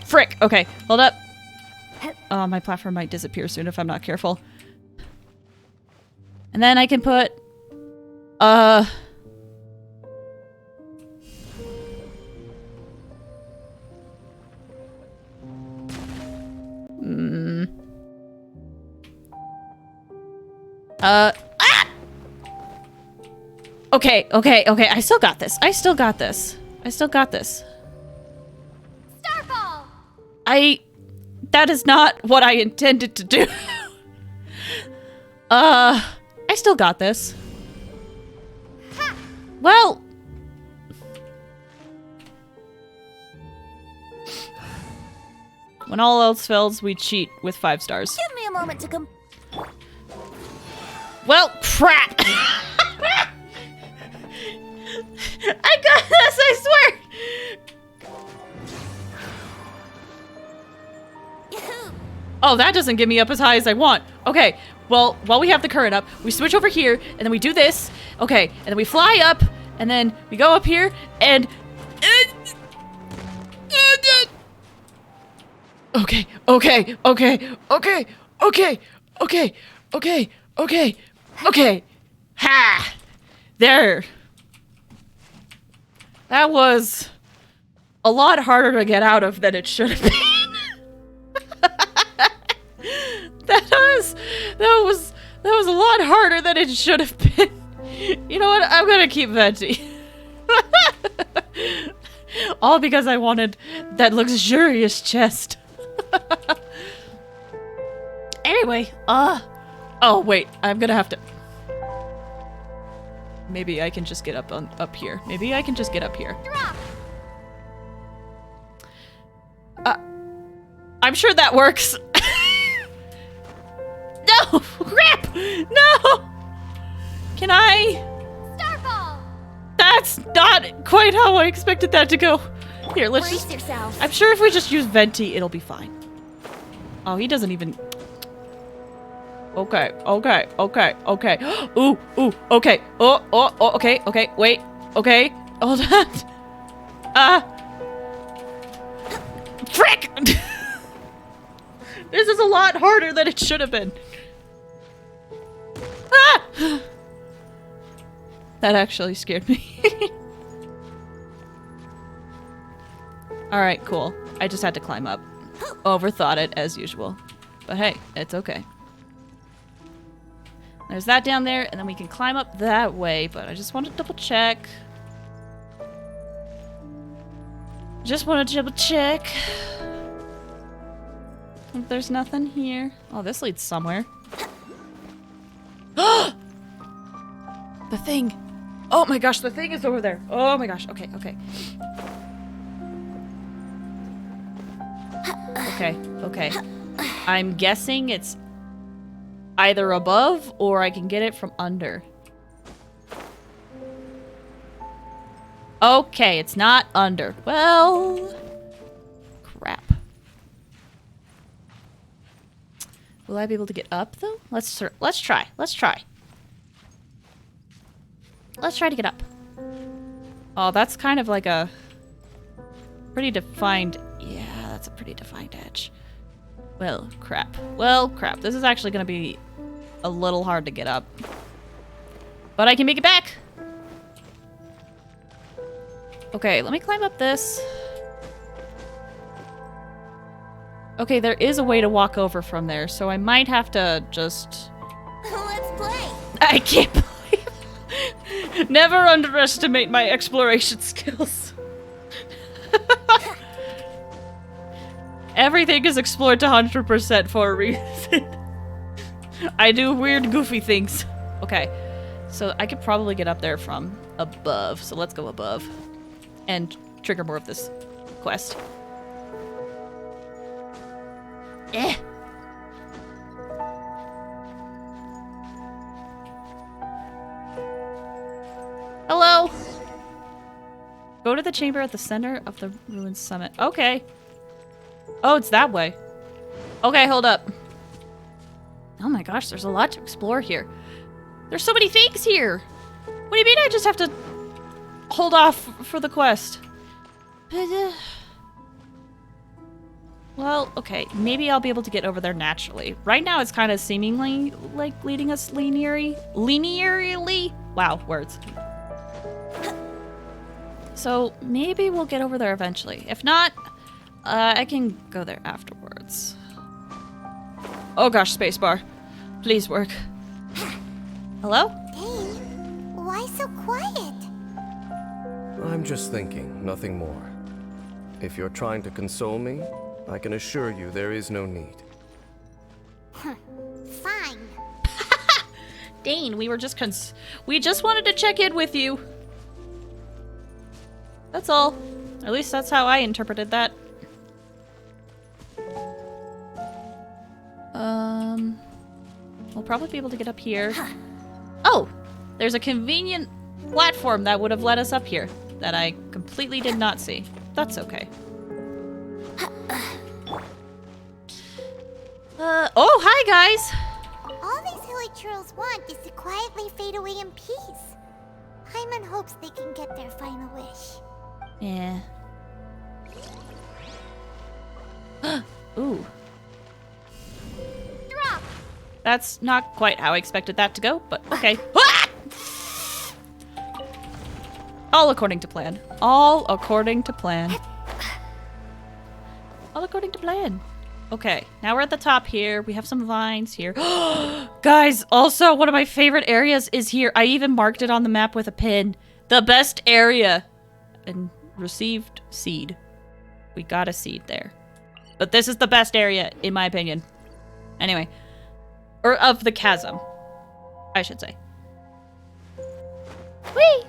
frick. Okay, hold up. Oh, my platform might disappear soon if I'm not careful. And then I can put Okay, I still got this. Starfall! That is not what I intended to do. I still got this. Well, when all else fails, we cheat with 5 stars. Give me a moment to Well, crap! I got this, I swear! Oh, that doesn't get me up as high as I want. Okay, well, while we have the current up, we switch over here, and then we do this. Okay, and then we fly up, and then we go up here, and... Okay. Ha! There. That was a lot harder to get out of than it should have been. That was a lot harder than it should have been. You know what? I'm gonna keep Venti. All because I wanted that luxurious chest. Anyway, oh wait, I'm gonna have to. Maybe I can just get up here. Maybe I can just get up here. I'm sure that works. No! Crap! No! Can I? Starfall! That's not quite how I expected that to go. Here, let's brace just... yourself. I'm sure if we just use Venti, it'll be fine. Oh, he doesn't even... Okay. Ooh, okay. Oh, okay, wait. Okay, hold on. Frick! This is a lot harder than it should have been. Ah! That actually scared me. Alright, cool. I just had to climb up. Overthought it, as usual. But hey, it's okay. There's that down there, and then we can climb up that way, but I just want to double check. Just want to double check. If there's nothing here. Oh, this leads somewhere. The thing! Oh my gosh, the thing is over there. Oh my gosh, okay. Okay. I'm guessing it's either above or I can get it from under. Okay, it's not under. Well, crap. Will I be able to get up though? Let's try. Let's try to get up. Oh, that's kind of like a pretty defined... Yeah, that's a pretty defined edge. Well, crap. This is actually going to be a little hard to get up. But I can make it back! Okay, let me climb up this. Okay, there is a way to walk over from there, so I might have to just... Let's play. I can't believe... Never underestimate my exploration skills. Everything is explored to 100% for a reason. I do weird, goofy things. Okay, so I could probably get up there from above, so let's go above. And trigger more of this quest. Eh. Hello. Go to the chamber at the center of the ruined summit. Okay. Oh, it's that way. Okay, hold up. Oh my gosh, there's a lot to explore here. There's so many things here. What do you mean I just have to hold off for the quest? Well, okay, maybe I'll be able to get over there naturally. Right now it's kind of seemingly like leading us linearly. Wow, words. So maybe we'll get over there eventually. If not, I can go there afterwards. Oh gosh, spacebar. Please work. Hello? Dane, why so quiet? I'm just thinking, nothing more. If you're trying to console me, I can assure you there is no need. Fine. Dane, we were just we just wanted to check in with you. That's all. At least that's how I interpreted that. We'll probably be able to get up here. Oh! There's a convenient platform that would have led us up here that I completely did not see. That's okay. Oh, hi guys! All these hilly churls want is to quietly fade away in peace. Hyman hopes they can get their final wish. Yeah. Ooh. Drop! That's not quite how I expected that to go, but okay. All according to plan. All according to plan. All according to plan. Okay, now we're at the top here. We have some vines here. Guys, also one of my favorite areas is here. I even marked it on the map with a pin. The best area. And received seed. We got a seed there. But this is the best area, in my opinion. Anyway. Or of the chasm, I should say. Whee!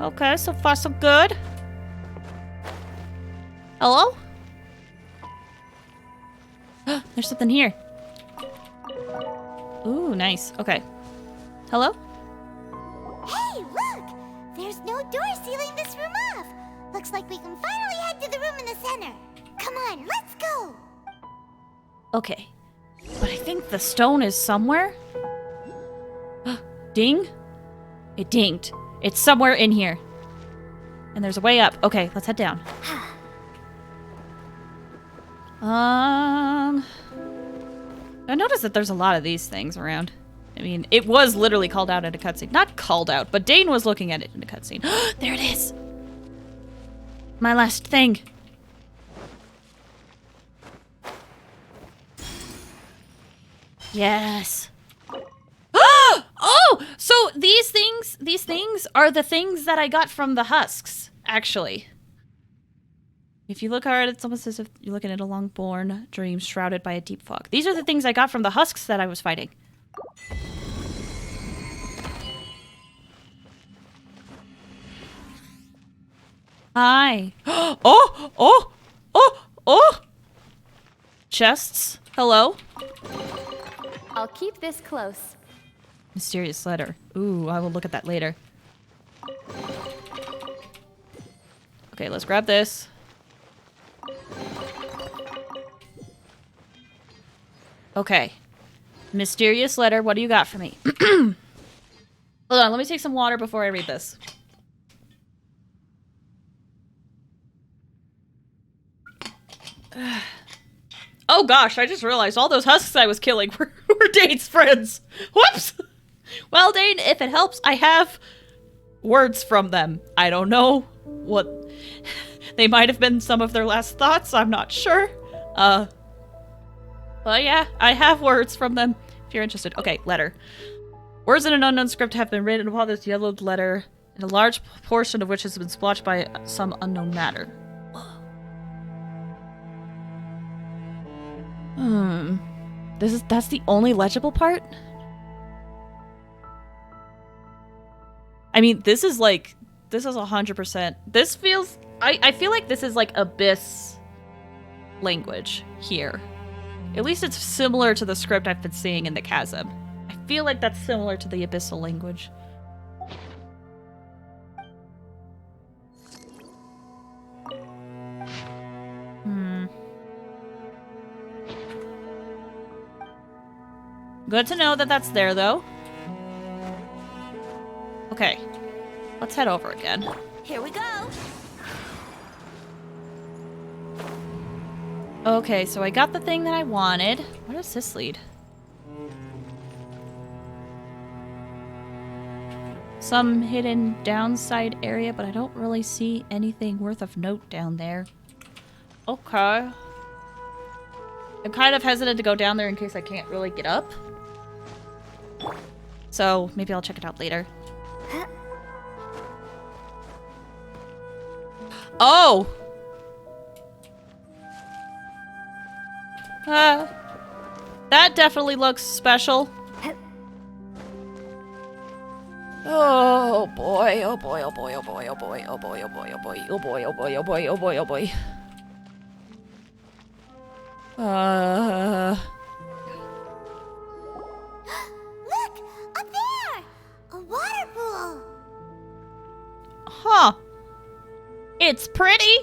Okay, so far so good. Hello? There's something here. Ooh, nice. Okay. Hello? Hey, look! There's no door sealing this room off. Looks like we can finally head to the room in the center. Come on, let's go! Okay. But I think the stone is somewhere. Ding? It dinged. It's somewhere in here. And there's a way up. Okay, let's head down. I noticed that there's a lot of these things around. I mean, it was literally called out in a cutscene. Not called out, but Dane was looking at it in a cutscene. There it is! My last thing. Yes. Oh! So these things are the things that I got from the husks, actually. If you look hard, it's almost as if you're looking at a long-born dream shrouded by a deep fog. These are the things I got from the husks that I was fighting. Hi. Oh! Chests. Hello? I'll keep this close. Mysterious letter. Ooh, I will look at that later. Okay, let's grab this. Okay. Mysterious letter, what do you got for me? Hold on, let me take some water before I read this. Oh gosh, I just realized all those husks I was killing were Dane's friends. Whoops! Well, Dane, if it helps, I have words from them. I don't know what... They might have been some of their last thoughts, I'm not sure. But yeah, I have words from them, if you're interested. Okay, letter. Words in an unknown script have been written upon this yellowed letter, and a large portion of which has been splotched by some unknown matter. That's the only legible part? I mean, this is 100%. This feels, I feel like this is like Abyss language here. At least it's similar to the script I've been seeing in the Chasm. I feel like that's similar to the Abyssal language. Good to know that that's there, though. Okay. Let's head over again. Here we go. Okay, so I got the thing that I wanted. Where does this lead? Some hidden downside area, but I don't really see anything worth of note down there. Okay. I'm kind of hesitant to go down there in case I can't really get up. So maybe I'll check it out later. Oh! That definitely looks special. Oh boy, oh boy, oh boy, oh boy, oh boy, oh boy, oh boy, oh boy, oh boy, oh boy, oh boy, oh boy, oh boy. Look! Up there! A water pool! Huh. It's pretty.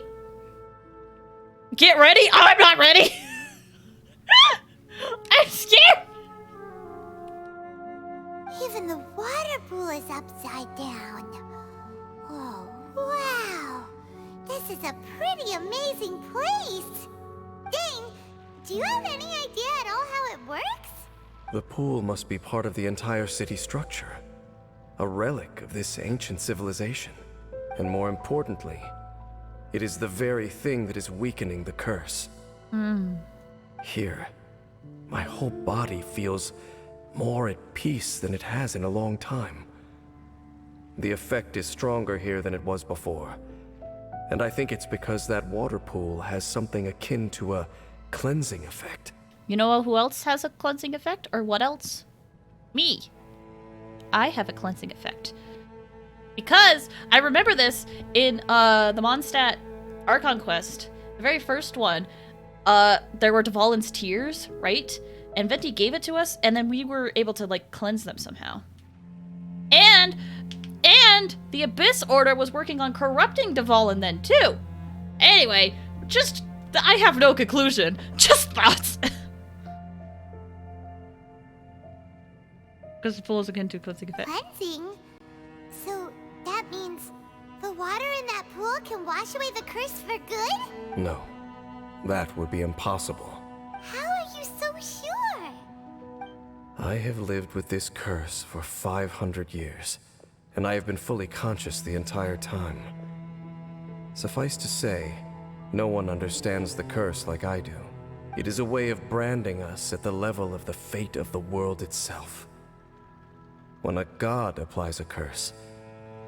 Get ready? Oh, I'm not ready. I'm scared. Even the water pool is upside down. Oh, wow! This is a pretty amazing place! Dane, do you have any idea at all how it works? The pool must be part of the entire city structure. A relic of this ancient civilization. And more importantly, it is the very thing that is weakening the curse. Here, my whole body feels more at peace than it has in a long time. The effect is stronger here than it was before. And I think it's because that water pool has something akin to a cleansing effect. You know who else has a cleansing effect? Or what else? Me. I have a cleansing effect. Because I remember this in the Mondstadt Archon Quest, the very first one. There were Dvalin's tears, right? And Venti gave it to us, and then we were able to like cleanse them somehow. And the Abyss Order was working on corrupting Dvalin then too. Anyway, I have no conclusion, just thoughts. Because the pool is akin to cleansing effect. Cleansing? So that means the water in that pool can wash away the curse for good? No, that would be impossible. How are you so sure? I have lived with this curse for 500 years, and I have been fully conscious the entire time. Suffice to say, no one understands the curse like I do. It is a way of branding us at the level of the fate of the world itself. When a god applies a curse,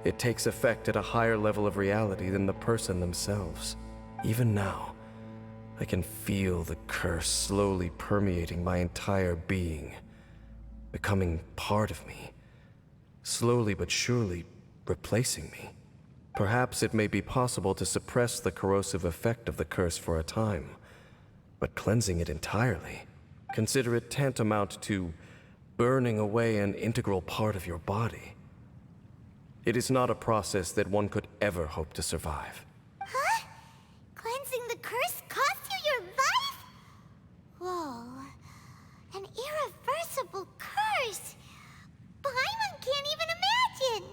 it takes effect at a higher level of reality than the person themselves. Even now, I can feel the curse slowly permeating my entire being, becoming part of me, slowly but surely replacing me. Perhaps it may be possible to suppress the corrosive effect of the curse for a time, but cleansing it entirely, consider it tantamount to burning away an integral part of your body. It is not a process that one could ever hope to survive. Huh? Cleansing the curse cost you your life? Whoa. An irreversible curse. Paimon can't even imagine.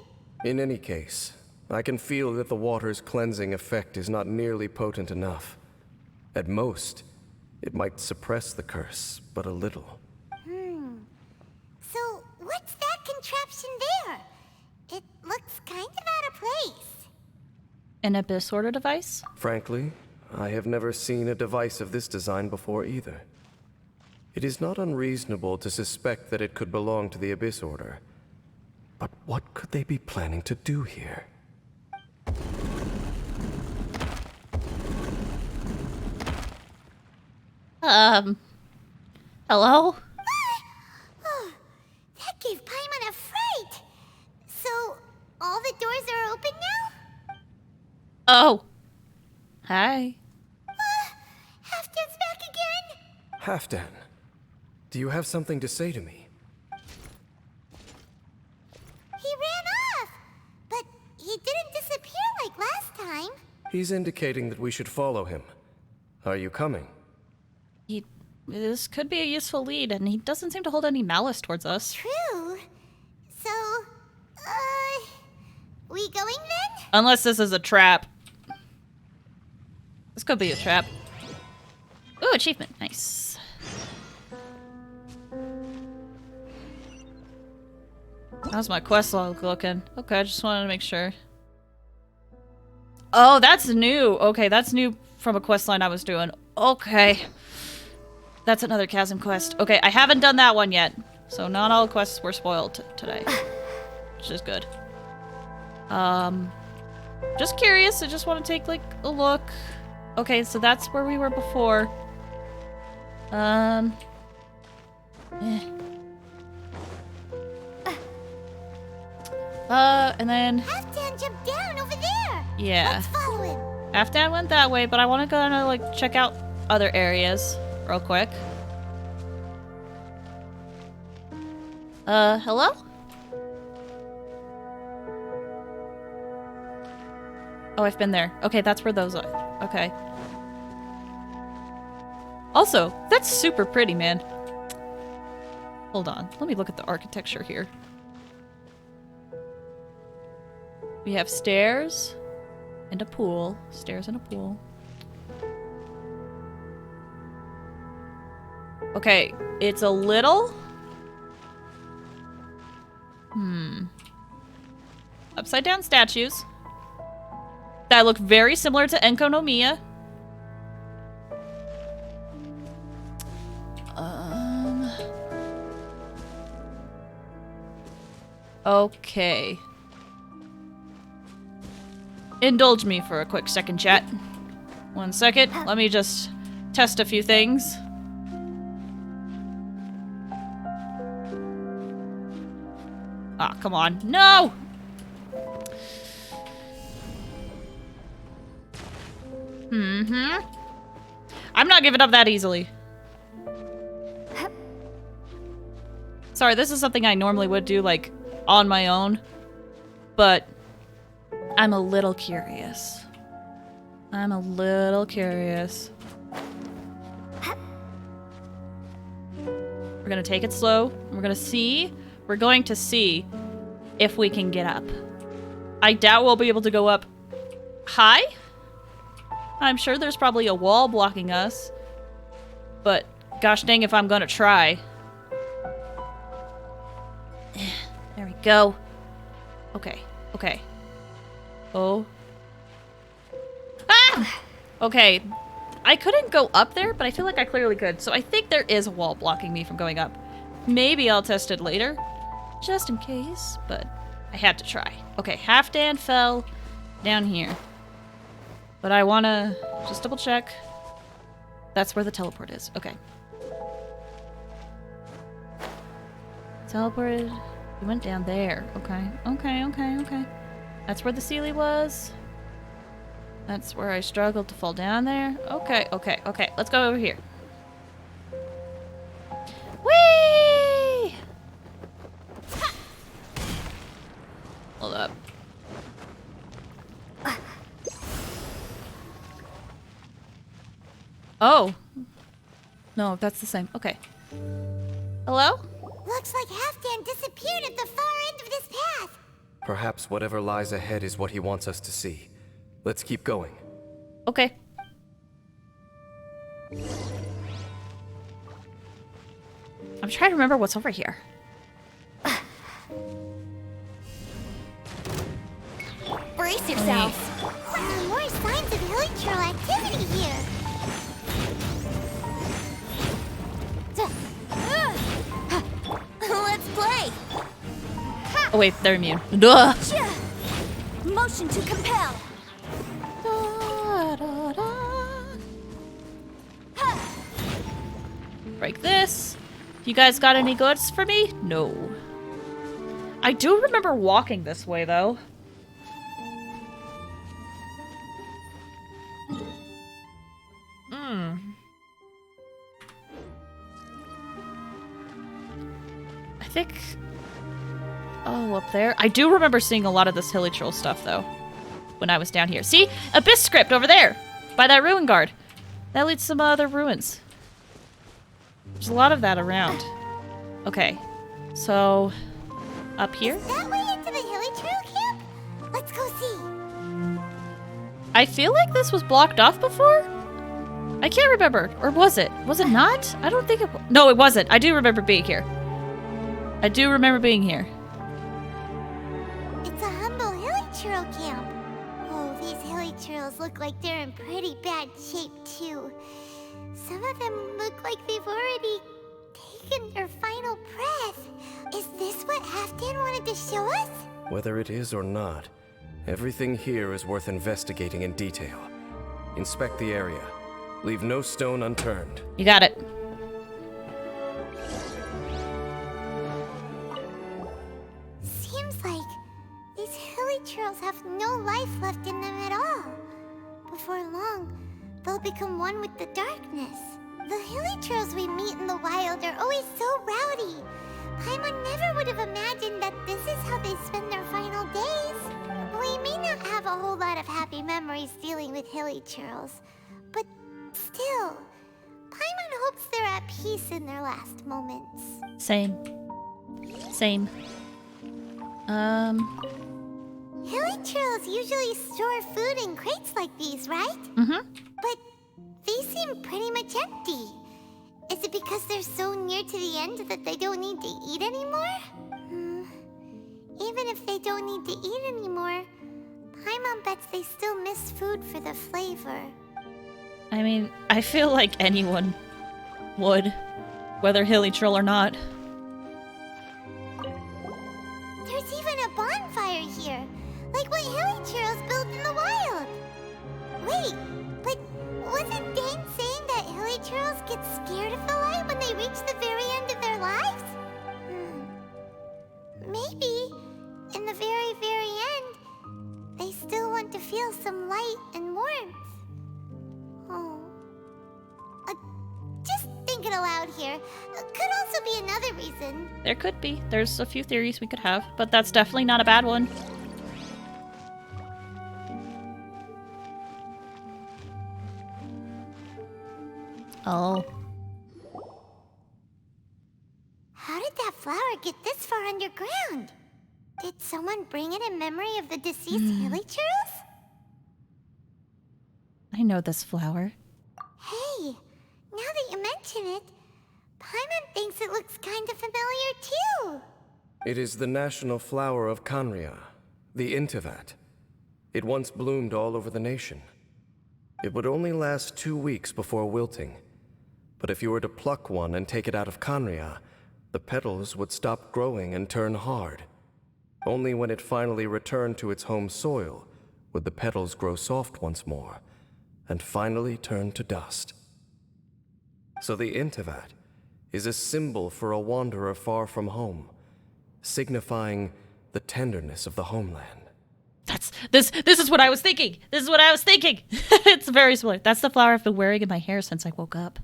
In any case, I can feel that the water's cleansing effect is not nearly potent enough. At most, it might suppress the curse, but a little. So, what's that contraption An abyss order device? Frankly, I have never seen a device of this design before either. It is not unreasonable to suspect that it could belong to the Abyss Order. But what could they be planning to do here? Hello? Oh, that gave Paimon a fright. So, all the doors are open now? Oh. Hi. Halfdan's back again? Halfdan, do you have something to say to me? He ran off, but he didn't disappear like last time. He's indicating that we should follow him. Are you coming? This could be a useful lead, and he doesn't seem to hold any malice towards us. True. So, we going then? Unless this is a trap. This could be a trap. Ooh, achievement. Nice. How's my quest log looking? Okay, I just wanted to make sure. Oh, that's new. Okay, that's new from a quest line I was doing. Okay. That's another Chasm quest. Okay, I haven't done that one yet. So not all quests were spoiled today. Which is good. Just curious. I just want to take, like, a look. Okay, so that's where we were before. And then... Halfdan jumped down over there! Yeah. Let's follow him! Halfdan went that way, but I want to go and, like, check out other areas real quick. Hello? Oh, I've been there. Okay, that's where those are. Okay. Also, that's super pretty, man. Hold on. Let me look at the architecture here. We have stairs and a pool. Stairs and a pool. Okay, it's a little... Upside down statues that look very similar to Enko no Miya. Okay. Indulge me for a quick second, chat. 1 second. Let me just test a few things. Ah, come on. No! I'm not giving up that easily. Sorry, this is something I normally would do, like, on my own. But I'm a little curious. I'm a little curious. We're gonna take it slow. We're gonna see. We're going to see if we can get up. I doubt we'll be able to go up high. I'm sure there's probably a wall blocking us. But gosh dang if I'm gonna try. There we go. Okay, okay. Oh. Ah! Okay. I couldn't go up there, but I feel like I clearly could. So I think there is a wall blocking me from going up. Maybe I'll test it later. Just in case, but I had to try. Okay, Halfdan fell down here. But I wanna just double check. That's where the teleport is. Okay. Teleported. We went down there. Okay. Okay, okay, okay. That's where the Sealy was. That's where I struggled to fall down there. Okay, okay, okay. Let's go over here. Whee! Hold up. Oh. No, that's the same. Okay. Hello? Looks like Halfdan disappeared at the far end of this path. Perhaps whatever lies ahead is what he wants us to see. Let's keep going. Okay. I'm trying to remember what's over here. Brace yourself. Oh wait, they're immune. Duh. Motion to compel. Break this. You guys got any goods for me? No. I do remember walking this way though. I think... Oh, up there? I do remember seeing a lot of this hilly troll stuff though. When I was down here. See? Abyss script over there! By that ruin guard. That leads to some other ruins. There's a lot of that around. Okay. So... Up here? Is that way into the hilly trail camp? Let's go see. I feel like this was blocked off before? I can't remember. Or was it? Was it not? I don't think it was. No, it wasn't. I do remember being here. I do remember being here. It's a humble hilly trail camp. Oh, these hilly trails look like they're in pretty bad shape, too. Some of them look like they've already taken their final breath. Is this what Halfdan wanted to show us? Whether it is or not, everything here is worth investigating in detail. Inspect the area. Leave no stone unturned. You got it. Seems like these hilly trails have no life left in them at all. Before long, they'll become one with the darkness. The hilly trails we meet in the wild are always so rowdy. Paimon never would have imagined that this is how they spend their final days. We may not have a whole lot of happy memories dealing with hilly trails, but still, Paimon hopes they're at peace in their last moments. Same. Same. Hilly trails usually store food in crates like these, right? Mm-hmm. But these seem pretty much empty. Is it because they're so near to the end that they don't need to eat anymore? Even if they don't need to eat anymore, Paimon bets they still miss food for the flavor. I mean, I feel like anyone would, whether hilly troll or not. There's even a bonfire here, like what hilly trails build in the wild. Wait, but wasn't Dane saying that hilly trails get scared of the light when they reach the very end of their lives? Maybe, in the very, very end, they still want to feel some light and warmth. Oh. Just thinking aloud here. Could also be another reason. There could be. There's a few theories we could have, but that's definitely not a bad one. Oh. How did that flower get this far underground? Did someone bring it in memory of the deceased hilly trails? I know this flower. Hey, now that you mention it, Paimon thinks it looks kind of familiar too. It is the national flower of Khaenri'ah, the Intivat. It once bloomed all over the nation. It would only last 2 weeks before wilting. But if you were to pluck one and take it out of Khaenri'ah, the petals would stop growing and turn hard. Only when it finally returned to its home soil would the petals grow soft once more, and finally turn to dust. So the Intivat is a symbol for a wanderer far from home, signifying the tenderness of the homeland. This is what I was thinking. This is what I was thinking. It's very similar. That's the flower I've been wearing in my hair since I woke up.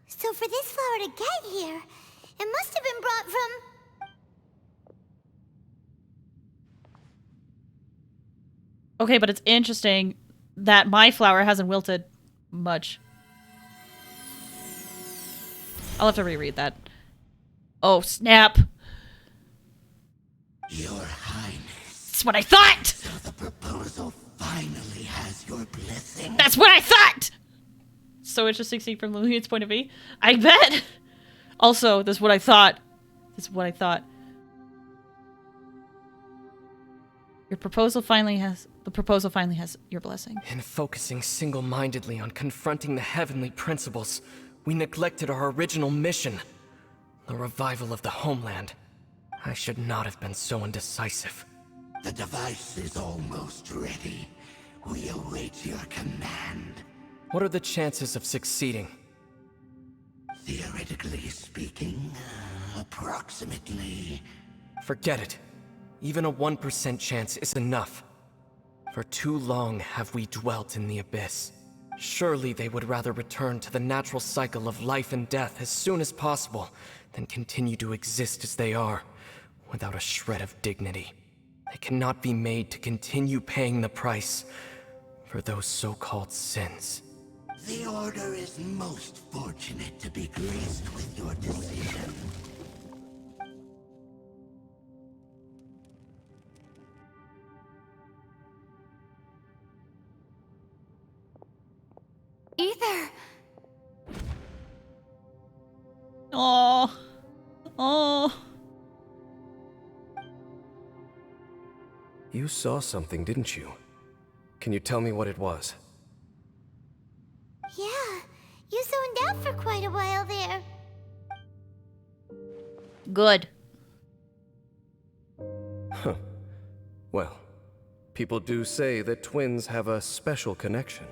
So for this flower to get here, it must have been brought from... Okay, but it's interesting that my flower hasn't wilted much. I'll have to reread that. Oh, snap. Your Highness. That's what I thought! So the proposal finally has your blessing. That's what I thought! So interesting seeing from Lumine's point of view. I bet! Also, this is what I thought. This is what I thought. The proposal finally has your blessing. In focusing single-mindedly on confronting the heavenly principles, we neglected our original mission, the revival of the homeland. I should not have been so indecisive. The device is almost ready. We await your command. What are the chances of succeeding? Theoretically speaking, approximately. Forget it. Even a 1% chance is enough. For too long have we dwelt in the abyss. Surely they would rather return to the natural cycle of life and death as soon as possible than continue to exist as they are, without a shred of dignity. They cannot be made to continue paying the price for those so-called sins. The Order is most fortunate to be graced with your decision. Ether! Oh. Oh. You saw something, didn't you? Can you tell me what it was? Yeah, you zoned out for quite a while there. Good. Huh. Well, people do say that twins have a special connection.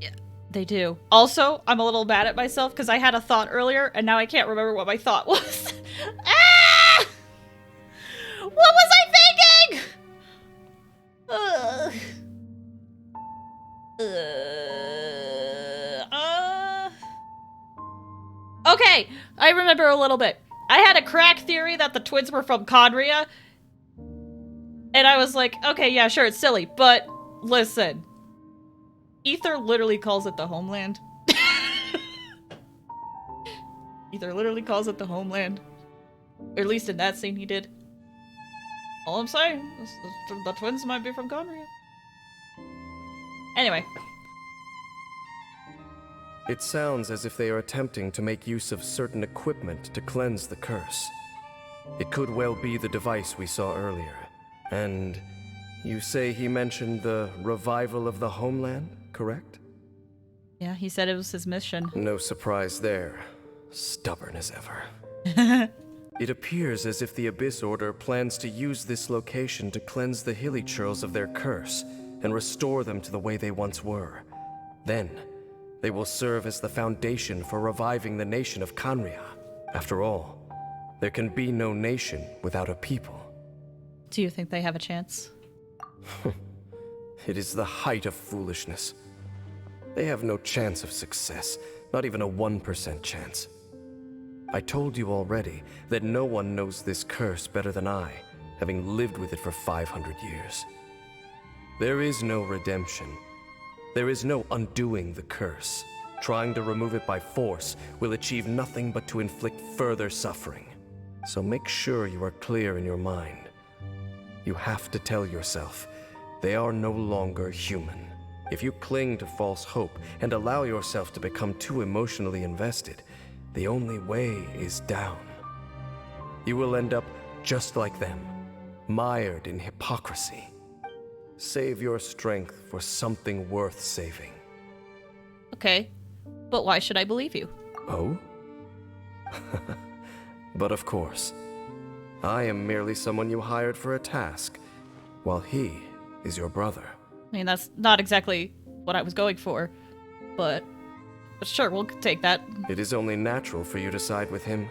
Yeah, they do. Also, I'm a little mad at myself because I had a thought earlier and now I can't remember what my thought was. Ah! What was I thinking? Ugh. Okay, I remember a little bit. I had a crack theory that the twins were from Conria. And I was like, okay, yeah, sure, it's silly. But listen. Ether literally calls it the homeland. Ether literally calls it the homeland. Or at least in that scene he did. All I'm saying is the twins might be from Conria. Anyway. It sounds as if they are attempting to make use of certain equipment to cleanse the curse. It could well be the device we saw earlier. And you say he mentioned the revival of the homeland, correct? Yeah, he said it was his mission. No surprise there. Stubborn as ever. It appears as if the Abyss Order plans to use this location to cleanse the Hilly-Churls of their curse and restore them to the way they once were. Then, they will serve as the foundation for reviving the nation of Conria. After all, there can be no nation without a people. Do you think they have a chance? It is the height of foolishness. They have no chance of success, not even a 1% chance. I told you already that no one knows this curse better than I, having lived with it for 500 years. There is no redemption. There is no undoing the curse. Trying to remove it by force will achieve nothing but to inflict further suffering. So make sure you are clear in your mind. You have to tell yourself, they are no longer human. If you cling to false hope and allow yourself to become too emotionally invested, the only way is down. You will end up just like them, mired in hypocrisy. Save your strength for something worth saving. Okay, but why should I believe you? Oh? But of course, I am merely someone you hired for a task, while he is your brother. I mean, that's not exactly what I was going for, but sure, we'll take that. It is only natural for you to side with him.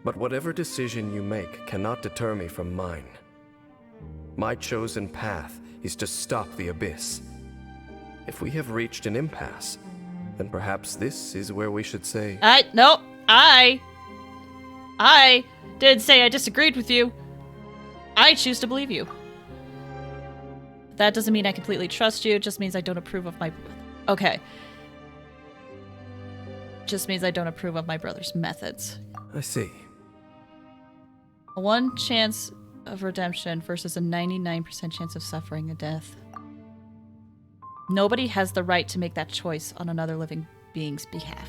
But whatever decision you make cannot deter me from mine. My chosen path is to stop the Abyss. If we have reached an impasse, then perhaps this is where we should say... No, I didn't say I disagreed with you. I choose to believe you. That doesn't mean I completely trust you, it just means I don't approve of my... Okay. Just means I don't approve of my brother's methods. I see. A 1 chance of redemption versus a 99% chance of suffering and death. Nobody has the right to make that choice on another living being's behalf.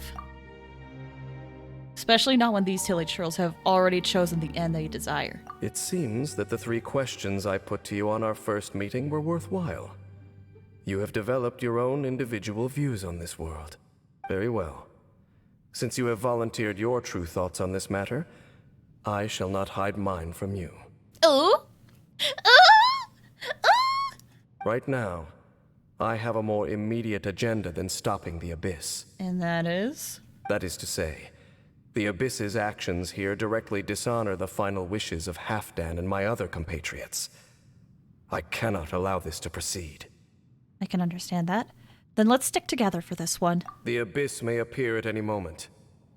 Especially not when these Hilly-Churls have already chosen the end they desire. It seems that the 3 questions I put to you on our first meeting were worthwhile. You have developed your own individual views on this world. Very well. Since you have volunteered your true thoughts on this matter, I shall not hide mine from you. Ooh. Ooh. Ooh. Right now, I have a more immediate agenda than stopping the Abyss. And that is? That is to say, the Abyss's actions here directly dishonor the final wishes of Halfdan and my other compatriots. I cannot allow this to proceed. I can understand that. Then let's stick together for this one. The Abyss may appear at any moment.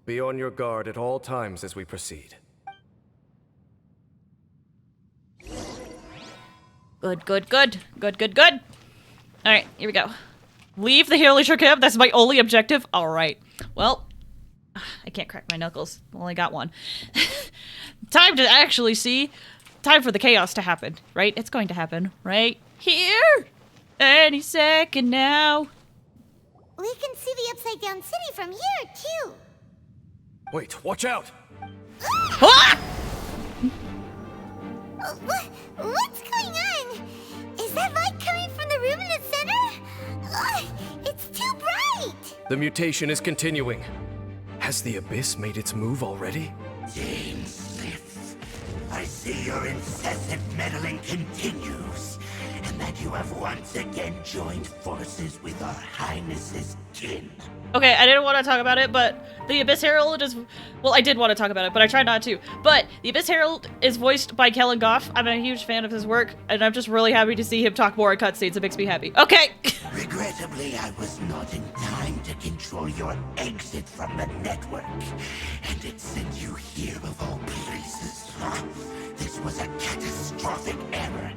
Be on your guard at all times as we proceed. Good, good, good. Good, good, good. Alright, here we go. Leave the Hillicher camp. That's my only objective. Alright. Well, I can't crack my knuckles. Only got one. Time to actually see. Time for the chaos to happen, right? It's going to happen right here. Any second now. We can see the Upside Down City from here, too. Wait, watch out! Ah! What's going on? Is that light coming from the room in the center? It's too bright! The mutation is continuing. Has the Abyss made its move already? James Smith, I see your incessant meddling continues, and that you have once again joined forces with our Highness's kin. Okay, I didn't want to talk about it, but the Abyss Herald is... Well, I did want to talk about it, but I tried not to. But the Abyss Herald is voiced by Kellen Goff. I'm a huge fan of his work, and I'm just really happy to see him talk more in cutscenes. It makes me happy. Okay! Regrettably, I was not in time to control your exit from the network, and it sent you here of all places. This was a catastrophic error.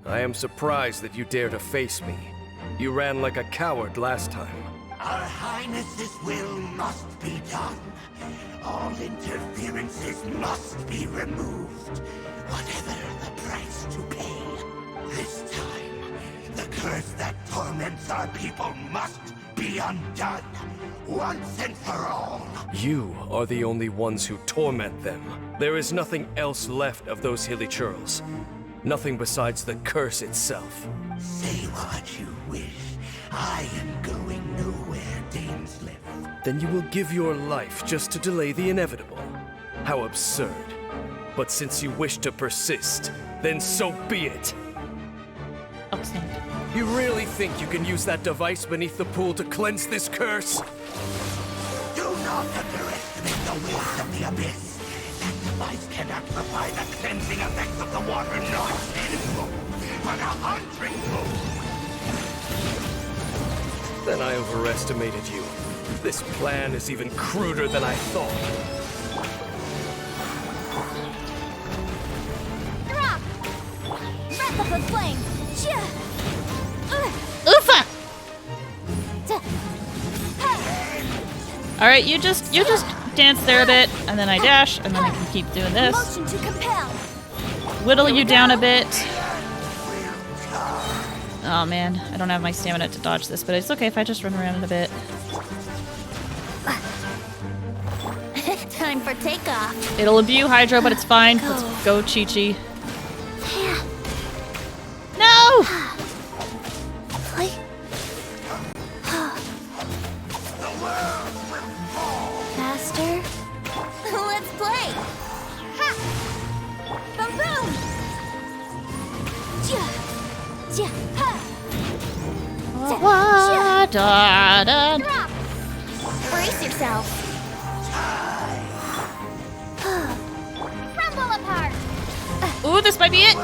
I am surprised that you dare to face me. You ran like a coward last time. Our Highness's will must be done. All interferences must be removed, whatever the price to pay. This time, the curse that torments our people must be undone, once and for all. You are the only ones who torment them. There is nothing else left of those hilly churls. Nothing besides the curse itself. Say what you wish. I am going nowhere, Dainsliff. Then you will give your life just to delay the inevitable. How absurd. But since you wish to persist, then so be it. You really think you can use that device beneath the pool to cleanse this curse? Do not underestimate the will of the Abyss. That device cannot provide the cleansing effects of the water not 10-fold, but 100-fold. Then I overestimated you. This plan is even cruder than I thought. Drop! Wrap up with flame! Oofa! Alright, you just dance there a bit, and then I dash, and then I can keep doing this. Motion to compel! Whittle you down a bit. Oh man, I don't have my stamina to dodge this, but it's okay if I just run around it a bit. Time for takeoff. It'll imbue Hydro, but it's fine. Let's go, Chi-Chi. No! Faster. Let's play. Ha! Boom boom. Ja, ha. Da. Brace yourself. Rumble apart. Ooh, this might be it.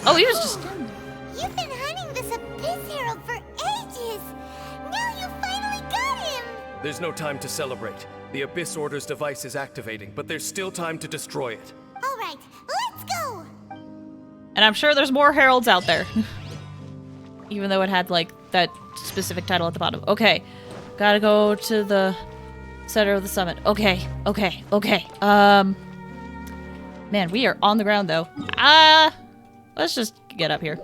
Oh, he was just... You've been hunting this Abyss Herald for ages. Now you finally got him. There's no time to celebrate. The Abyss Order's device is activating, but there's still time to destroy it. All right, let's go. And I'm sure there's more heralds out there. Even though it had, like, that specific title at the bottom. Okay. Gotta go to the center of the summit. Okay. Man, we are on the ground, though. Let's just get up here.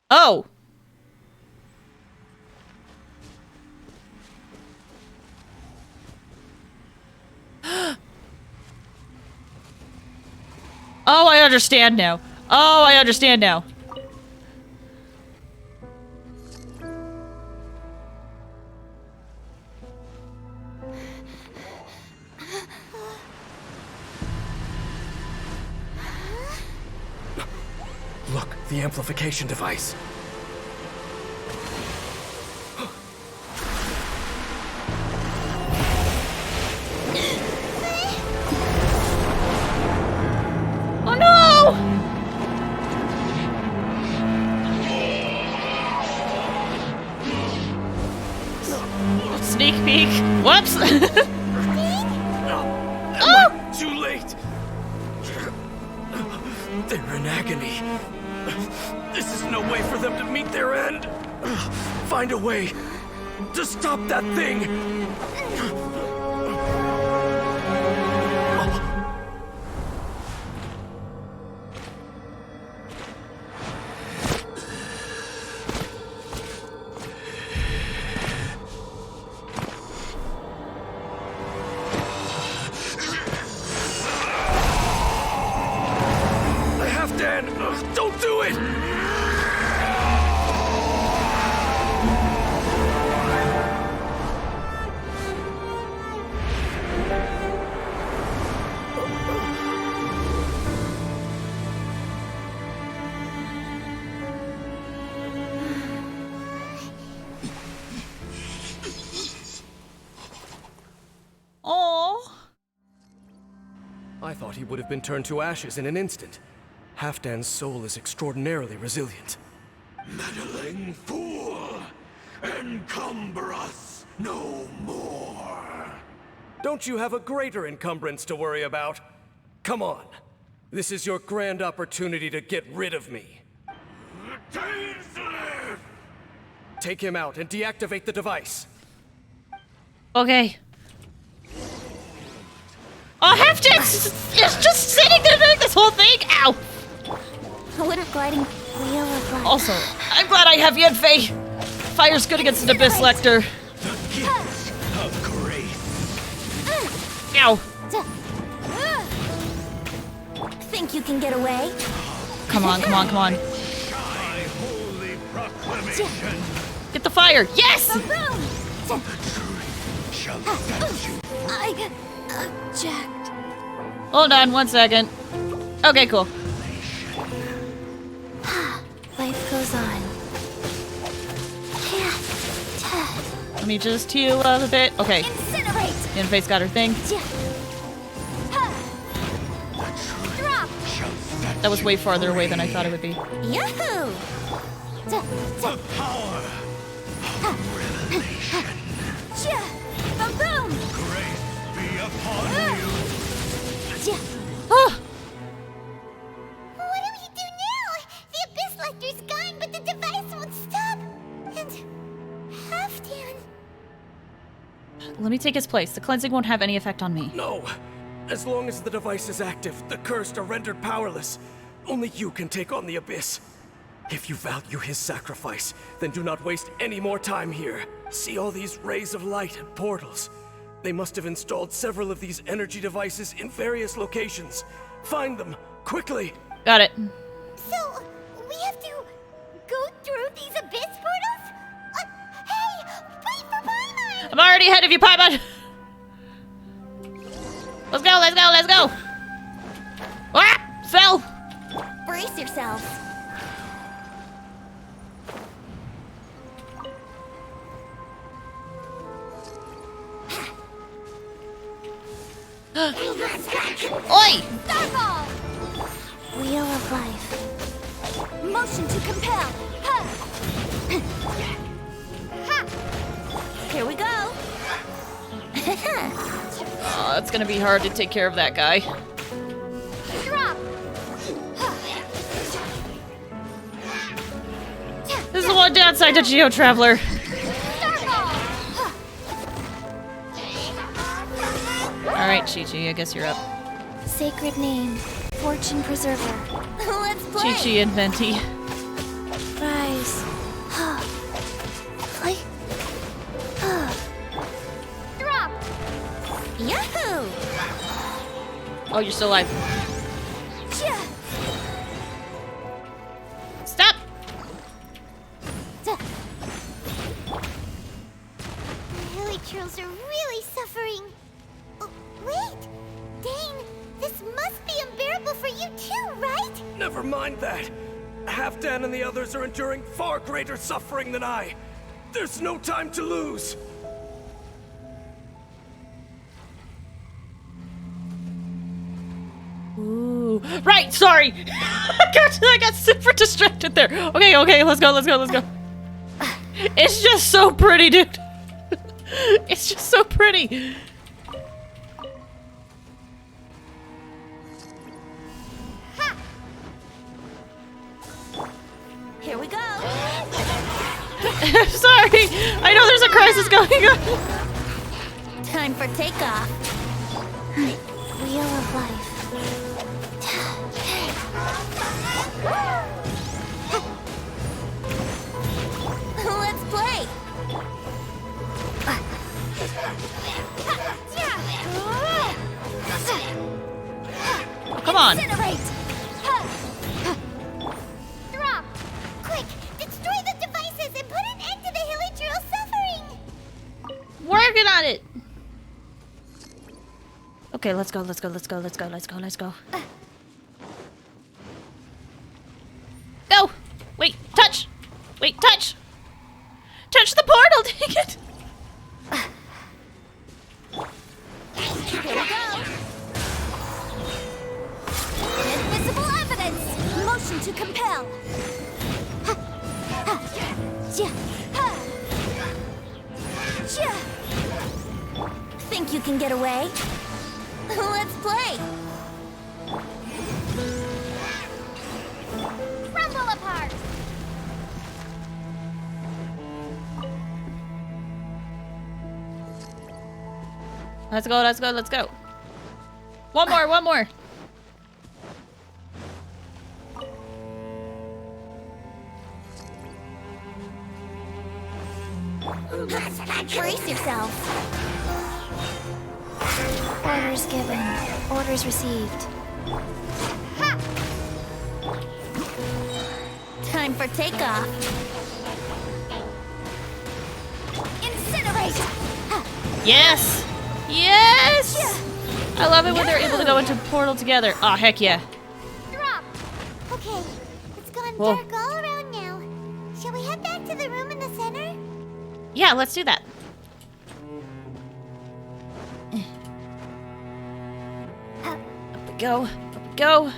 Oh! Oh, I understand now. Oh, I understand now. the amplification device. Oh no! Sneak peek. Whoops! Oh! Too late! They're in agony. This is no way for them to meet their end. Find a way to stop that thing! Don't do it! Aww. I thought he would have been turned to ashes in an instant. Halfdan's soul is extraordinarily resilient. Meddling fool! Encumber us no more! Don't you have a greater encumbrance to worry about? Come on. This is your grand opportunity to get rid of me. Take him out and deactivate the device. Okay. Oh, Halfdan's is just sitting there doing this whole thing! Ow! What a gliding wheel of life. Also, I'm glad I have Yenfei. Fire's good against an Abyss Lecter. Ow. Think you can get away? Come on, come on, come on. Get the fire! Yes! I got jacked. Hold on 1 second. Okay, cool. Life goes on. Let me just heal a bit. Okay. Incinerate. Yenfei's got her thing. That was way farther away than I thought it would be. Yahoo! The power of revelation. Boom! Grace be upon you. Oh. What do we do now? The Abyss Lecter's gone, but the device won't stop. And Halfdan. Let me take his place. The cleansing won't have any effect on me. No. As long as the device is active, the cursed are rendered powerless. Only you can take on the Abyss. If you value his sacrifice, then do not waste any more time here. See all these rays of light and portals? They must have installed several of these energy devices in various locations. Find them, quickly! Got it. So, we have to go through these Abyss portals? Hey, wait for Paimon! I'm already ahead of you, Paimon! Let's go, let's go, let's go! Ah! Fell! Brace yourselves. Oi! Starball! Wheel of life. Motion to compel! Ha! Here we go. Oh, it's gonna be hard to take care of that guy. Drop! This is the one downside to Geo Traveler. Alright, Chi-Chi, I guess you're up. Sacred name. Fortune preserver. Let's play. Chi-Chi and Venti. Rise. Play. Drop! Yahoo! Oh, you're still alive. Stop! The Helichurls are really suffering. Oh, wait! Dane, this must be unbearable for you too, right? Never mind that. Halfdan and the others are enduring far greater suffering than I. There's no time to lose. Ooh. Right, sorry. I got super distracted there. Okay, let's go. It's just so pretty, dude. It's just so pretty. Here we go. Sorry. I know there's a crisis going on. Time for takeoff. Wheel of life. Let's play. Come on. Incinerate. Drop. Quick, destroy the devices and put an end to the Hilichurl suffering. Working on it. Okay, let's go. Go! Wait, touch! Wait, touch! Touch the portal, dang it! Here we go. Invisible evidence. Motion to compel. Think you can get away? Let's play. Crumble apart. Let's go. One more. Brace yourself. Orders given. Orders received. Ha! Time for takeoff. Incinerate! Yes! I love it when they're able to go into a portal together. Oh, heck yeah. Drop! Okay, it's gone Whoa. dark all around now. Shall we head back to the room in the center? Yeah, let's do that. Up we go.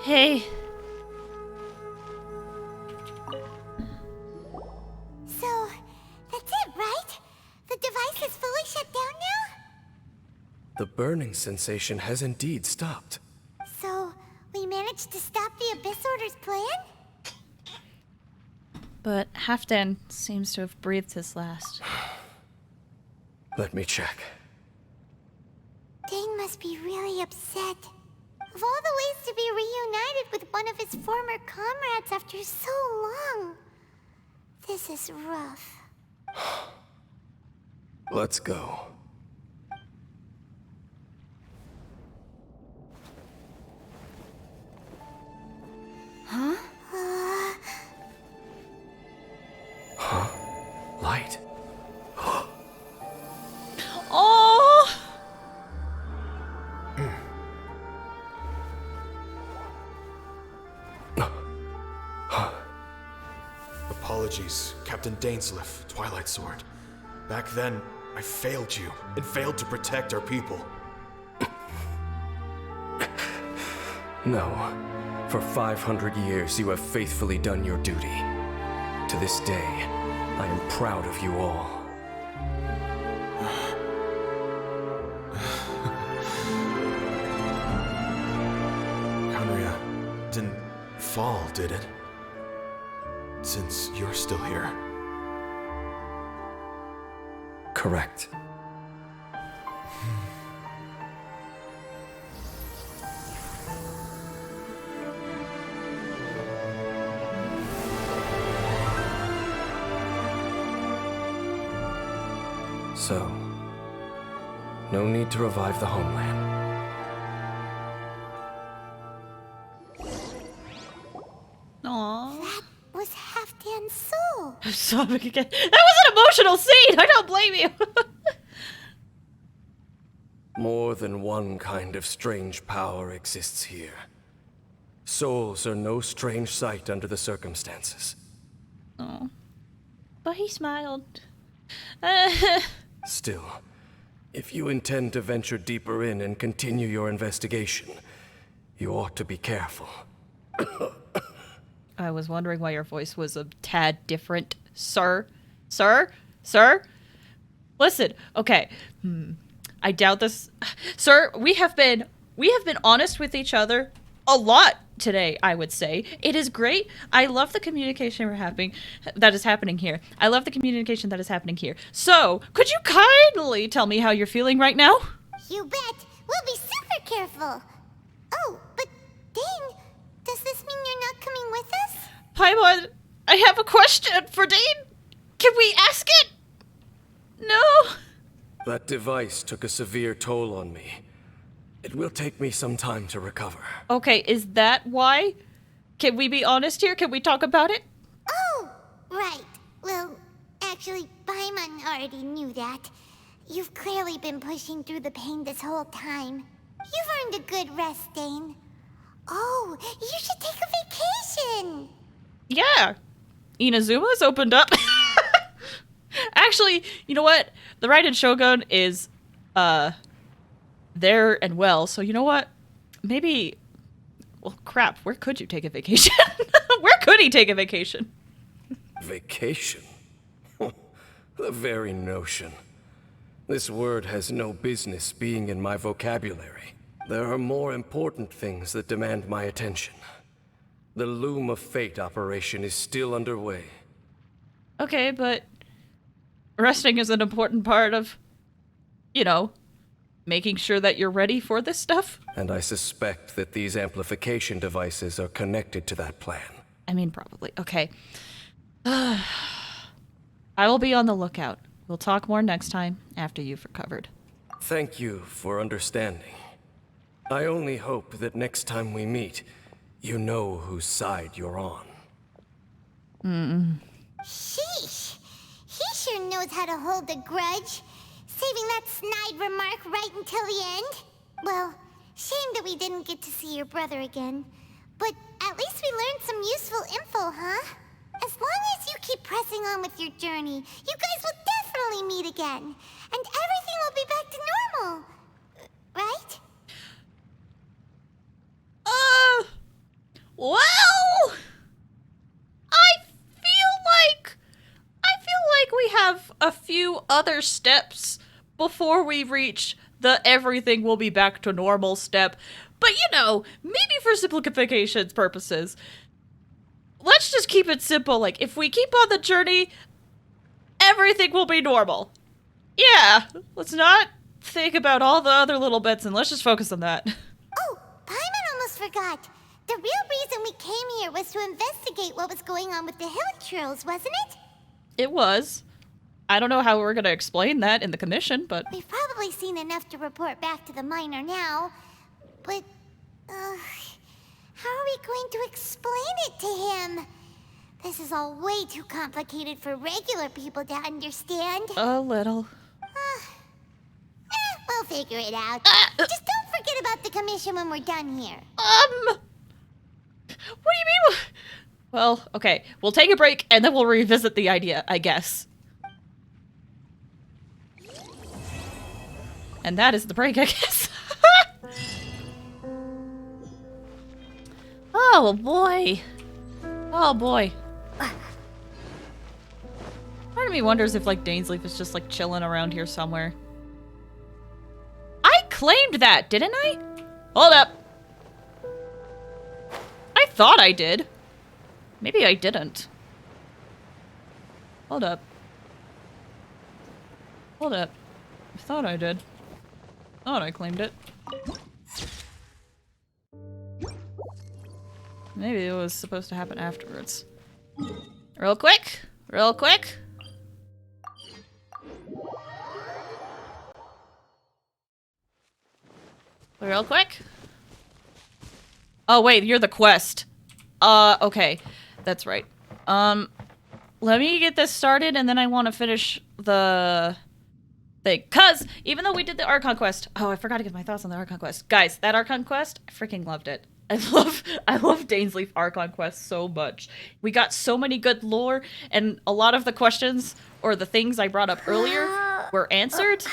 Hey. So, that's it, right? The device is fully shut down now? The burning sensation has indeed stopped. So, we managed to stop the Abyss Order's plan? But Halfdan seems to have breathed his last. Let me check. Dane must be really upset. Of all the ways to be reunited with one of his former comrades after so long, this is rough. Let's go. Huh? Huh? Light. Oh! Apologies, Captain Dainsleif, Twilight Sword. Back then, I failed you and failed to protect our people. No. For 500 years, you have faithfully done your duty. To this day, I am proud of you all. Conria didn't fall, did it? Since you're still here. Correct. So, no need to revive the homeland. Aww. That was Halfdan's soul. I'm sobbing again. That was an emotional scene! I don't blame you! More More than one kind of strange power exists here. Souls are no strange sight under the circumstances. Oh. But he smiled. Still, if you intend to venture deeper in and continue your investigation, you ought to be careful. I was wondering why your voice was a tad different, sir. Sir? Sir? Listen, okay. I doubt this. Sir, we have been honest with each other a lot today, I would say. It is great. I love the communication that is happening here. I love the communication that is happening here. So, could you kindly tell me how you're feeling right now? You bet. We'll be super careful. Oh, but Dane, does this mean you're not coming with us? Paimon, I have a question for Dane. Can we ask it? No. That device took a severe toll on me. It will take me some time to recover. Okay, is that why? Can we be honest here? Can we talk about it? Oh, right. Well, actually, Paimon already knew that. You've clearly been pushing through the pain this whole time. You've earned a good rest, Dane. Oh, you should take a vacation. Yeah. Inazuma's opened up. Actually, you know what? The Raiden Shogun is, there and well, so you know what? Maybe... Well, crap, where could you take a vacation? Where could he take a vacation? Vacation? The very notion. This word has no business being in my vocabulary. There are more important things that demand my attention. The Loom of Fate operation is still underway. Okay, but resting is an important part of, you know, making sure that you're ready for this stuff. And I suspect that these amplification devices are connected to that plan. I mean, probably. Okay. I will be on the lookout. We'll talk more next time after you've recovered. Thank you for understanding. I only hope that next time we meet, you know whose side you're on. Sheesh. He sure knows how to hold a grudge. Saving that snide remark right until the end. Well, shame that we didn't get to see your brother again. But at least we learned some useful info, huh? As long as you keep pressing on with your journey, you guys will definitely meet again. And everything will be back to normal. Right? Well, I feel like we have a few other steps before we reach the everything will be back to normal step. But you know, maybe for simplification's purposes, let's just keep it simple. Like, if we keep on the journey, everything will be normal. Yeah, let's not think about all the other little bits and let's just focus on that. Oh, Paimon almost forgot. The real reason we came here was to investigate what was going on with the Hilichurls, wasn't it? It was. I don't know how we're gonna explain that in the commission, but... We've probably seen enough to report back to the miner now. But, how are we going to explain it to him? This is all way too complicated for regular people to understand. A little. We'll figure it out. Just don't forget about the commission when we're done here. What do you mean? Well, okay. We'll take a break and then we'll revisit the idea, I guess. And that is the break, I guess. Oh, boy. Oh, boy. Part of me wonders if, like, Dainsleif is just, like, chilling around here somewhere. I claimed that, didn't I? Hold up. I thought I did. Maybe I didn't. Hold up. Hold up. I thought I did. Thought I claimed it. Maybe it was supposed to happen afterwards. Real quick. Real quick. Real quick. Oh, wait, you're the quest. Okay. That's right. Let me get this started and then I want to finish the thing. Cause even though we did the Archon Quest, oh, I forgot to give my thoughts on the Archon Quest. Guys, that Archon Quest, I freaking loved it. I love Dainsleif Archon Quest so much. We got so many good lore, and a lot of the questions or the things I brought up earlier were answered,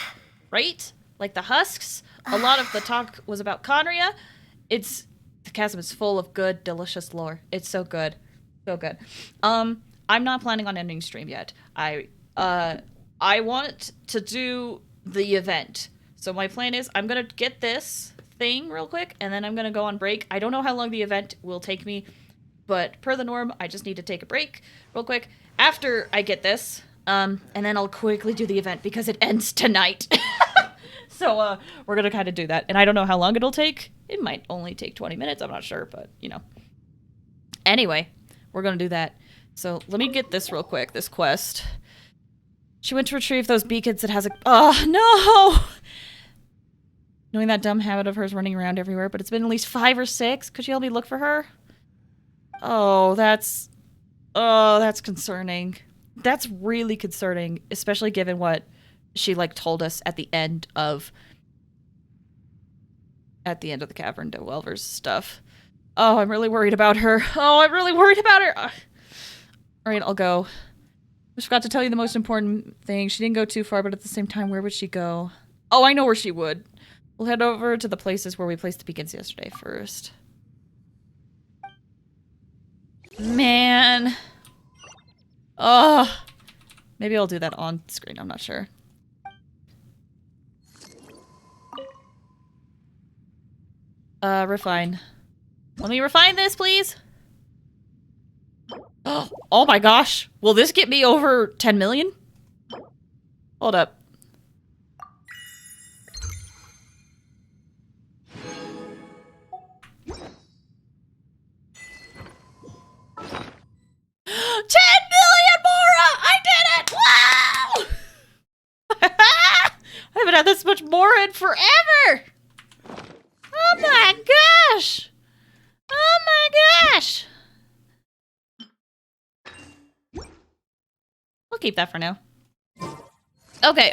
right? Like the husks. A lot of the talk was about Conria. The Chasm is full of good, delicious lore. It's so good. So good. I'm not planning on ending stream yet. I want to do the event. So my plan is I'm gonna get this thing real quick, and then I'm gonna go on break. I don't know how long the event will take me, but per the norm, I just need to take a break real quick after I get this, and then I'll quickly do the event because it ends tonight. So we're gonna kind of do that, and I don't know how long it'll take. It might only take 20 minutes. I'm not sure, but you know. Anyway, we're gonna do that. So let me get this real quick. This quest. She went to retrieve those beacons that has a. Oh no! Knowing that dumb habit of hers running around everywhere, but it's been at least 5 or 6. Could you help me look for her? Oh, that's concerning. That's really concerning, especially given what she like told us at the end of the Cavern Delvers stuff. Oh, I'm really worried about her. Oh, I'm really worried about her. All right, I'll go. I forgot to tell you the most important thing. She didn't go too far, but at the same time, where would she go? Oh, I know where she would. We'll head over to the places where we placed the beacons yesterday first. Man. Oh. Maybe I'll do that on screen. I'm not sure. Refine. Let me refine this, please. Oh my gosh. Will this get me over 10 million? Hold up. I haven't had this much more in forever! Oh my gosh! Oh my gosh! We'll keep that for now. Okay.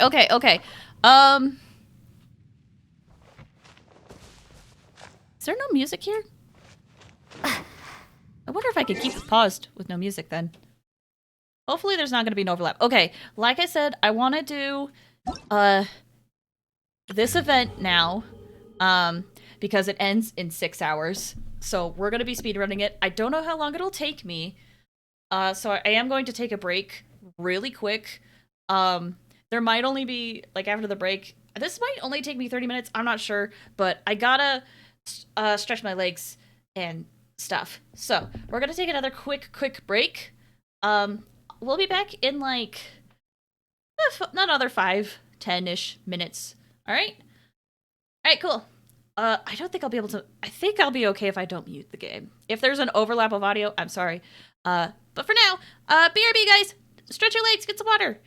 Is there no music here? I wonder if I could keep it paused with no music then. Hopefully there's not going to be an overlap. Okay, like I said, I want to do this event now because it ends in 6 hours. So we're going to be speedrunning it. I don't know how long it'll take me. So I am going to take a break really quick. There might only be, like, after the break, this might only take me 30 minutes. I'm not sure, but I gotta stretch my legs and stuff. So we're going to take another quick break. We'll be back in, like, another 5-10-ish minutes. All right? All right, cool. I don't think I'll be able to... I think I'll be okay if I don't mute the game. If there's an overlap of audio, I'm sorry. But for now, BRB, guys. Stretch your legs, get some water.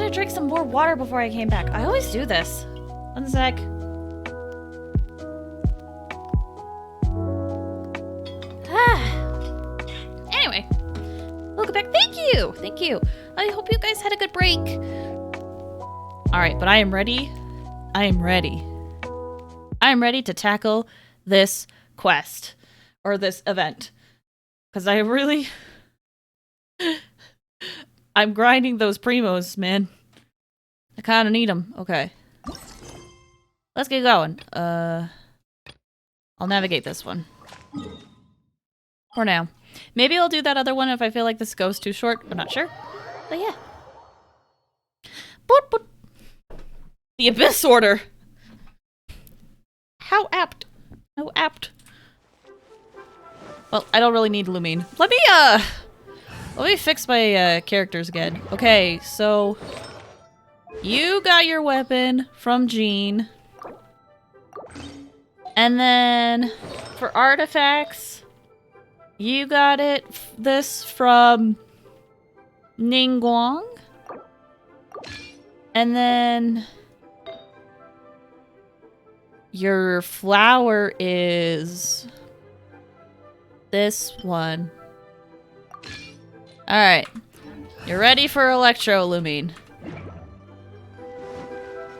to drink some more water before I came back. I always do this. One sec. Anyway, welcome back. Thank you. Thank you. I hope you guys had a good break. All right, but I am ready. I am ready. I am ready to tackle this quest or this event because I really I'm grinding those primos, man. I kind of need them. Okay. Let's get going. I'll navigate this one. For now. Maybe I'll do that other one if I feel like this goes too short. I'm not sure. But yeah. Boop, boop. The Abyss Order. How apt. How apt. Well, I don't really need Lumine. Let me fix my characters again. Okay, so you got your weapon from Jean. And then for artifacts, you got this from Ningguang. And then your flower is this one. Alright. You're ready for Electrolumine.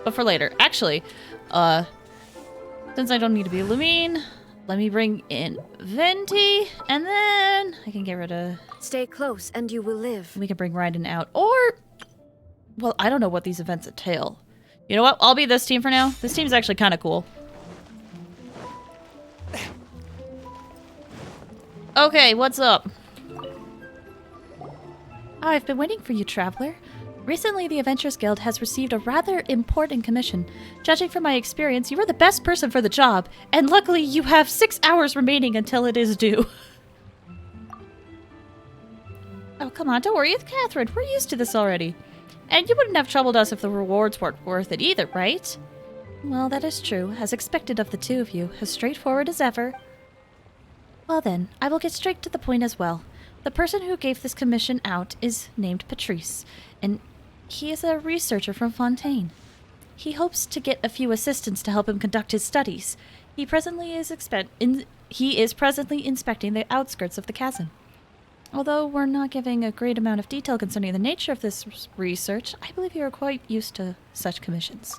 But for later. Actually, since I don't need to be Lumine, let me bring in Venti, and then I can get rid of... Stay close and you will live. We can bring Raiden out. Or... Well, I don't know what these events entail. You know what? I'll be this team for now. This team's actually kind of cool. Okay, what's up? I've been waiting for you, Traveler. Recently, the Adventurers Guild has received a rather important commission. Judging from my experience, you are the best person for the job, and luckily you have 6 hours remaining until it is due. Oh, come on, don't worry, it's Catherine. We're used to this already. And you wouldn't have troubled us if the rewards weren't worth it either, right? Well, that is true, as expected of the two of you, as straightforward as ever. Well then, I will get straight to the point as well. The person who gave this commission out is named Patrice, and he is a researcher from Fontaine. He hopes to get a few assistants to help him conduct his studies. He is presently inspecting the outskirts of the chasm. Although we're not giving a great amount of detail concerning the nature of this research, I believe you are quite used to such commissions.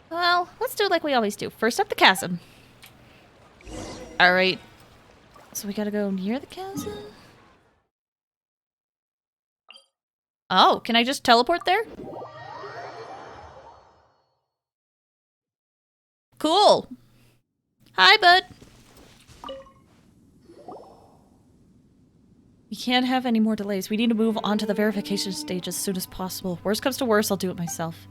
Well, let's do it like we always do. First up, the chasm. Alright. So we gotta go near the chasm? Oh, can I just teleport there? Cool. Hi, bud. We can't have any more delays. We need to move on to the verification stage as soon as possible. Worst comes to worst, I'll do it myself.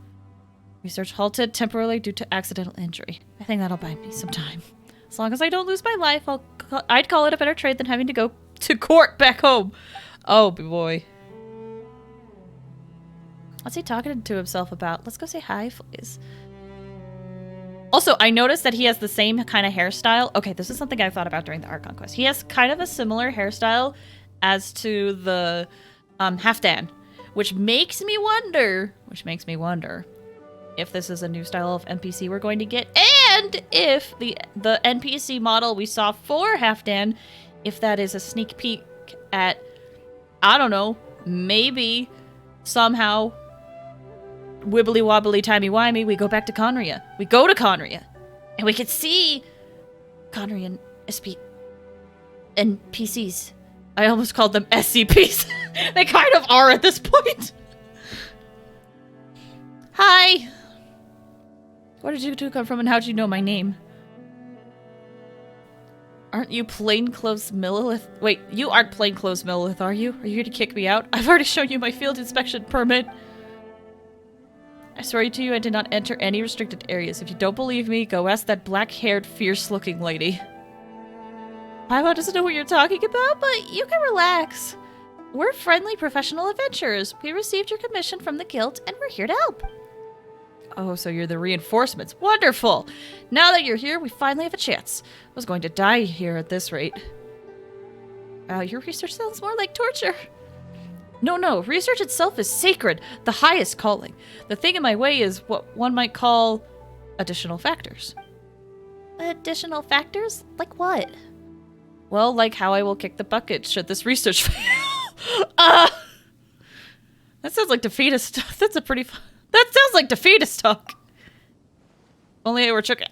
Research halted temporarily due to accidental injury. I think that'll buy me some time. As long as I don't lose my life, I'd call it a better trade than having to go to court back home. Oh, boy. What's he talking to himself about? Let's go say hi, please. Also, I noticed that he has the same kind of hairstyle. Okay, this is something I thought about during the Archon Quest. He has kind of a similar hairstyle as to the Halfdan, which makes me wonder if this is a new style of NPC we're going to get, and if the NPC model we saw for Halfdan, if that is a sneak peek at, I don't know, maybe somehow wibbly wobbly timey wimey we go back to Conria. We go to Conria, and we could see Conrian NPCs. I almost called them SCPs. They kind of are at this point. Hi. Where did you two come from and how'd you know my name? Aren't you plainclothes Millilith? Wait, you aren't plainclothes Millilith, are you? Are you here to kick me out? I've already shown you my field inspection permit. I swear to you I did not enter any restricted areas. If you don't believe me, go ask that black-haired, fierce-looking lady. Paimon doesn't know what you're talking about, but you can relax. We're friendly professional adventurers. We received your commission from the guild, and we're here to help. Oh, so you're the reinforcements. Wonderful! Now that you're here, we finally have a chance. I was going to die here at this rate. Your research sounds more like torture. No, research itself is sacred, the highest calling. The thing in my way is what one might call additional factors. Additional factors? Like what? Well, like how I will kick the bucket should this research fail. That sounds like defeatist. That sounds like defeatist talk. Only I were checking.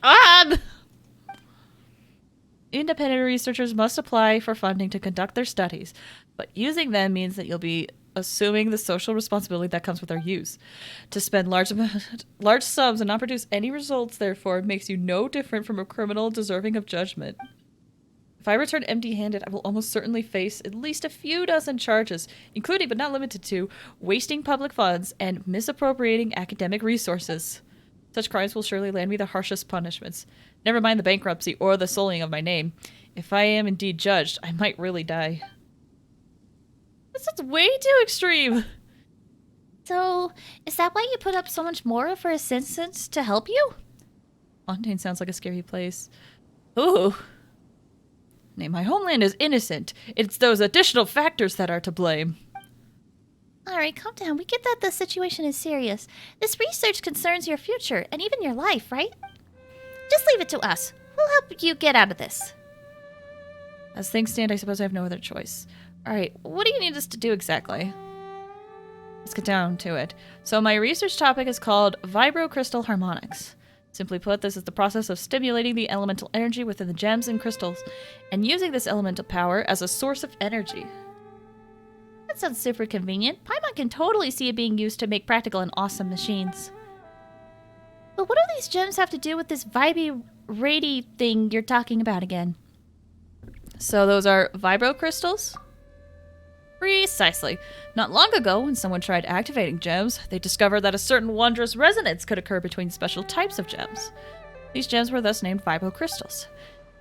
Independent researchers must apply for funding to conduct their studies, but using them means that you'll be assuming the social responsibility that comes with their use. To spend large sums and not produce any results, therefore, makes you no different from a criminal deserving of judgment. If I return empty-handed, I will almost certainly face at least a few dozen charges, including but not limited to wasting public funds and misappropriating academic resources. Such crimes will surely land me the harshest punishments. Never mind the bankruptcy or the sullying of my name. If I am indeed judged, I might really die. This is way too extreme. So, is that why you put up so much more for assistance to help you? Fontaine sounds like a scary place. Ooh. Nay, my homeland is innocent. It's those additional factors that are to blame. Alright, calm down. We get that the situation is serious. This research concerns your future, and even your life, right? Just leave it to us. We'll help you get out of this. As things stand, I suppose I have no other choice. Alright, what do you need us to do exactly? Let's get down to it. So my research topic is called vibrocrystal harmonics. Simply put, this is the process of stimulating the elemental energy within the gems and crystals, and using this elemental power as a source of energy. That sounds super convenient. Paimon can totally see it being used to make practical and awesome machines. But what do these gems have to do with this vibey, rady thing you're talking about again? So those are vibrocrystals? Precisely. Not long ago, when someone tried activating gems, they discovered that a certain wondrous resonance could occur between special types of gems. These gems were thus named vibrocrystals.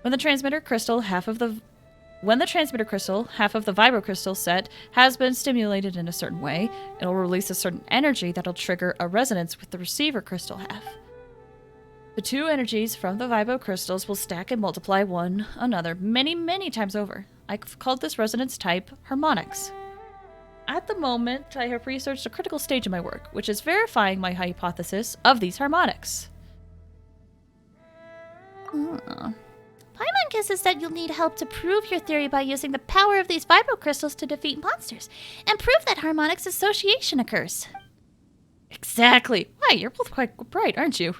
When the transmitter crystal, half of the vibrocrystal set, has been stimulated in a certain way, it'll release a certain energy that'll trigger a resonance with the receiver crystal half. The two energies from the vibrocrystals will stack and multiply one another many, many times over. I've called this resonance type harmonics. At the moment, I have researched a critical stage in my work, which is verifying my hypothesis of these harmonics. Paimon guesses that you'll need help to prove your theory by using the power of these vibrocrystals to defeat monsters, and prove that harmonics association occurs. Exactly. Why, you're both quite bright, aren't you?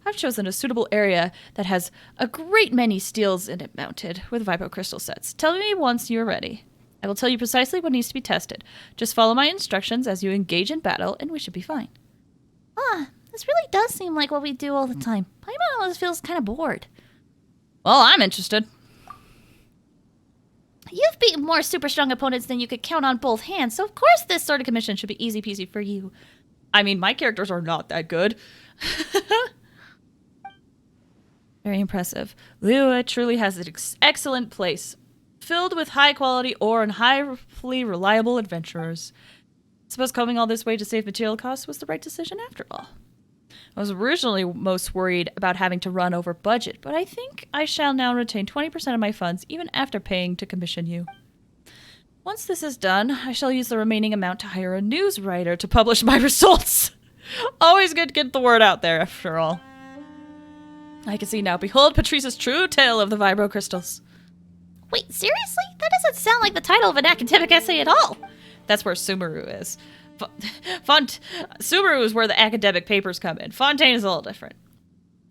I've chosen a suitable area that has a great many steels in it mounted with vibrocrystal sets. Tell me once you're ready. I will tell you precisely what needs to be tested. Just follow my instructions as you engage in battle, and we should be fine. This really does seem like what we do all the time. Paimon always feels kind of bored. Well, I'm interested. You've beaten more super strong opponents than you could count on both hands, so of course this sort of commission should be easy peasy for you. I mean, my characters are not that good. Very impressive. Lua truly has an excellent place, filled with high-quality ore and highly reliable adventurers. I suppose coming all this way to save material costs was the right decision after all. I was originally most worried about having to run over budget, but I think I shall now retain 20% of my funds even after paying to commission you. Once this is done, I shall use the remaining amount to hire a news writer to publish my results. Always good to get the word out there, after all. I can see now. Behold Patrice's true tale of the vibrocrystals. Wait, seriously? That doesn't sound like the title of an academic essay at all. That's where Sumeru is. Sumeru is where the academic papers come in. Fontaine is a little different.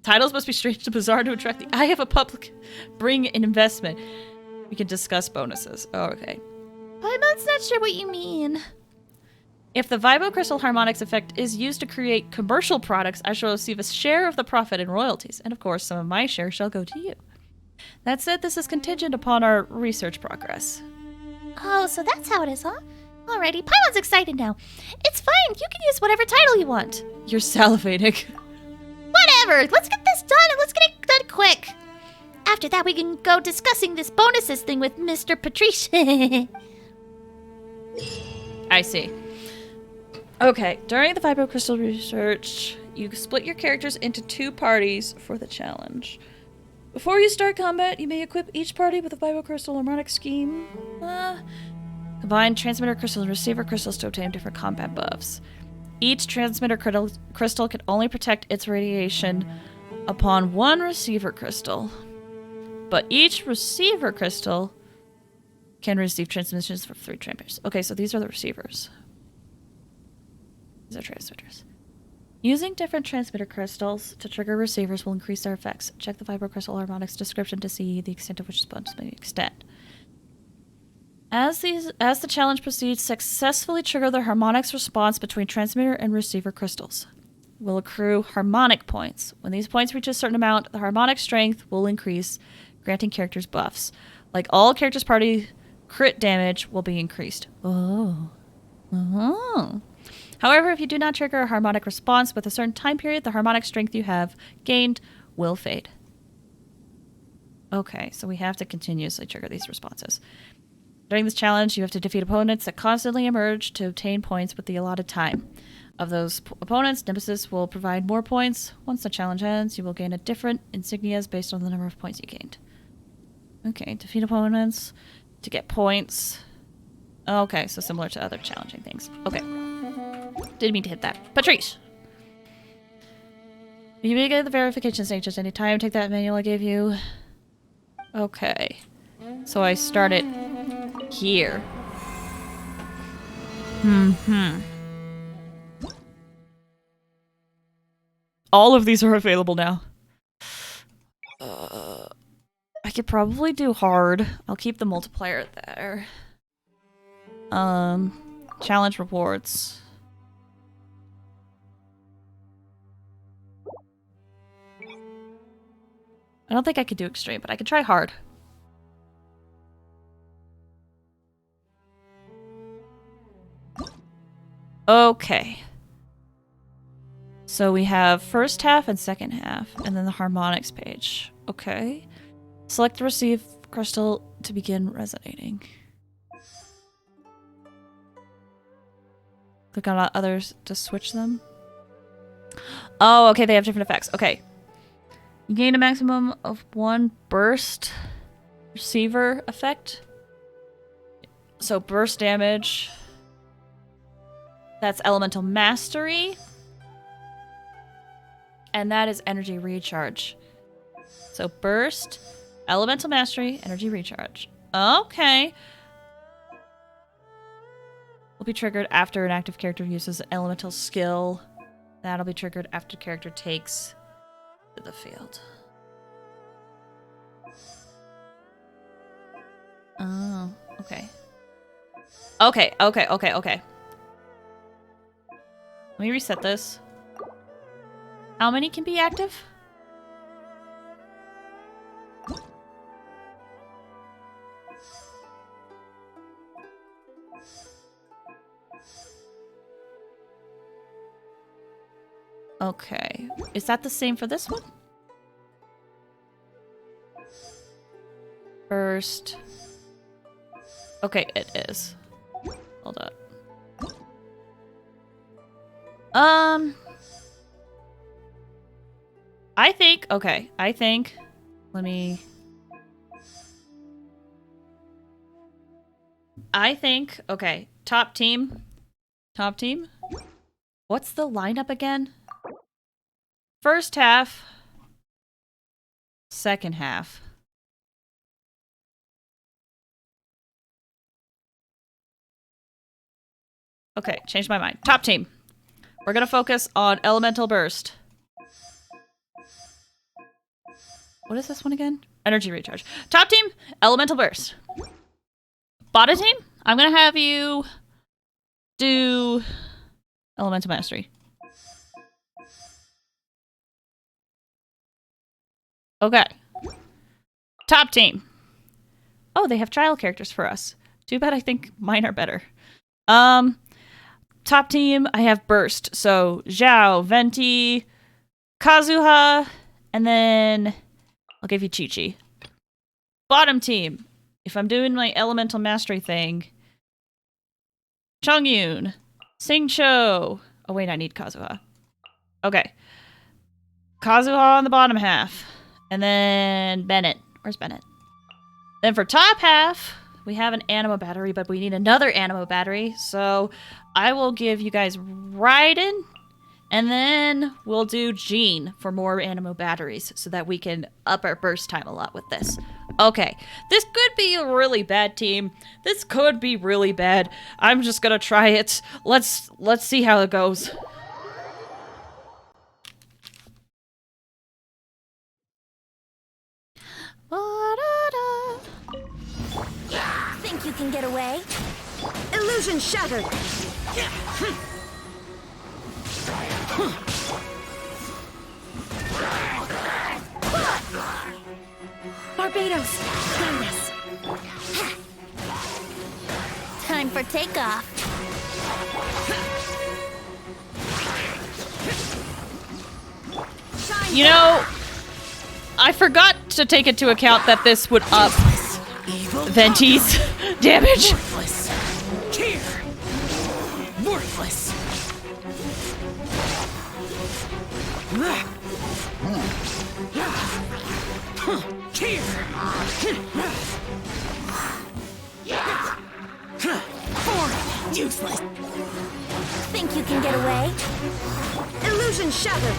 Titles must be strange and bizarre to attract the eye of a public. Bring an investment. We can discuss bonuses. Oh, okay. I'm not sure what you mean. If the vibrocrystal harmonics effect is used to create commercial products, I shall receive a share of the profit and royalties, and of course some of my share shall go to you. That said, this is contingent upon our research progress. Oh, so that's how it is, huh? Alrighty, Paimon's excited now. It's fine, you can use whatever title you want. You're salivating. Whatever, let's get this done and let's get it done quick. After that, we can go discussing this bonuses thing with Mr. Patrice. I see. Okay, during the vibrocrystal research, you split your characters into 2 parties for the challenge. Before you start combat, you may equip each party with a vibrocrystal harmonic scheme. Combine transmitter crystals and receiver crystals to obtain different combat buffs. Each transmitter crystal can only protect its radiation upon one receiver crystal. But each receiver crystal can receive transmissions from 3 transmitters. Okay, so these are the receivers. These are transmitters. Using different transmitter crystals to trigger receivers will increase their effects. Check the vibrocrystal harmonics description to see the extent to which response may extend. As the challenge proceeds, successfully trigger the harmonics response between transmitter and receiver crystals. Will accrue harmonic points. When these points reach a certain amount, the harmonic strength will increase, granting characters buffs. Like all characters' party, crit damage will be increased. Oh. Oh. However, if you do not trigger a harmonic response with a certain time period, the harmonic strength you have gained will fade. Okay, so we have to continuously trigger these responses. During this challenge, you have to defeat opponents that constantly emerge to obtain points with the allotted time. Of those opponents, Nemesis will provide more points. Once the challenge ends, you will gain a different insignias based on the number of points you gained. Okay, defeat opponents to get points. Okay, so similar to other challenging things. Okay. Didn't mean to hit that. Patrice! You may get the verification stage at any time. Take that manual I gave you. Okay. So I start it here. All of these are available now. I could probably do hard. I'll keep the multiplier there. Challenge rewards. I don't think I could do extreme, but I could try hard. Okay. So we have first half and second half, and then the harmonics page. Okay. Select the receive crystal to begin resonating. Click on others to switch them. Oh, okay, they have different effects. Okay. You gain a maximum of 1 burst receiver effect. So burst damage. That's elemental mastery. And that is energy recharge. So burst, elemental mastery, energy recharge. Okay. Will be triggered after an active character uses an elemental skill. That'll be triggered after character takes to the field. Oh, okay. Okay. Let me reset this. How many can be active? Okay. Is that the same for this one? First. Okay, it is. Hold up. I think, let me... okay, top team. What's the lineup again? First half. Second half. Okay, changed my mind. Top team. We're gonna focus on Elemental Burst. What is this one again? Energy Recharge. Top team, Elemental Burst. Bottom team, I'm gonna have you do Elemental Mastery. Okay. Top team. Oh, they have trial characters for us. Too bad I think mine are better. Top team, I have Burst. So, Zhao, Venti, Kazuha, and then I'll give you Chi-Chi. Bottom team, if I'm doing my Elemental Mastery thing, Chongyun, Singcho. Oh wait, I need Kazuha. Okay. Kazuha on the bottom half. And then Bennett. Where's Bennett? Then for top half, We have an animo battery, but we need another animo battery. So I will give you guys Raiden, and then we'll do Jean for more animo batteries so that we can up our burst time a lot with this. Okay, this could be a really bad team. This could be really bad. I'm just gonna try it. Let's see how it goes. Think you can get away? Illusion shattered! Barbados, join us. Time for takeoff. You know, I forgot to take into account that this would up Venti's damage. Worthless. Here. Worthless. Useless. Think you can get away? Illusion shattered!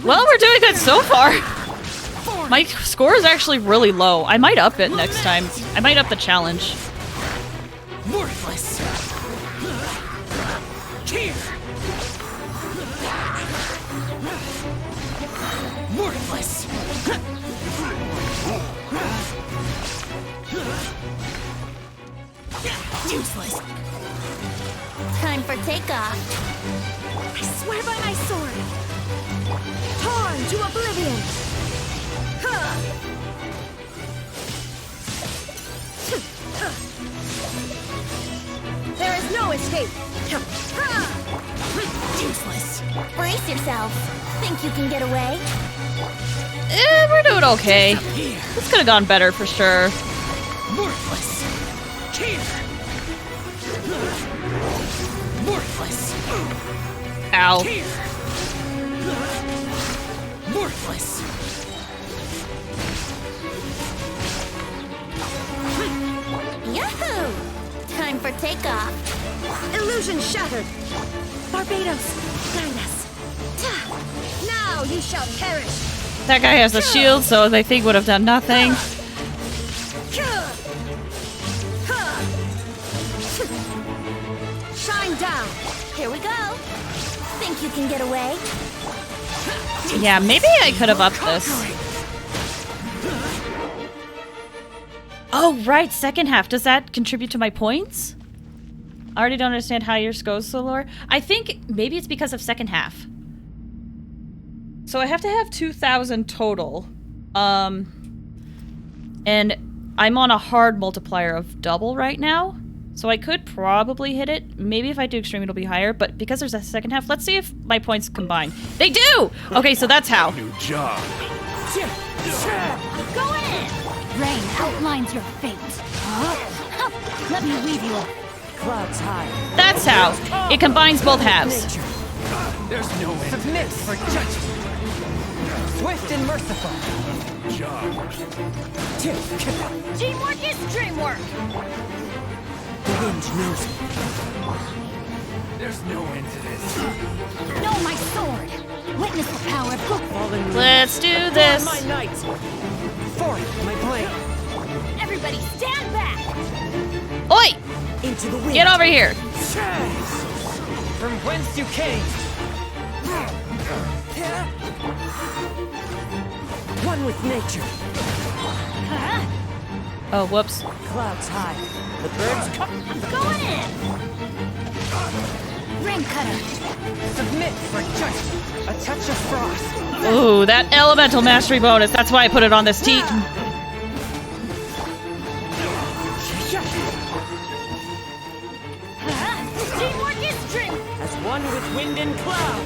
Well, we're doing good so far. My score is actually really low. I might up it next time. I might up the challenge. Worthless. Here. Worthless. Useless. Time for takeoff. I swear by my sword! Torn to oblivion! There is no escape! Useless. Brace yourself. Think you can get away? We're doing okay. This could have gone better for sure. Worthless. Here. Worthless. Ow. Here. Worthless. Yahoo! Time for takeoff. Illusion shattered! Barbados, guide us! Now you shall perish! That guy has a shield, so the thing would have done nothing. Shine down! Here we go. Think you can get away? Yeah, maybe I could have upped this. Oh, right, second half. Does that contribute to my points? I already don't understand how yours goes so lower. I think maybe it's because of second half. So I have to have 2,000 total. And I'm on a hard multiplier of double right now. So I could probably hit it. Maybe if I do extreme, it'll be higher. But because there's a second half, let's see if my points combine. They do! Okay, so that's how. New job. Go in! Rain outlines your fate. Let me weave you up. Clouds high. That's how. It combines both halves. There's no end. Submit for judgment. Swift and merciful. Job. Teamwork is dreamwork! The wind knows me. There's no end to this. Know my sword. Witness the power of good. Let's do this. My knights. Forth, my blade. Everybody stand back! Oi! Into the wind. Get over here. From whence you came. One with nature. Oh, whoops. Clouds high. The birds come. I'm going in! Rain cutter. Submit for judgment. A touch of frost. Ooh, that elemental mastery bonus. That's why I put it on this team. Teamwork is dream! As one with wind and cloud.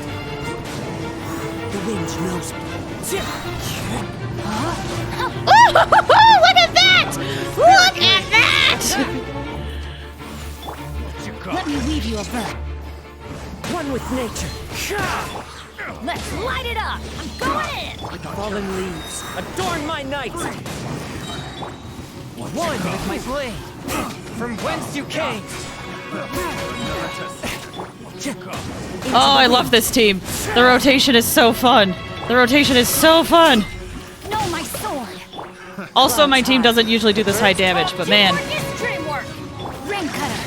The wind knows me. Look at that! Look at that! Let me weave you a bird. One with nature. Let's light it up! I'm going in! Fallen leaves. Adorn my night. One with my blade. From whence you came. Oh, I love this team. The rotation is so fun. The rotation is so fun. No, my sword. Also, my team doesn't usually do this high damage, but man. Dreamwork. Rain cutter.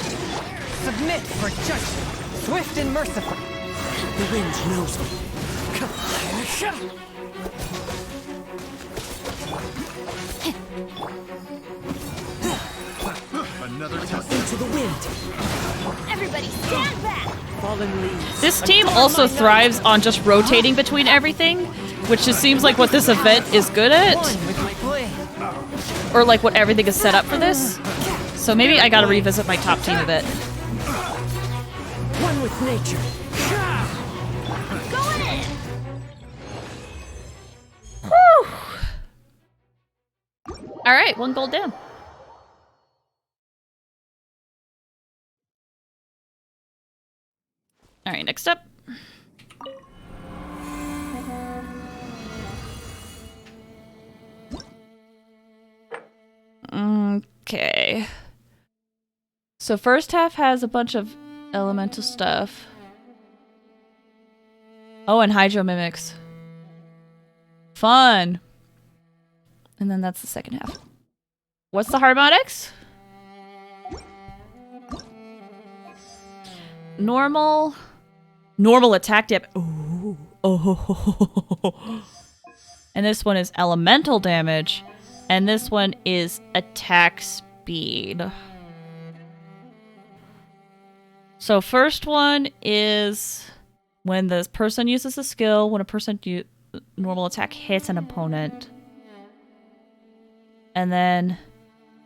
Submit for judgment. Swift and merciful. The wind knows me. Another test. Into the wind. Everybody stand back. Fallen leaves. This team also thrives on just rotating between everything, which just seems like what this event is good at. One with my blade. Or like what everything is set up for this. So maybe I gotta revisit my top team a bit. One with nature. Going in. Whew. Alright, 1 gold down. Alright, next up. Okay. So first half has a bunch of elemental stuff. Oh, and hydro mimics. Fun. And then that's the second half. What's the harmonics? Normal attack dip. Ooh. Oh. And this one is elemental damage. And this one is attack speed. So first one is when the person uses a skill, when a person normal attack hits an opponent. And then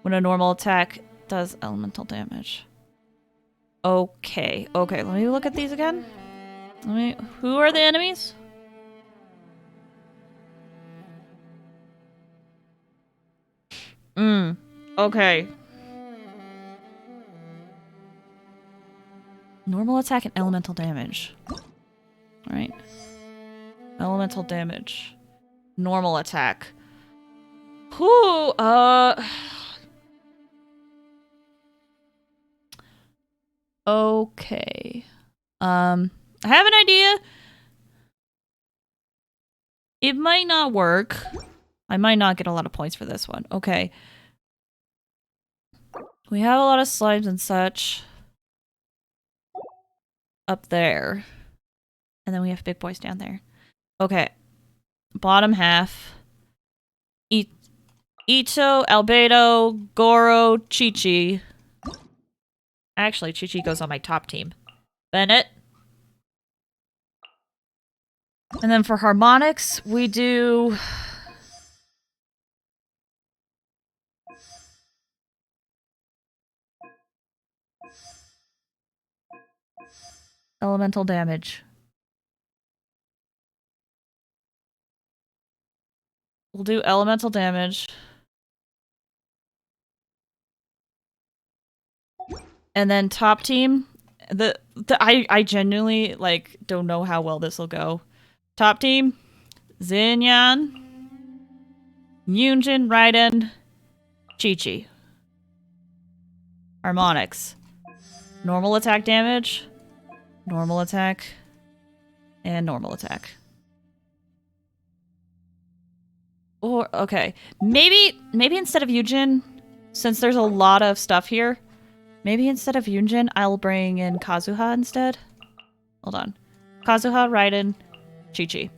when a normal attack does elemental damage. Okay, let me look at these again. Who are the enemies? Okay. Normal attack and elemental damage. Right. Elemental damage. Normal attack. Whew, okay. I have an idea. It might not work. I might not get a lot of points for this one. Okay. We have a lot of slimes and such up there. And then we have big boys down there. Okay. Bottom half. Ito, Albedo, Goro, Chi-Chi. Actually, Chi-Chi goes on my top team. Bennett. And then for harmonics, we do... elemental damage. We'll do elemental damage. And then top team, I genuinely like don't know how well this will go. Top team, Xinyan, Yunjin, Raiden, Chi-Chi. Harmonics. Normal attack damage, normal attack, and normal attack. Or, okay. Maybe instead of Yunjin, since there's a lot of stuff here, maybe instead of Yunjin, I'll bring in Kazuha instead. Hold on. Kazuha, Raiden, Chi-Chi.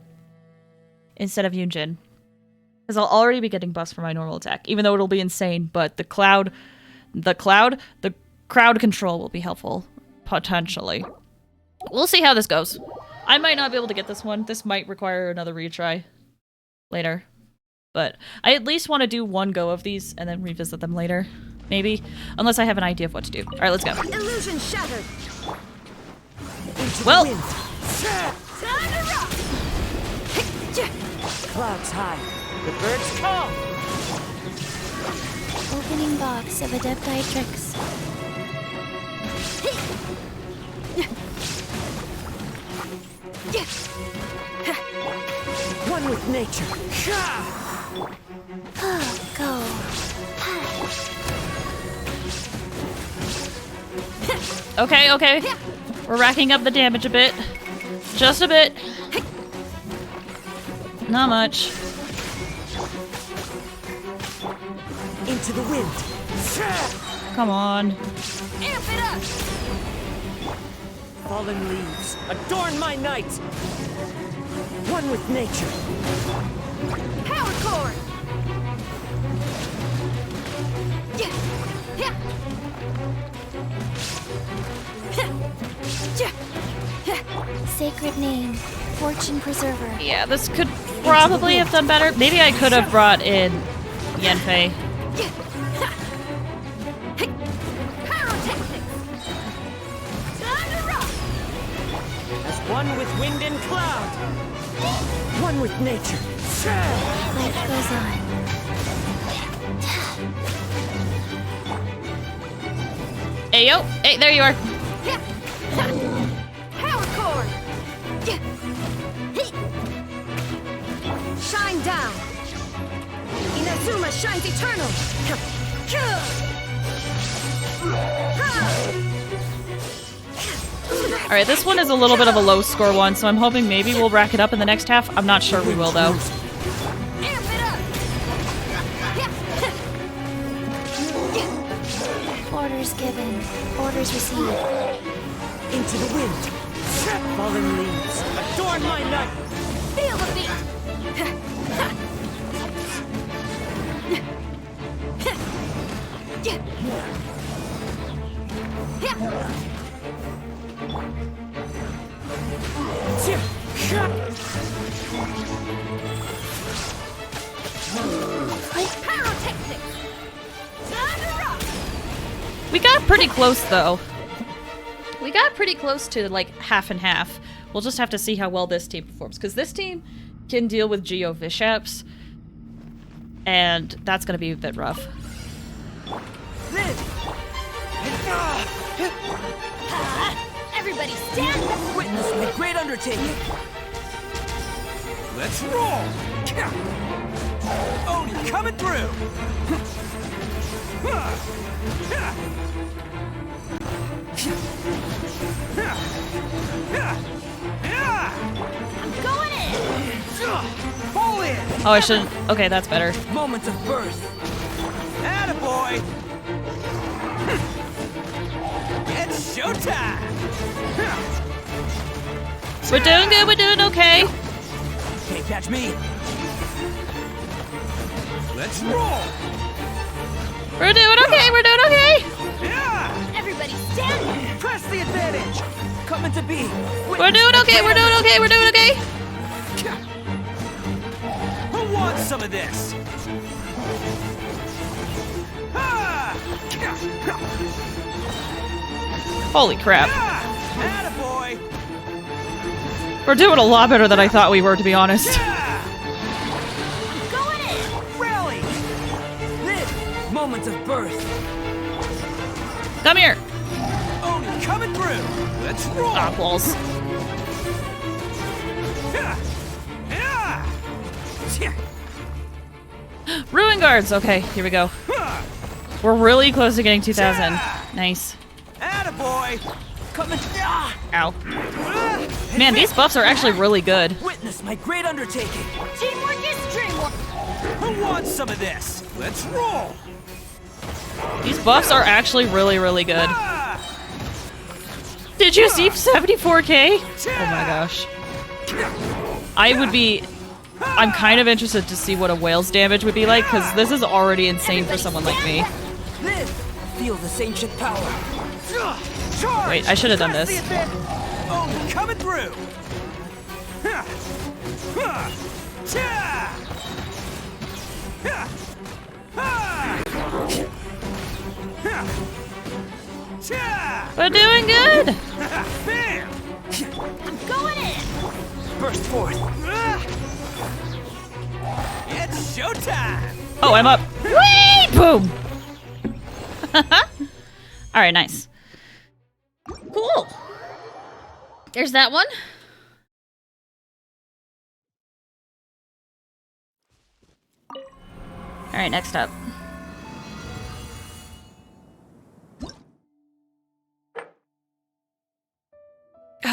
Instead of Yunjin. Because I'll already be getting buffs for my normal attack, even though it'll be insane, but the crowd control will be helpful, potentially. We'll see how this goes. I might not be able to get this one. This might require another retry later. But I at least want to do one go of these and then revisit them later. Maybe. Unless I have an idea of what to do. Alright, let's go. Illusion shattered. Well. Clouds high. The birds call. Opening box of Adepti One with nature. Oh, go. Okay, okay. We're racking up the damage a bit. Just a bit. Not much. Into the wind. Come on. Amp it up! Fallen leaves, adorn my night! One with nature. Power cord! Sacred name, Fortune Preserver. Yeah, this could probably have done better. Maybe I could have brought in Yanfei. As one with wind and cloud. One with nature. Life goes on. Hey, yo. Hey, there you are. Power cord! Shine down! Inazuma shines eternal! Alright, this one is a little bit of a low score one, so I'm hoping maybe we'll rack it up in the next half. I'm not sure we will, though. Orders given, orders received. Into the wind. Fallen leaves, adorn my night. Feel the beat! We got pretty close, though. We got pretty close to, like, half and half. We'll just have to see how well this team performs, because this team can deal with Geo Vishaps, and that's going to be a bit rough. Everybody stand! Witness the great undertaking. Let's roll! Oni coming through! I'm going in! Pull in! Oh, I shouldn't. Okay, that's better. Moment of birth. Attaboy! It's showtime! We're doing good, we're doing okay. Can't catch me. Let's roll! We're doing okay, we're doing okay. Everybody stand! Press the advantage! Coming to be. We're doing okay, we're doing okay, we're doing okay. Who wants some of this? Holy crap. Attaboy! We're doing a lot better than I thought we were, to be honest. Going in! Rally! Live! Moment of birth. Come here. Oni coming through. Let's roll. Ah, balls. Ruin guards. Okay, here we go. We're really close to getting 2,000. Nice. Attaboy! Coming. Ow. Man, these buffs are actually really good. Witness my great undertaking. Teamwork is dreamwork! Who wants some of this? Let's roll. These buffs are actually really, really good. Did you see 74k? Oh my gosh. I'm kind of interested to see what a whale's damage would be like, because this is already insane for someone like me. Live. Feel this ancient power. Wait, I should have done this. Oh, coming through. We're doing good! Bam! I'm going in! Burst forth. It's showtime! Oh, I'm up. Whee! Boom! Alright, nice. Cool. There's that one. Alright, next up.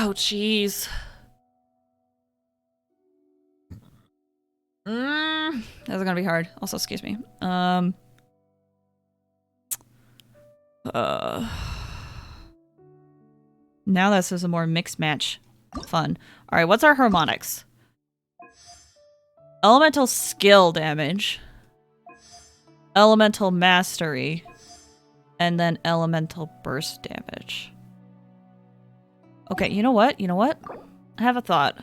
Oh, jeez. That's gonna be hard. Also, excuse me. Now this is a more mixed match. Fun. Alright, what's our harmonics? Elemental skill damage. Elemental mastery. And then elemental burst damage. Okay, you know what? You know what? I have a thought.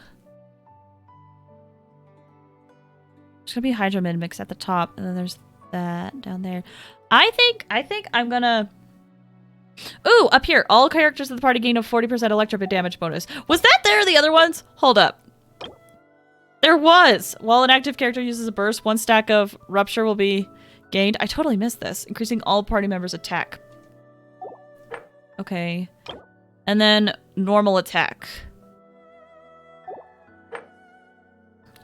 There's gonna be Hydro Mid Mix at the top, and then there's that down there. I think I'm gonna... Ooh, up here. All characters of the party gain a 40% electric damage bonus. Was that there the other ones? Hold up. There was! While an active character uses a burst, 1 stack of Rupture will be gained. I totally missed this. Increasing all party members' attack. Okay. And then normal attack.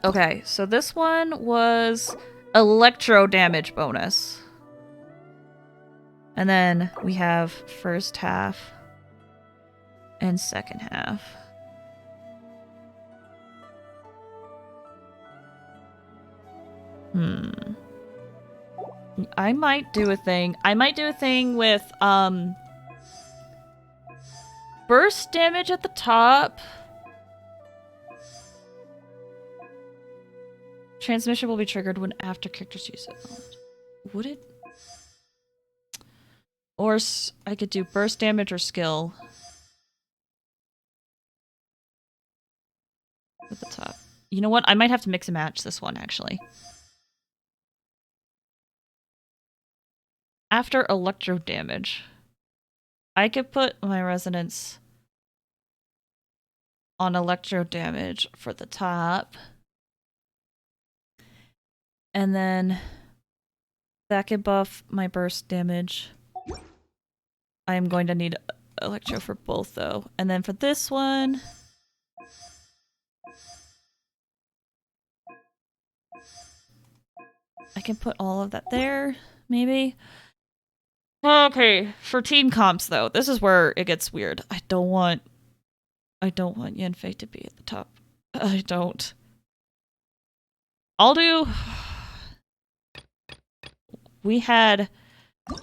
Okay, so this one was electro damage bonus. And then we have first half and second half. I might do a thing. I might do a thing with burst damage at the top. Transmission will be triggered when after characters use it. Would it? Or I could do burst damage or skill. At the top. You know what? I might have to mix and match this one, actually. After electro damage, I could put my resonance on electro damage for the top. And then that could buff my burst damage. I am going to need electro for both, though. And then for this one... I can put all of that there, maybe. Okay, for team comps, though, this is where it gets weird. I don't want Yanfei to be at the top. I don't. I'll do... We had...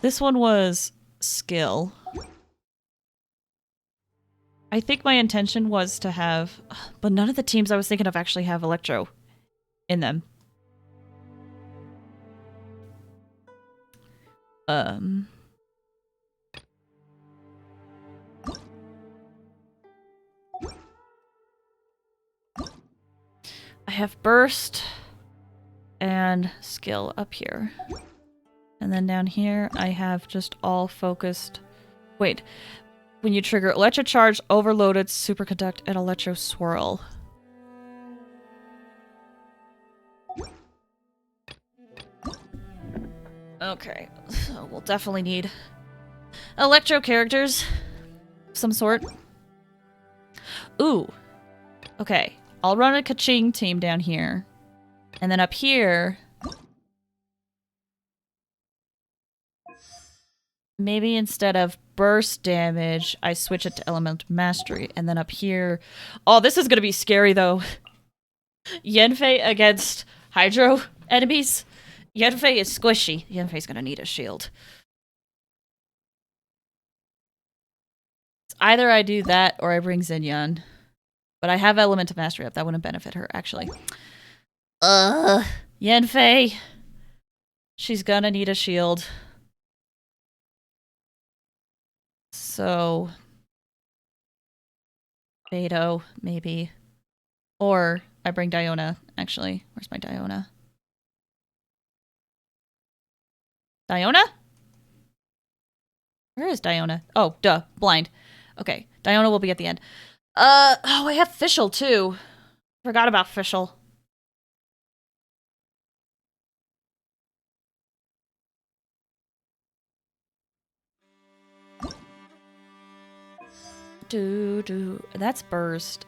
This one was skill. I think my intention was to have... But none of the teams I was thinking of actually have electro in them. I have burst and skill up here. And then down here, I have just all focused... Wait. When you trigger Electro Charge, Overloaded, Superconduct, and Electro Swirl. Okay. So we'll definitely need Electro characters of some sort. Ooh. Okay. I'll run a Kaching team down here. And then up here... Maybe instead of burst damage, I switch it to Elemental Mastery. And then up here... Oh, this is gonna be scary, though. Yanfei against Hydro enemies. Yanfei is squishy. Yanfei's gonna need a shield. It's either I do that or I bring Xinyan. But I have Elemental Mastery up. That wouldn't benefit her, actually. Yanfei. She's gonna need a shield. So... Beto, maybe. Or I bring Diona, actually. Where's my Diona? Diona? Where is Diona? Oh, duh. Blind. Okay. Diona will be at the end. Oh, I have Fischl, too. Forgot about Fischl. That's burst.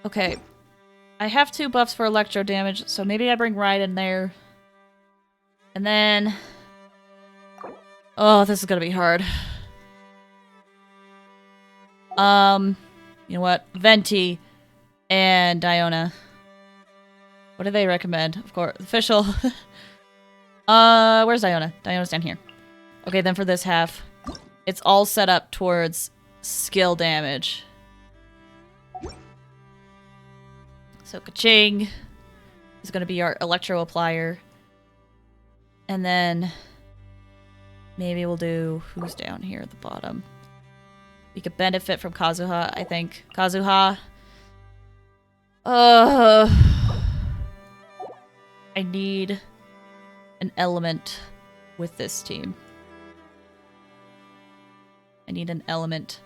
Okay. I have 2 buffs for electro damage, so maybe I bring Ride in there. And then... Oh, this is gonna be hard. You know what? Venti and Diona. What do they recommend? Of course, official. Where's Diona? Diona's down here. Okay, then for this half, it's all set up towards skill damage. So Kaching is going to be our electro applier. And then maybe we'll do... Who's down here at the bottom? We could benefit from Kazuha, I think. Kazuha. I need an element with this team. I need an element.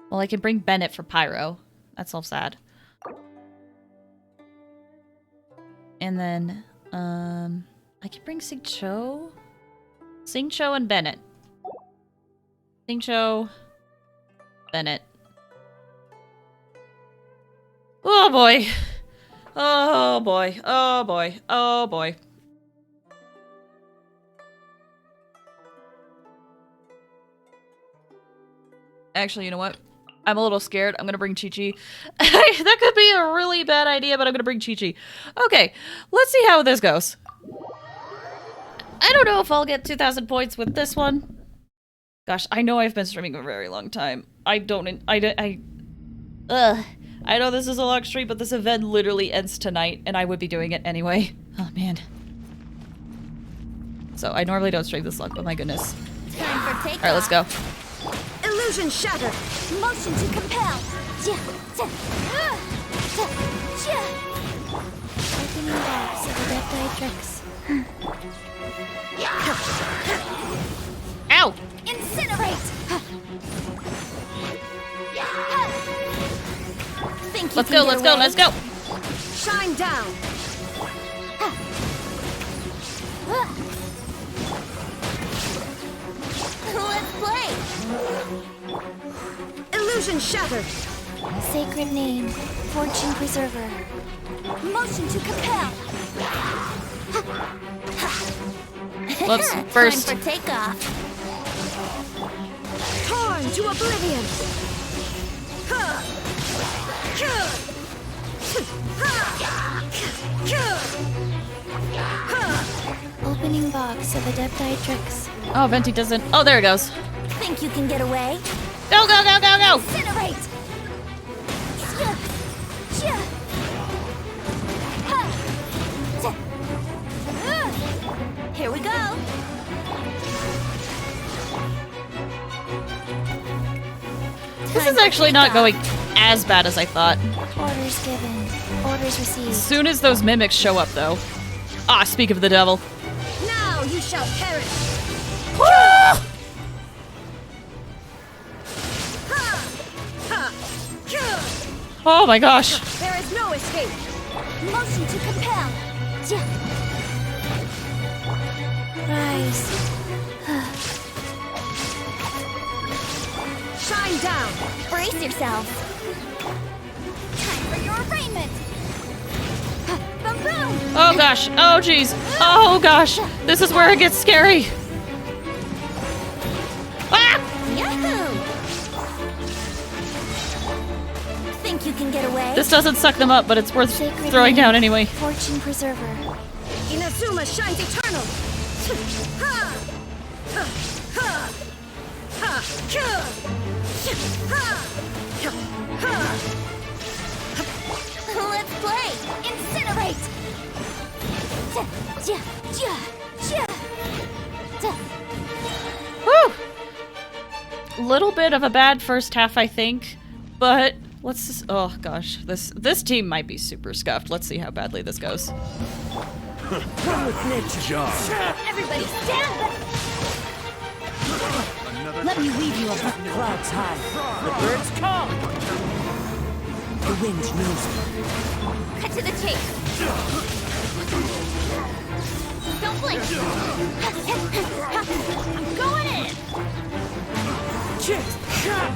Well, I can bring Bennett for Pyro. That's all sad. And then, I can bring Singcho. Singcho and Bennett. Singcho, Bennett. Oh boy. Oh boy. Oh boy. Oh boy. Actually, you know what? I'm a little scared. I'm gonna bring Chi-Chi. That could be a really bad idea, but I'm gonna bring Chi-Chi. Okay, let's see how this goes. I don't know if I'll get 2,000 points with this one. Gosh, I know I've been streaming a very long time. I know this is a long stream, but this event literally ends tonight, and I would be doing it anyway. Oh, man. So, I normally don't stream this long, but my goodness. Alright, let's go. Illusion shattered. Motion to compel. Opening box of adepti tricks. Ow! Incinerate. Let's go, let's go, let's go! Shine down. Let's play. Illusion shattered. Sacred name, fortune preserver. Motion to compel. Whoops, first. Time for takeoff. Torn to oblivion. Opening box of adepti tricks. Oh, Venti doesn't... Oh, there it goes. Think you can get away? Go, go, go, go, go! Incinerate. Here we go. This is actually not going as bad as I thought. Orders given. Orders received. As soon as those mimics show up, though. Ah, speak of the devil. Now you shall perish. Oh my gosh. There is no escape. Motion to compel. Rise. Shine down. Brace yourself. Time for your arraignment. Boom! Oh gosh. Oh jeez. Oh gosh. This is where it gets scary. Ah! Yahoo! Think you can get away? This doesn't suck them up, but it's worth Sacred throwing name, down anyway. Fortune preserver. Inazuma shines eternal. Let's play. Incinerate. Woo! Little bit of a bad first half, I think, but let's just, oh gosh, this team might be super scuffed. Let's see how badly this goes. Come with nature. Everybody stand back. Let me leave you above the clouds high. The birds come. The wind knows me. Cut to the chase. Don't blink. I'm going in.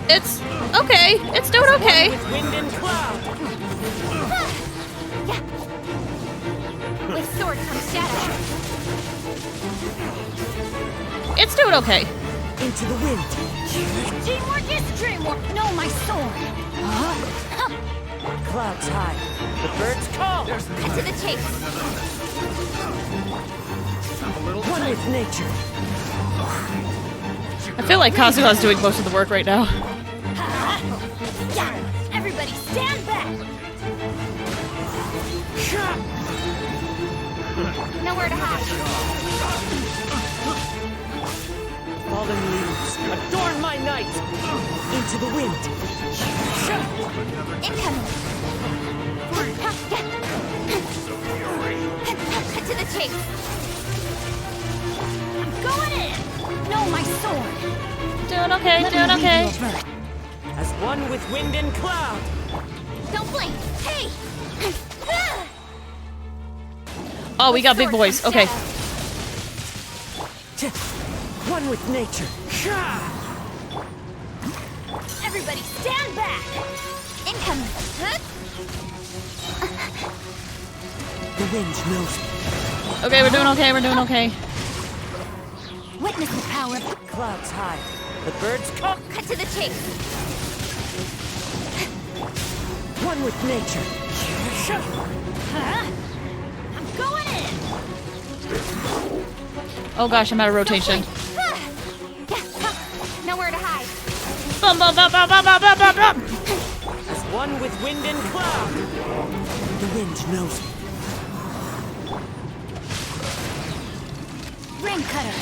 It's okay. It's doing okay. With wind and cloud. With sword comes shadow. It's doing okay. Into the wind. Teamwork is dreamwork. No, my sword. Clouds high. The birds call. Cut to the chase. One with nature. I feel like Kazuha's doing most of the work right now. Yeah. Everybody stand back. Nowhere to hide. Fallen leaves. Adorn my night. Into the wind. Incoming. Cut to the chase. I'm going in. No, my sword. Doing okay, doing okay. As one with wind and cloud. Don't blink. Hey. Oh, we got big boys. Okay. One with nature. Everybody stand back. Incoming. The wind knows. Okay, we're doing okay, we're doing okay. Witness the power. Clouds high. The birds call. Cut to the chase. One with nature. I'm going in. Oh gosh, I'm out of rotation. Nowhere to hide. Bum, bum, bum, bum, bum, bum, bum, bum, bum. As one with wind and cloud. The wind knows. Ring cutter.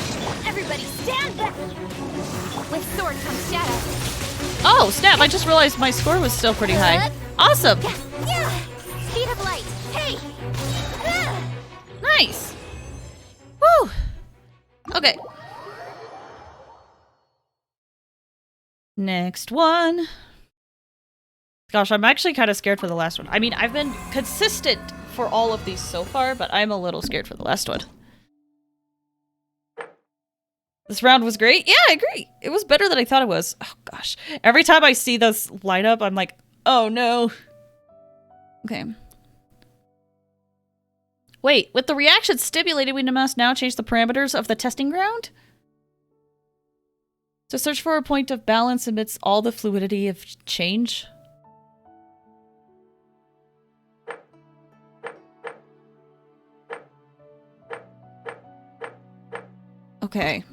Everybody stand back. With sword comes shadow. Oh, snap, I just realized my score was still pretty high. Awesome. Yeah. Speed of light. Hey. Nice. Woo. Okay. Next one. Gosh, I'm actually kind of scared for the last one. I mean, I've been consistent for all of these so far, but I'm a little scared for the last one. This round was great. Yeah, I agree. It was better than I thought it was. Oh, gosh. Every time I see this lineup, I'm like, oh, no. Okay. Wait, with the reaction stimulated, we must now change the parameters of the testing ground? So search for a point of balance amidst all the fluidity of change. Okay.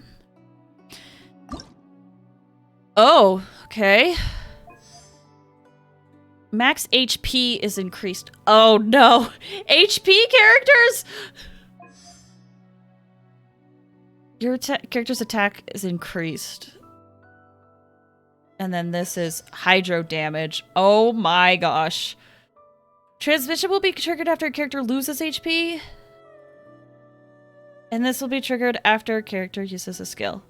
Oh, okay. Max HP is increased. Oh no. HP characters? Your character's attack is increased. And then this is hydro damage. Oh my gosh. Transmission will be triggered after a character loses HP. And this will be triggered after a character uses a skill.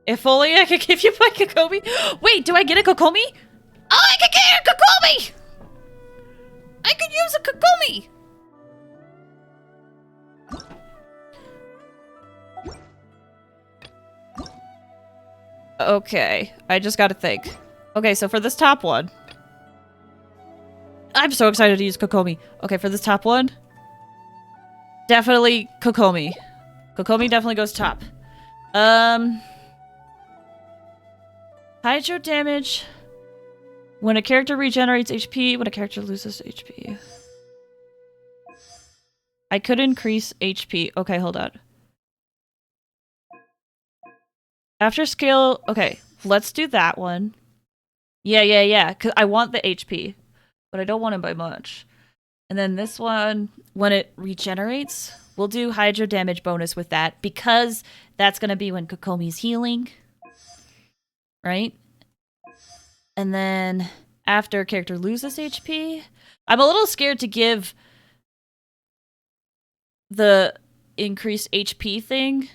If only I could give you my Kokomi. Wait, do I get a Kokomi? Oh, I could get a Kokomi! I could use a Kokomi! Okay, I just gotta think. Okay, so for this top one... I'm so excited to use Kokomi. Okay, for this top one... Definitely Kokomi. Kokomi definitely goes top. Hydro damage... When a character regenerates HP, when a character loses HP. I could increase HP. Okay, hold on. After skill... Okay, let's do that one. Yeah. Because I want the HP. But I don't want it by much. And then this one, when it regenerates, we'll do hydro damage bonus with that. Because that's going to be when Kokomi's healing. Right? And then after a character loses HP, I'm a little scared to give the increased HP thing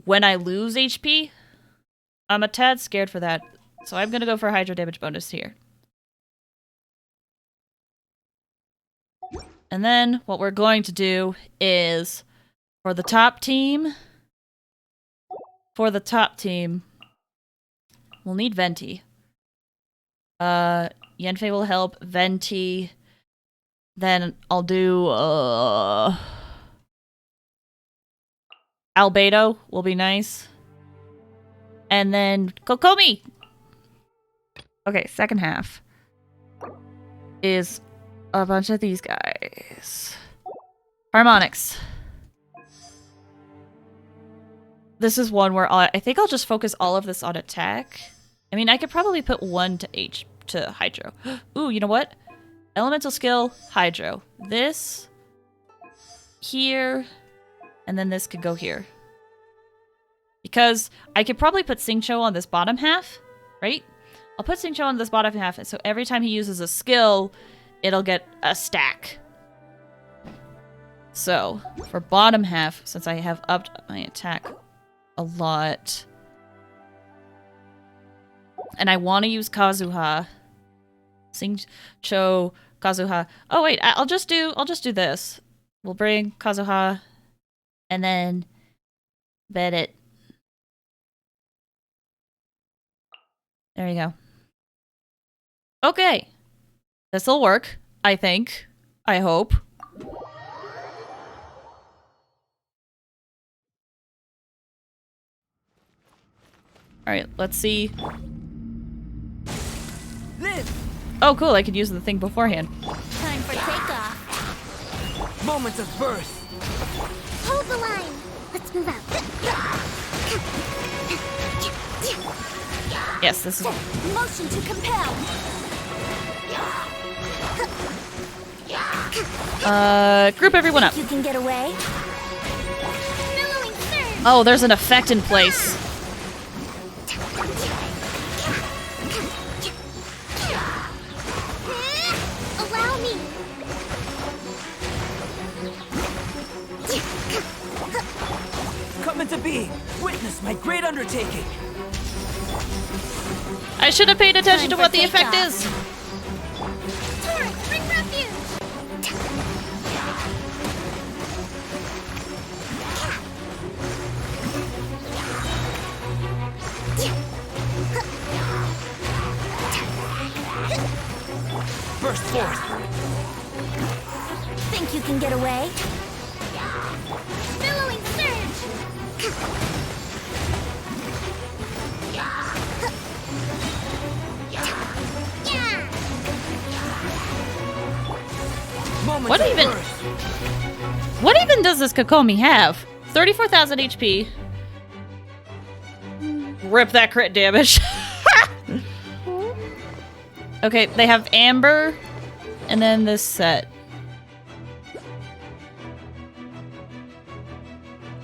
when I lose HP. I'm a tad scared for that. So I'm going to go for hydro damage bonus here. And then what we're going to do is For the top team, we'll need Venti. Yenfei will help. Venti. Then I'll do Albedo will be nice. And then Kokomi! Okay, second half is a bunch of these guys. Harmonics. This is one where I think I'll just focus all of this on attack. I mean, I could probably put one to Hydro. Ooh, you know what? Elemental skill, Hydro. This, here, and then this could go here. Because I could probably put Xingqiu on this bottom half, right? I'll put Xingqiu on this bottom half, so every time he uses a skill, it'll get a stack. So, for bottom half, since I have upped my attack a lot, and I want to use Kazuha, Xingqiu, Kazuha. Oh wait, I'll just do this. We'll bring Kazuha, and then bet it. There you go. Okay. This'll work, I think. I hope. Alright, let's see. Live! Oh, cool, I could use the thing beforehand. Time for takeoff. Moments of birth. Hold the line. Let's move out. Yes, this is... Motion to compel. Group everyone up. You can get away. Oh, there's an effect in place. Allow me. Come into being. Witness my great undertaking. I should have paid attention to what the effect is. Torrent, bring refuge. Burst forth. Think you can get away? Billowing surge. What even does this Kokomi have? 34,000 HP. Rip that crit damage. Okay, they have Amber, and then this set.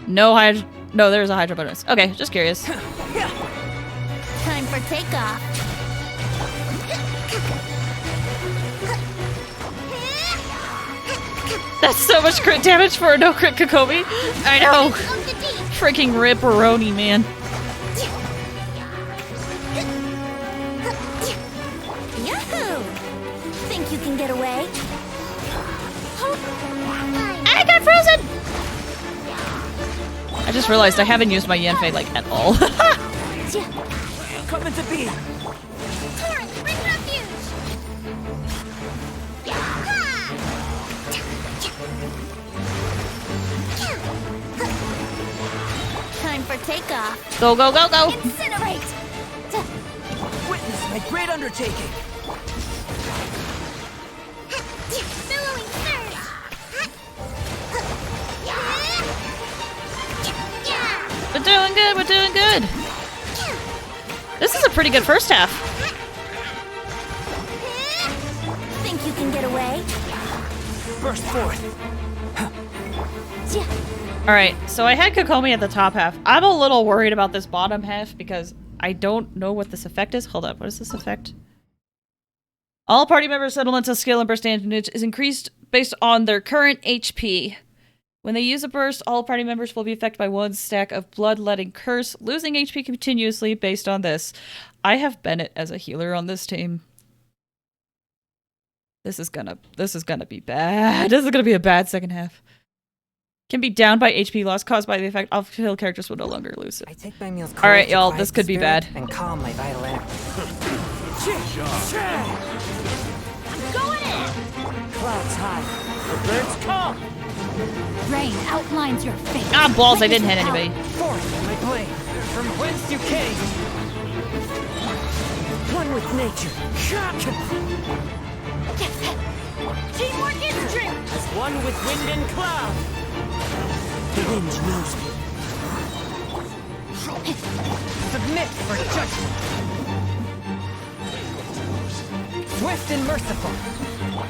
No, there's a Hydro bonus. Okay, just curious. Time for takeoff. That's so much crit damage for a no crit Kokomi. I know. Freaking ripperoni, man. Yahoo! Think you can get away? I got frozen! I just realized I haven't used my Yenfei, like, at all. Come into being. Torrent, bring refuge. Time for takeoff. Go, go, go, go! Incinerate! Witness my great undertaking. Billowing surge! We're doing good, we're doing good! This is a pretty good first half. Think you can get away? Burst forth. Alright, so I had Kokomi at the top half. I'm a little worried about this bottom half because I don't know what this effect is. Hold up, what is this effect? All party members' elemental skill and burst damage is increased based on their current HP. When they use a burst, all party members will be affected by one stack of bloodletting curse, losing HP continuously based on this. I have Bennett as a healer on this team. This is gonna be bad. This is gonna be a bad second half. Can be downed by HP loss caused by the effect off-field characters will no longer lose it. I take my meals Alright, to y'all, quiet this the could be spirit bad. and calm my vital energy. Going in! Clouds high, the birds call. Rain outlines your fate. Ah, balls, I didn't hit anybody. Forth my blade, from whence you came. One with nature. Teamwork is true! As one with wind and cloud. The wind knows me. Submit for judgment. Swift and merciful.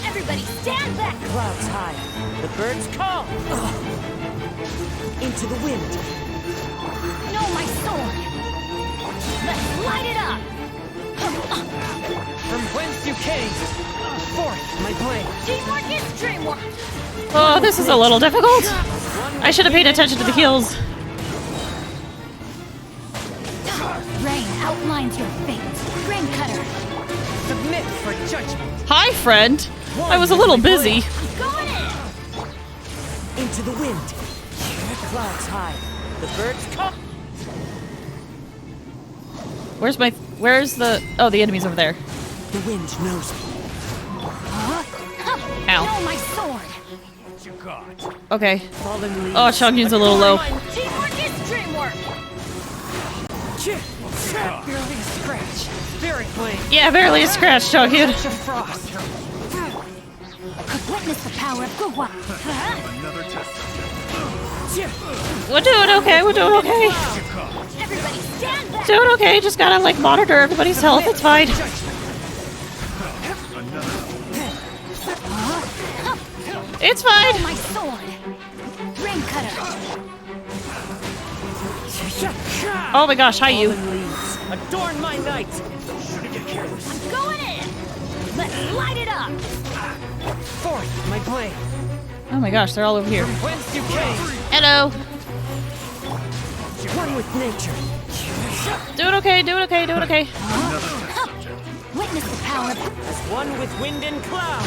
Everybody stand back! Clouds high, the birds call. Into the wind. No, my sword! Let's light it up! From whence you came. Forth my blade. Teamwork is dreamwork! Oh, this is a little difficult. I should have paid attention to the heals. Rain outlines your fate. Rain cutter. Submit for judgment. Hi, friend. I was a little busy. Going in! Into the wind. Clouds high, the birds call. Where's the... Oh, the enemy's over there. The wind knows me. Ow. No, my sword. Okay. Oh, Shogyun's a little low. Teamwork is dreamwork! Barely a scratch. Spirit blade. Yeah, barely a scratch, Shogyun. Touch of frost. Could witness the power of Guhua. We're doing okay, we're doing okay. Everybody stand back! Doing okay, just gotta, like, monitor everybody's health, it's fine. It's fine! My sword. Rain cutter. Oh my gosh, hi you. Adorn my night. Going in! Let's light it up! Forth my blade. Oh my gosh, they're all over here. Whence you came. Hello. One with nature. Doing okay, doing okay, doing okay. Witness the power of... As one with wind and cloud.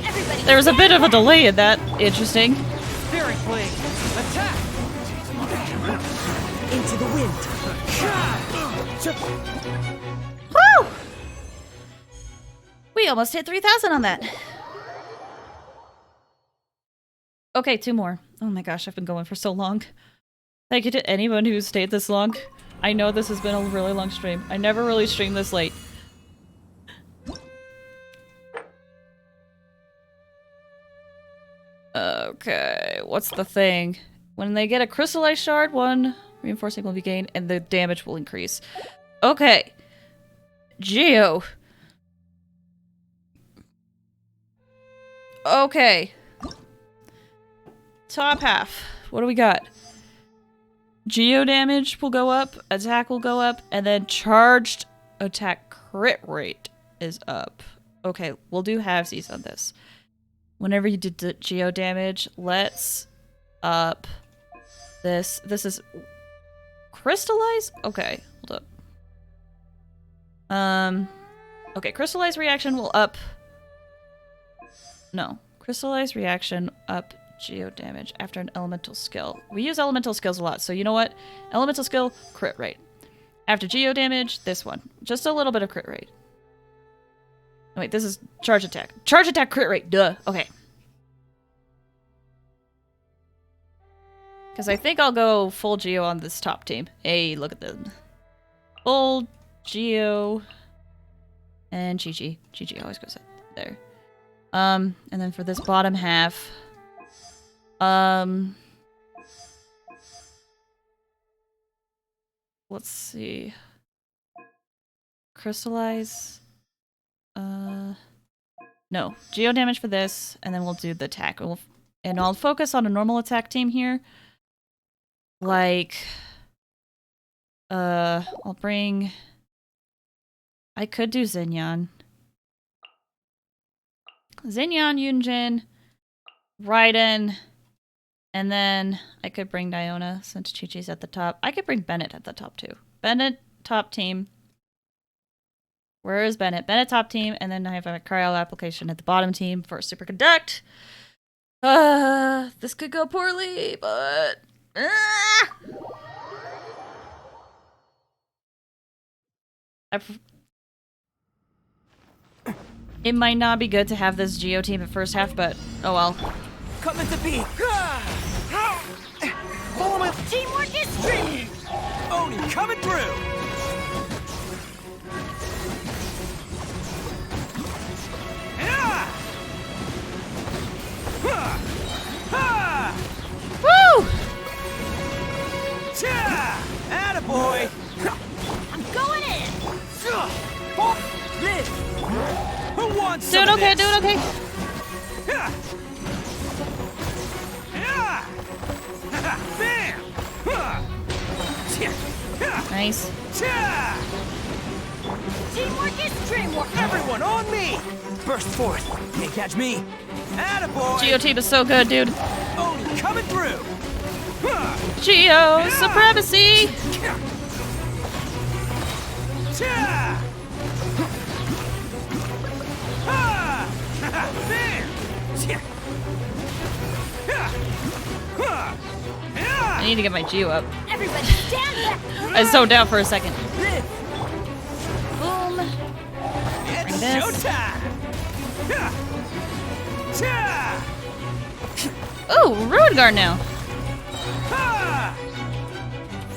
Everybody There was a bit of a delay in that. Interesting. Spirit blade. Attack. Into the wind. Woo! We almost hit 3,000 on that. Okay, 2 more. Oh my gosh, I've been going for so long. Thank you to anyone who stayed this long. I know this has been a really long stream. I never really streamed this late. Okay, what's the thing? When they get a crystallized shard, 1 reinforcing will be gained and the damage will increase. Okay. Geo. Okay. Top half. What do we got? Geo damage will go up, attack will go up, and then charged attack crit rate is up. Okay, we'll do halvesies on this. Whenever you did the geo damage, let's up this. This is crystallize? Okay, hold up. Okay, crystallize reaction will up. No, crystallize reaction up geo damage after an elemental skill. We use elemental skills a lot, so you know what? Elemental skill, crit rate. After geo damage, this one. Just a little bit of crit rate. Oh, wait, this is charge attack. Charge attack crit rate, duh. Okay. Because I think I'll go full geo on this top team. Hey, look at them. Full geo. And GG. GG always goes there. And then for this bottom half... let's see. Crystallize. No. Geo damage for this, and then we'll do the attack. And I'll focus on a normal attack team here. Like, I'll bring... I could do Xinyan. Xinyan, Yunjin, Raiden, and then I could bring Diona since Chi-Chi's at the top. I could bring Bennett at the top too. Bennett, top team. Where is Bennett? Bennett, top team, and then I have a cryo application at the bottom team for Superconduct. This could go poorly, but... It might not be good to have this Geo team at first half, but oh well. Coming to be. Follow my teamwork is straight. Oni coming through. Woo! Attaboy! I'm going in. Live. Who wants some Doing of okay, this? doing okay. Nice. Teamwork is dreamwork. Everyone on me! Burst forth. Can't catch me. Attaboy! Geo team is so good, dude. Oni coming through. Geo supremacy! I need to get my Geo up. Everybody stand back. I zoned out for a second. Boom. It's this. showtime. Ooh, Ruin Guard now.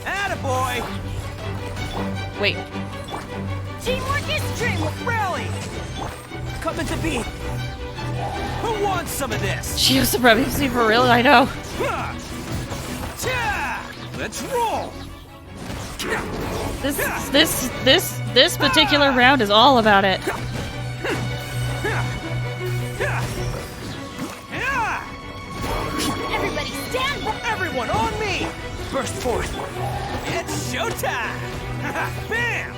Attaboy. Wait. Teamwork is dreamwork. Rally. Coming to be. Who wants some of this? Geo supremacy for real? I know. Let's roll. This particular round is all about it. Everybody stand back. Everyone on me. Burst forth. It's showtime. Bam.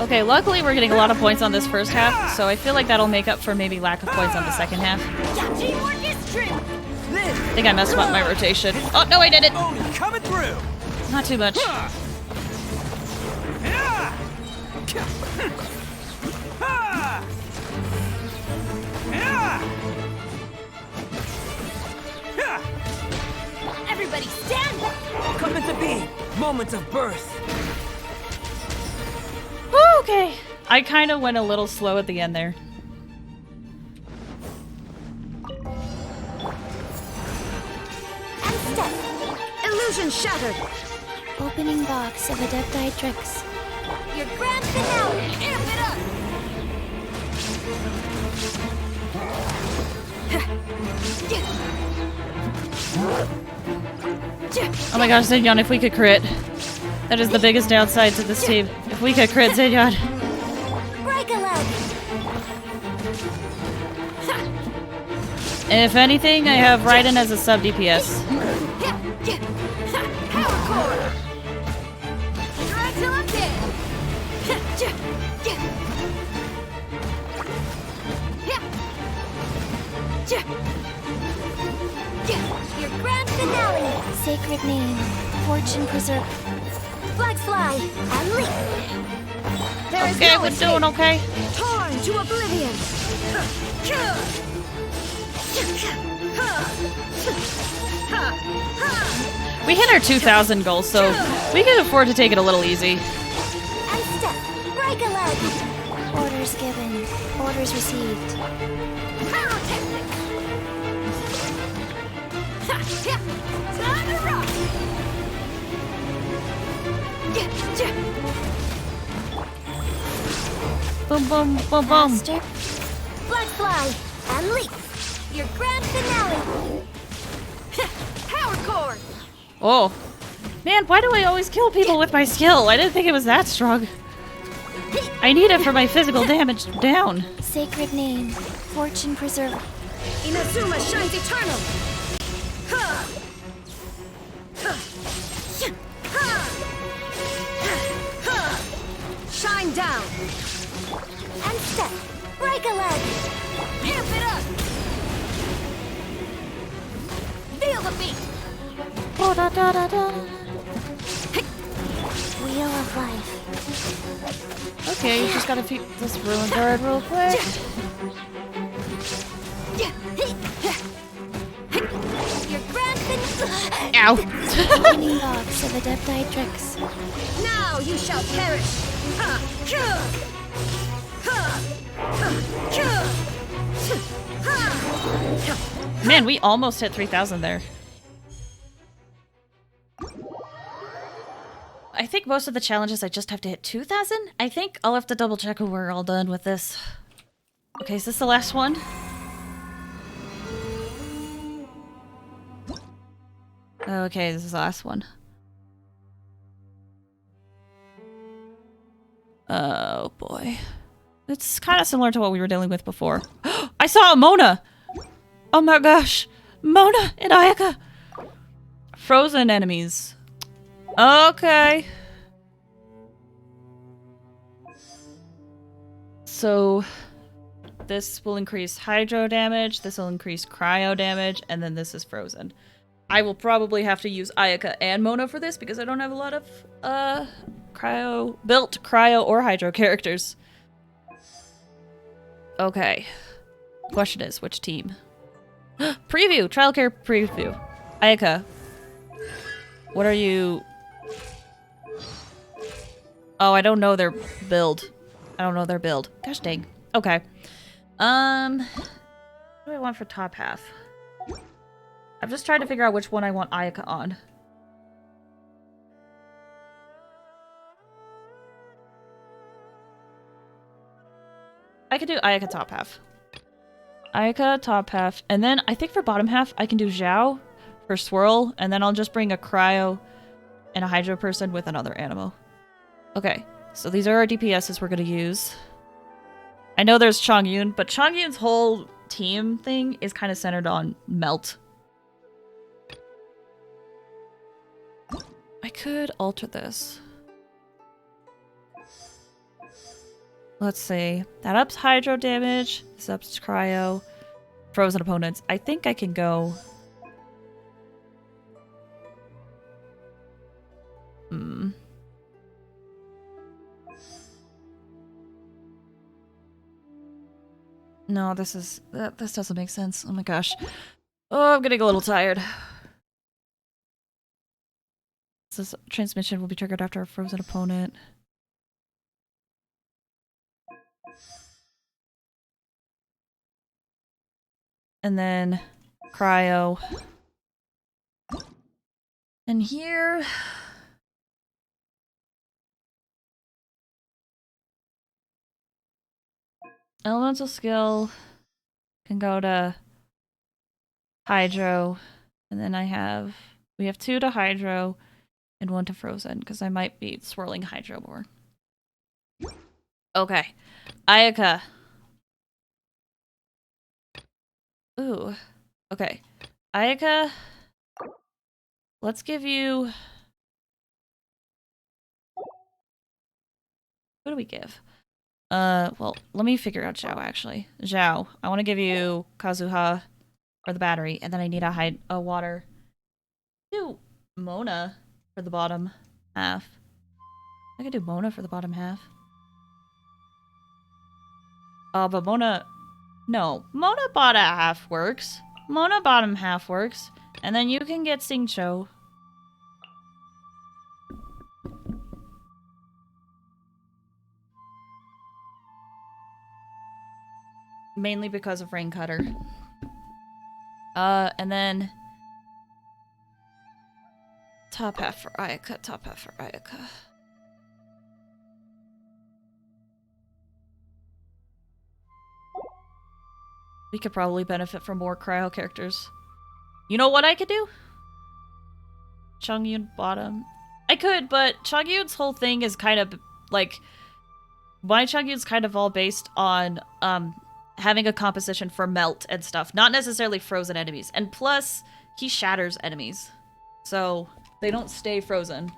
Okay, luckily we're getting a lot of points on this first half, so I feel like that'll make up for maybe lack of points on the second half. Teamwork is dreamwork. I think I messed up my rotation. Oh, no, I didn't! Oni coming through. Not too much. Everybody stand back. Coming to be. Moments of birth. Okay. I kind of went a little slow at the end there. And step. Illusion shattered. Opening box of Adepti Tricks. Your grand finale. Amp it up. Oh my gosh, Zidyon, if we could crit. That is the biggest downside to this team. If we could crit Zidyon. Break a leg. And if anything, I have Raiden as a sub DPS. Power core. Try till I'm dead. Your grand finale. Sacred name. Fortune preserve. Flags fly and leap. There is Okay, no we're escape. doing okay. Torn to oblivion. We hit our 2,000 goal, so we can afford to take it a little easy. And step. Break a leg. Orders given. Orders received. Pyrotechnic. Time to rock. Boom, boom, boom, boom. Master. Flag fly and leap. Your grand finale. Power core. Oh. Man, why do I always kill people with my skill? I didn't think it was that strong. I need it for my physical damage down. Sacred name. Fortune preserve. Inazuma shines eternal. Shine down. And step. Break a leg. Amp it up. Feel the beat. We wheel of life. Okay, you just gotta beat this ruined bird real quick. Your grandson. Ow. Winning box of Adepti tricks. Now you shall perish! Ha! Kyuh! Ha! Kyuh! Ha! Man, we almost hit 3,000 there. I think most of the challenges I just have to hit 2,000. I think I'll have to double check when we're all done with this. Okay, is this the last one? Okay, this is the last one. Oh boy. It's kind of similar to what we were dealing with before. I saw a Mona! Oh my gosh. Mona and Ayaka! Frozen enemies. Okay. So this will increase hydro damage, this will increase cryo damage, and then this is frozen. I will probably have to use Ayaka and Mona for this because I don't have a lot of built cryo or hydro characters. Okay. Question is, which team? Preview! Trial care preview. Ayaka. What are you... Oh, I don't know their build. I don't know their build. Gosh dang. Okay. What do I want for top half? I'm just trying to figure out which one I want Ayaka on. I could do Ayaka top half. Ayaka top half. And then I think for bottom half, I can do Zhao for swirl. And then I'll just bring a cryo and a hydro person with another animal. Okay. So these are our DPSs we're going to use. I know there's Chongyun, but Chongyun's whole team thing is kind of centered on melt. I could alter this. Let's see. That ups hydro damage. This ups cryo. Frozen opponents. I think I can go... No, this doesn't make sense. Oh my gosh. Oh, I'm getting a little tired. This transmission will be triggered after a frozen opponent. And then cryo. And here... Elemental skill can go to hydro. And then we have 2 to hydro and 1 to frozen because I might be swirling hydro more. Okay. Ayaka. Ooh. Okay. Ayaka. Let's give you... What do we give? Well, let me figure out Zhao, actually. Zhao. I want to give you Kazuha for the battery, and then I need a water. Do Mona for the bottom half. I could do Mona for the bottom half. But Mona... No. Mona bottom half works. Mona bottom half works. And then you can get Xingqiu. Mainly because of Rain Cutter. And then... Top half for Ayaka, top half for Ayaka. We could probably benefit from more cryo characters. You know what I could do? Chongyun bottom. I could, but Chongyun's whole thing is kind of like... My Chongyun's kind of all based on having a composition for melt and stuff. Not necessarily frozen enemies. And plus, he shatters enemies. So, they don't stay frozen.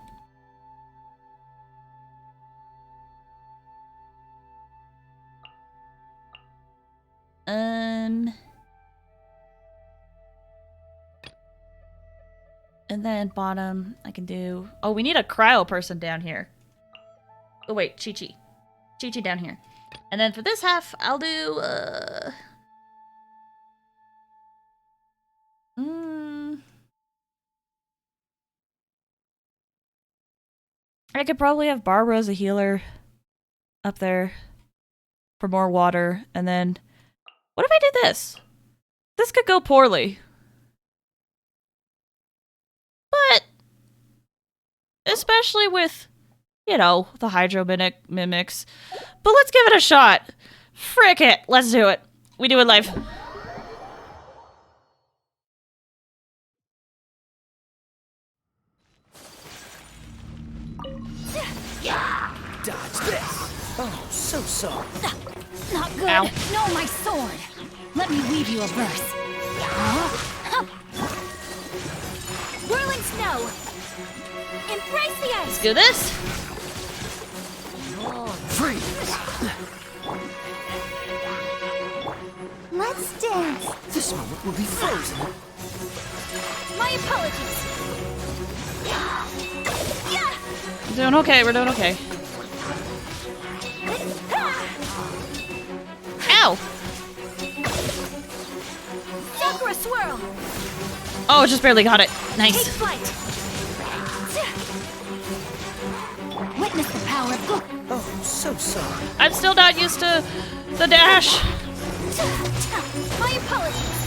And then bottom, I can do... Oh, we need a cryo person down here. Oh, wait, Chi-Chi. Chi-Chi down here. And then for this half, I'll do, I could probably have Barbara as a healer up there for more water. And then, what if I did this? This could go poorly. But, especially with, you know, the Hydro Mimics. But let's give it a shot. Frick it. Let's do it. We do it live. Dodge this! Oh, so sorry. Not good. Ow. No, my sword. Let me weave you a verse. Whirling snow. Embrace the ice. Let's do this. Freeze! Let's dance. This moment will be frozen. My apologies. We're doing okay. We're doing okay. Ow! Sakura swirl. Oh, just barely got it. Nice. Take flight. Witness the power of good. Oh, so sorry. I'm still not used to the dash. My apologies.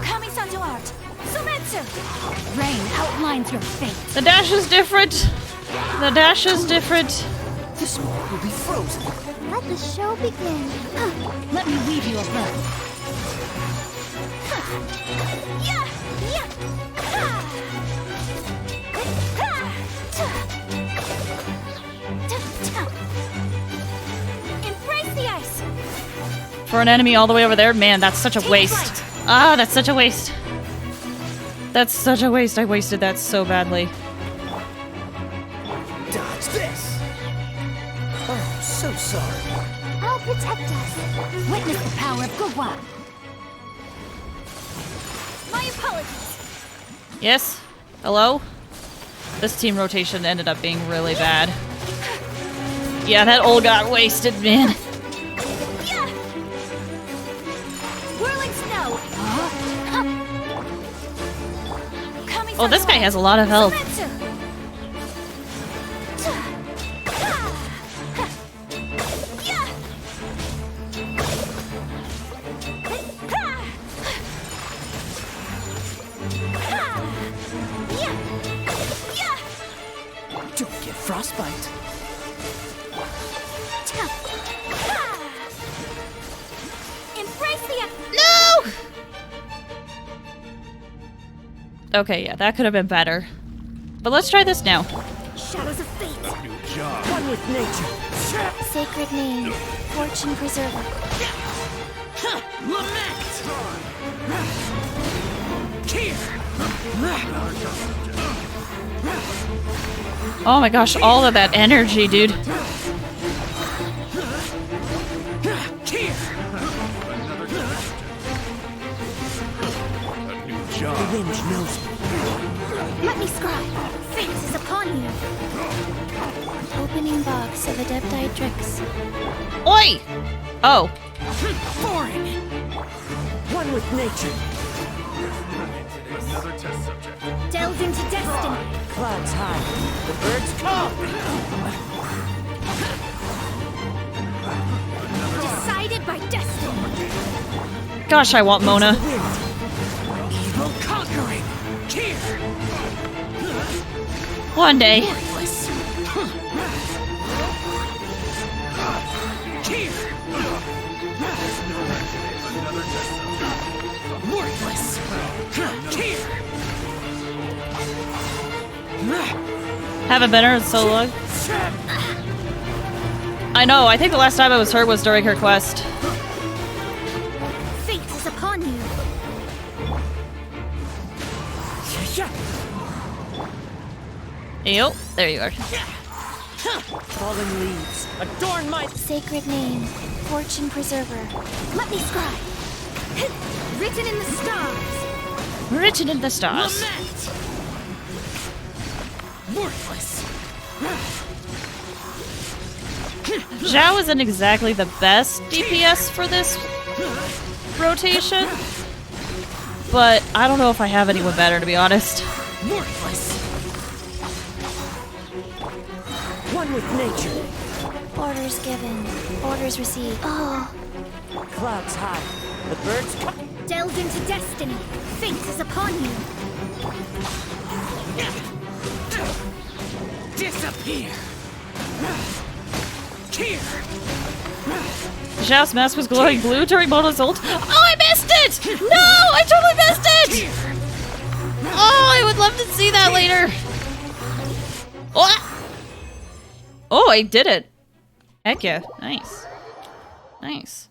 Kami-san's art. Sumetsu. Rain outlines your fate. The dash is different. The dash is different. This moment will be frozen. Let the show begin. Let me weave you a verse. Embrace the ice. For an enemy all the way over there, man, that's such a waste. Ah, that's such a waste. That's such a waste. I wasted that so badly. Dodge this! Oh, so sorry. I'll protect us. Witness the power of Gugwa. My apologies. Yes? Hello? This team rotation ended up being really bad. Yeah, that ult got wasted, man. Whirling snow. Oh, this guy has a lot of health. Don't get frostbite. Embrace the No! Okay, yeah, that could have been better. But let's try this now. shadows of fate. One with nature. Sacred name. Fortune preserver. Oh my gosh, all of that energy, dude. The wind knows me. Let me scribe. Fate is upon you. Opening box of Adepti Drix. Oi! Oh. Foreign. One with nature. Another test subject. Delve into destiny. Clouds high. The birds come. Decided by destiny. Gosh, I want Mona. Evil conquering. Here. One day. Worthless. Here. Worthless. Here. Haven't been her in so long. I know, I think the last time I was her was during her quest. Fate is upon you. Yo, there you are. Fallen leaves. Adorn my Sacred name. Fortune preserver. Let me scribe. Written in the stars. Written in the stars. Lament! Worthless! Zhao isn't exactly the best DPS for this rotation, but I don't know if I have anyone better, to be honest. Worthless! One with nature. Orders given. Orders received. Oh. Clouds high. The birds come. Delve into destiny. Fate is upon you. Disappear! Here! Zhao's mask was glowing blue during Mona's ult. Oh, I missed it! No! I totally missed it! Oh, I would love to see that later. Oh, I did it. Heck yeah. Nice. Nice.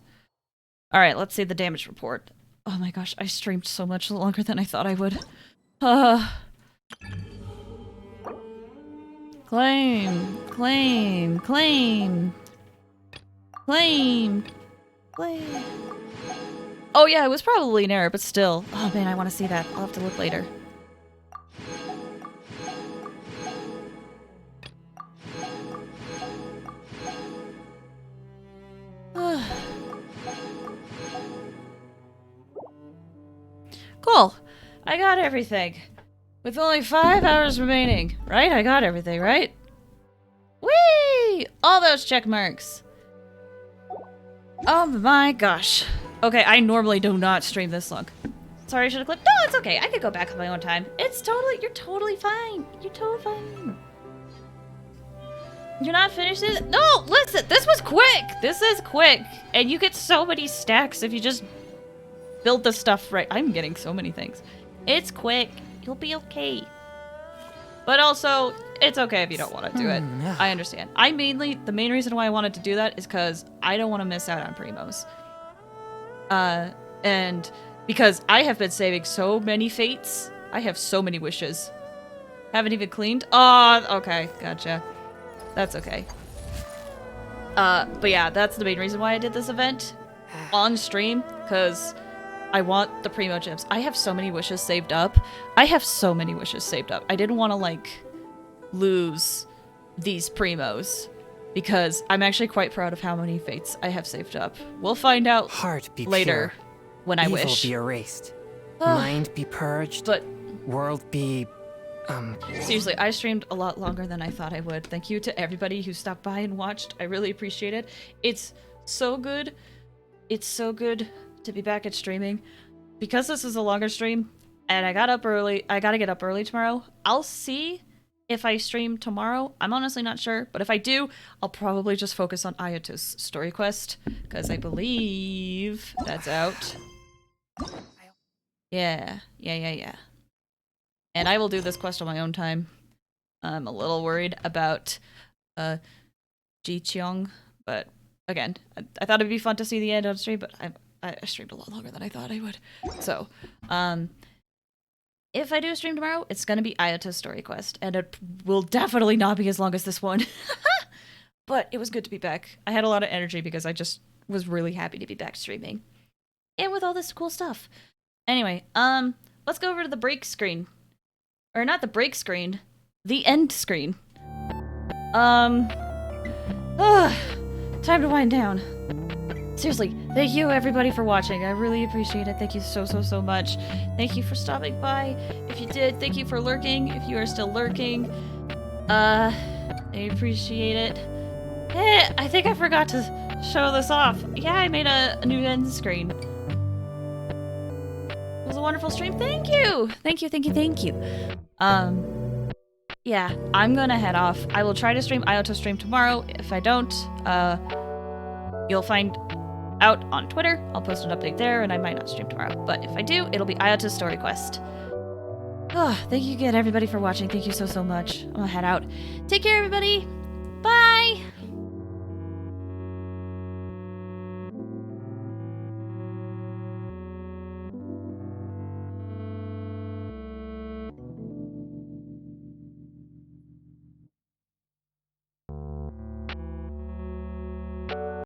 Alright, let's see the damage report. Oh my gosh, I streamed so much longer than I thought I would. Claim. Claim. Claim. Claim. Claim. Oh yeah, it was probably an error, but still. Oh man, I want to see that. I'll have to look later. Cool. I got everything. With only 5 hours remaining. Right? I got everything, right? Whee! All those check marks. Oh my gosh. Okay, I normally do not stream this long. Sorry, I should have clipped. No, it's okay. I could go back on my own time. It's totally, you're totally fine. You're totally fine. You're not finished it? No, listen, this was quick. This is quick. And you get so many stacks if you just build the stuff right. I'm getting so many things. It's quick. You'll be okay. But also, it's okay if you don't want to do it. I understand. The main reason why I wanted to do that is because I don't want to miss out on primos. And because I have been saving so many fates. I have so many wishes. Haven't even cleaned? Oh, okay. Gotcha. That's okay. But yeah, that's the main reason why I did this event on stream, because I want the primo gems. I have so many wishes saved up. I didn't want to, like, lose these primos, because I'm actually quite proud of how many fates I have saved up. We'll find out later when I wish. Evil be erased. Mind be purged. But world be... seriously, I streamed a lot longer than I thought I would. Thank you to everybody who stopped by and watched. I really appreciate it. It's so good. It's so good to be back at streaming. Because this is a longer stream, and I got up early. I gotta get up early tomorrow. I'll see if I stream tomorrow. I'm honestly not sure. But if I do, I'll probably just focus on hiatus story quest, because I believe that's out. Yeah. And I will do this quest on my own time. I'm a little worried about Ji Cheong, but again, I thought it'd be fun to see the end on stream, but I streamed a lot longer than I thought I would. So, if I do stream tomorrow, it's gonna be hiatus story quest, and it will definitely not be as long as this one. But it was good to be back. I had a lot of energy because I just was really happy to be back streaming. And with all this cool stuff. Anyway, let's go over to the break screen. Or not the break screen, the end screen. Time to wind down. Seriously, thank you everybody for watching. I really appreciate it. Thank you so much. Thank you for stopping by. If you did, thank you for lurking. If you are still lurking, I appreciate it. Hey, I think I forgot to show this off. Yeah, I made a new end screen. It was a wonderful stream. Thank you. Thank you. Yeah, I'm gonna head off. I will try to stream hiatus stream tomorrow. If I don't, you'll find out on Twitter. I'll post an update there, and I might not stream tomorrow. But if I do, it'll be hiatus story quest. Thank you again, everybody, for watching. Thank you so much. I'm gonna head out. Take care, everybody. Bye!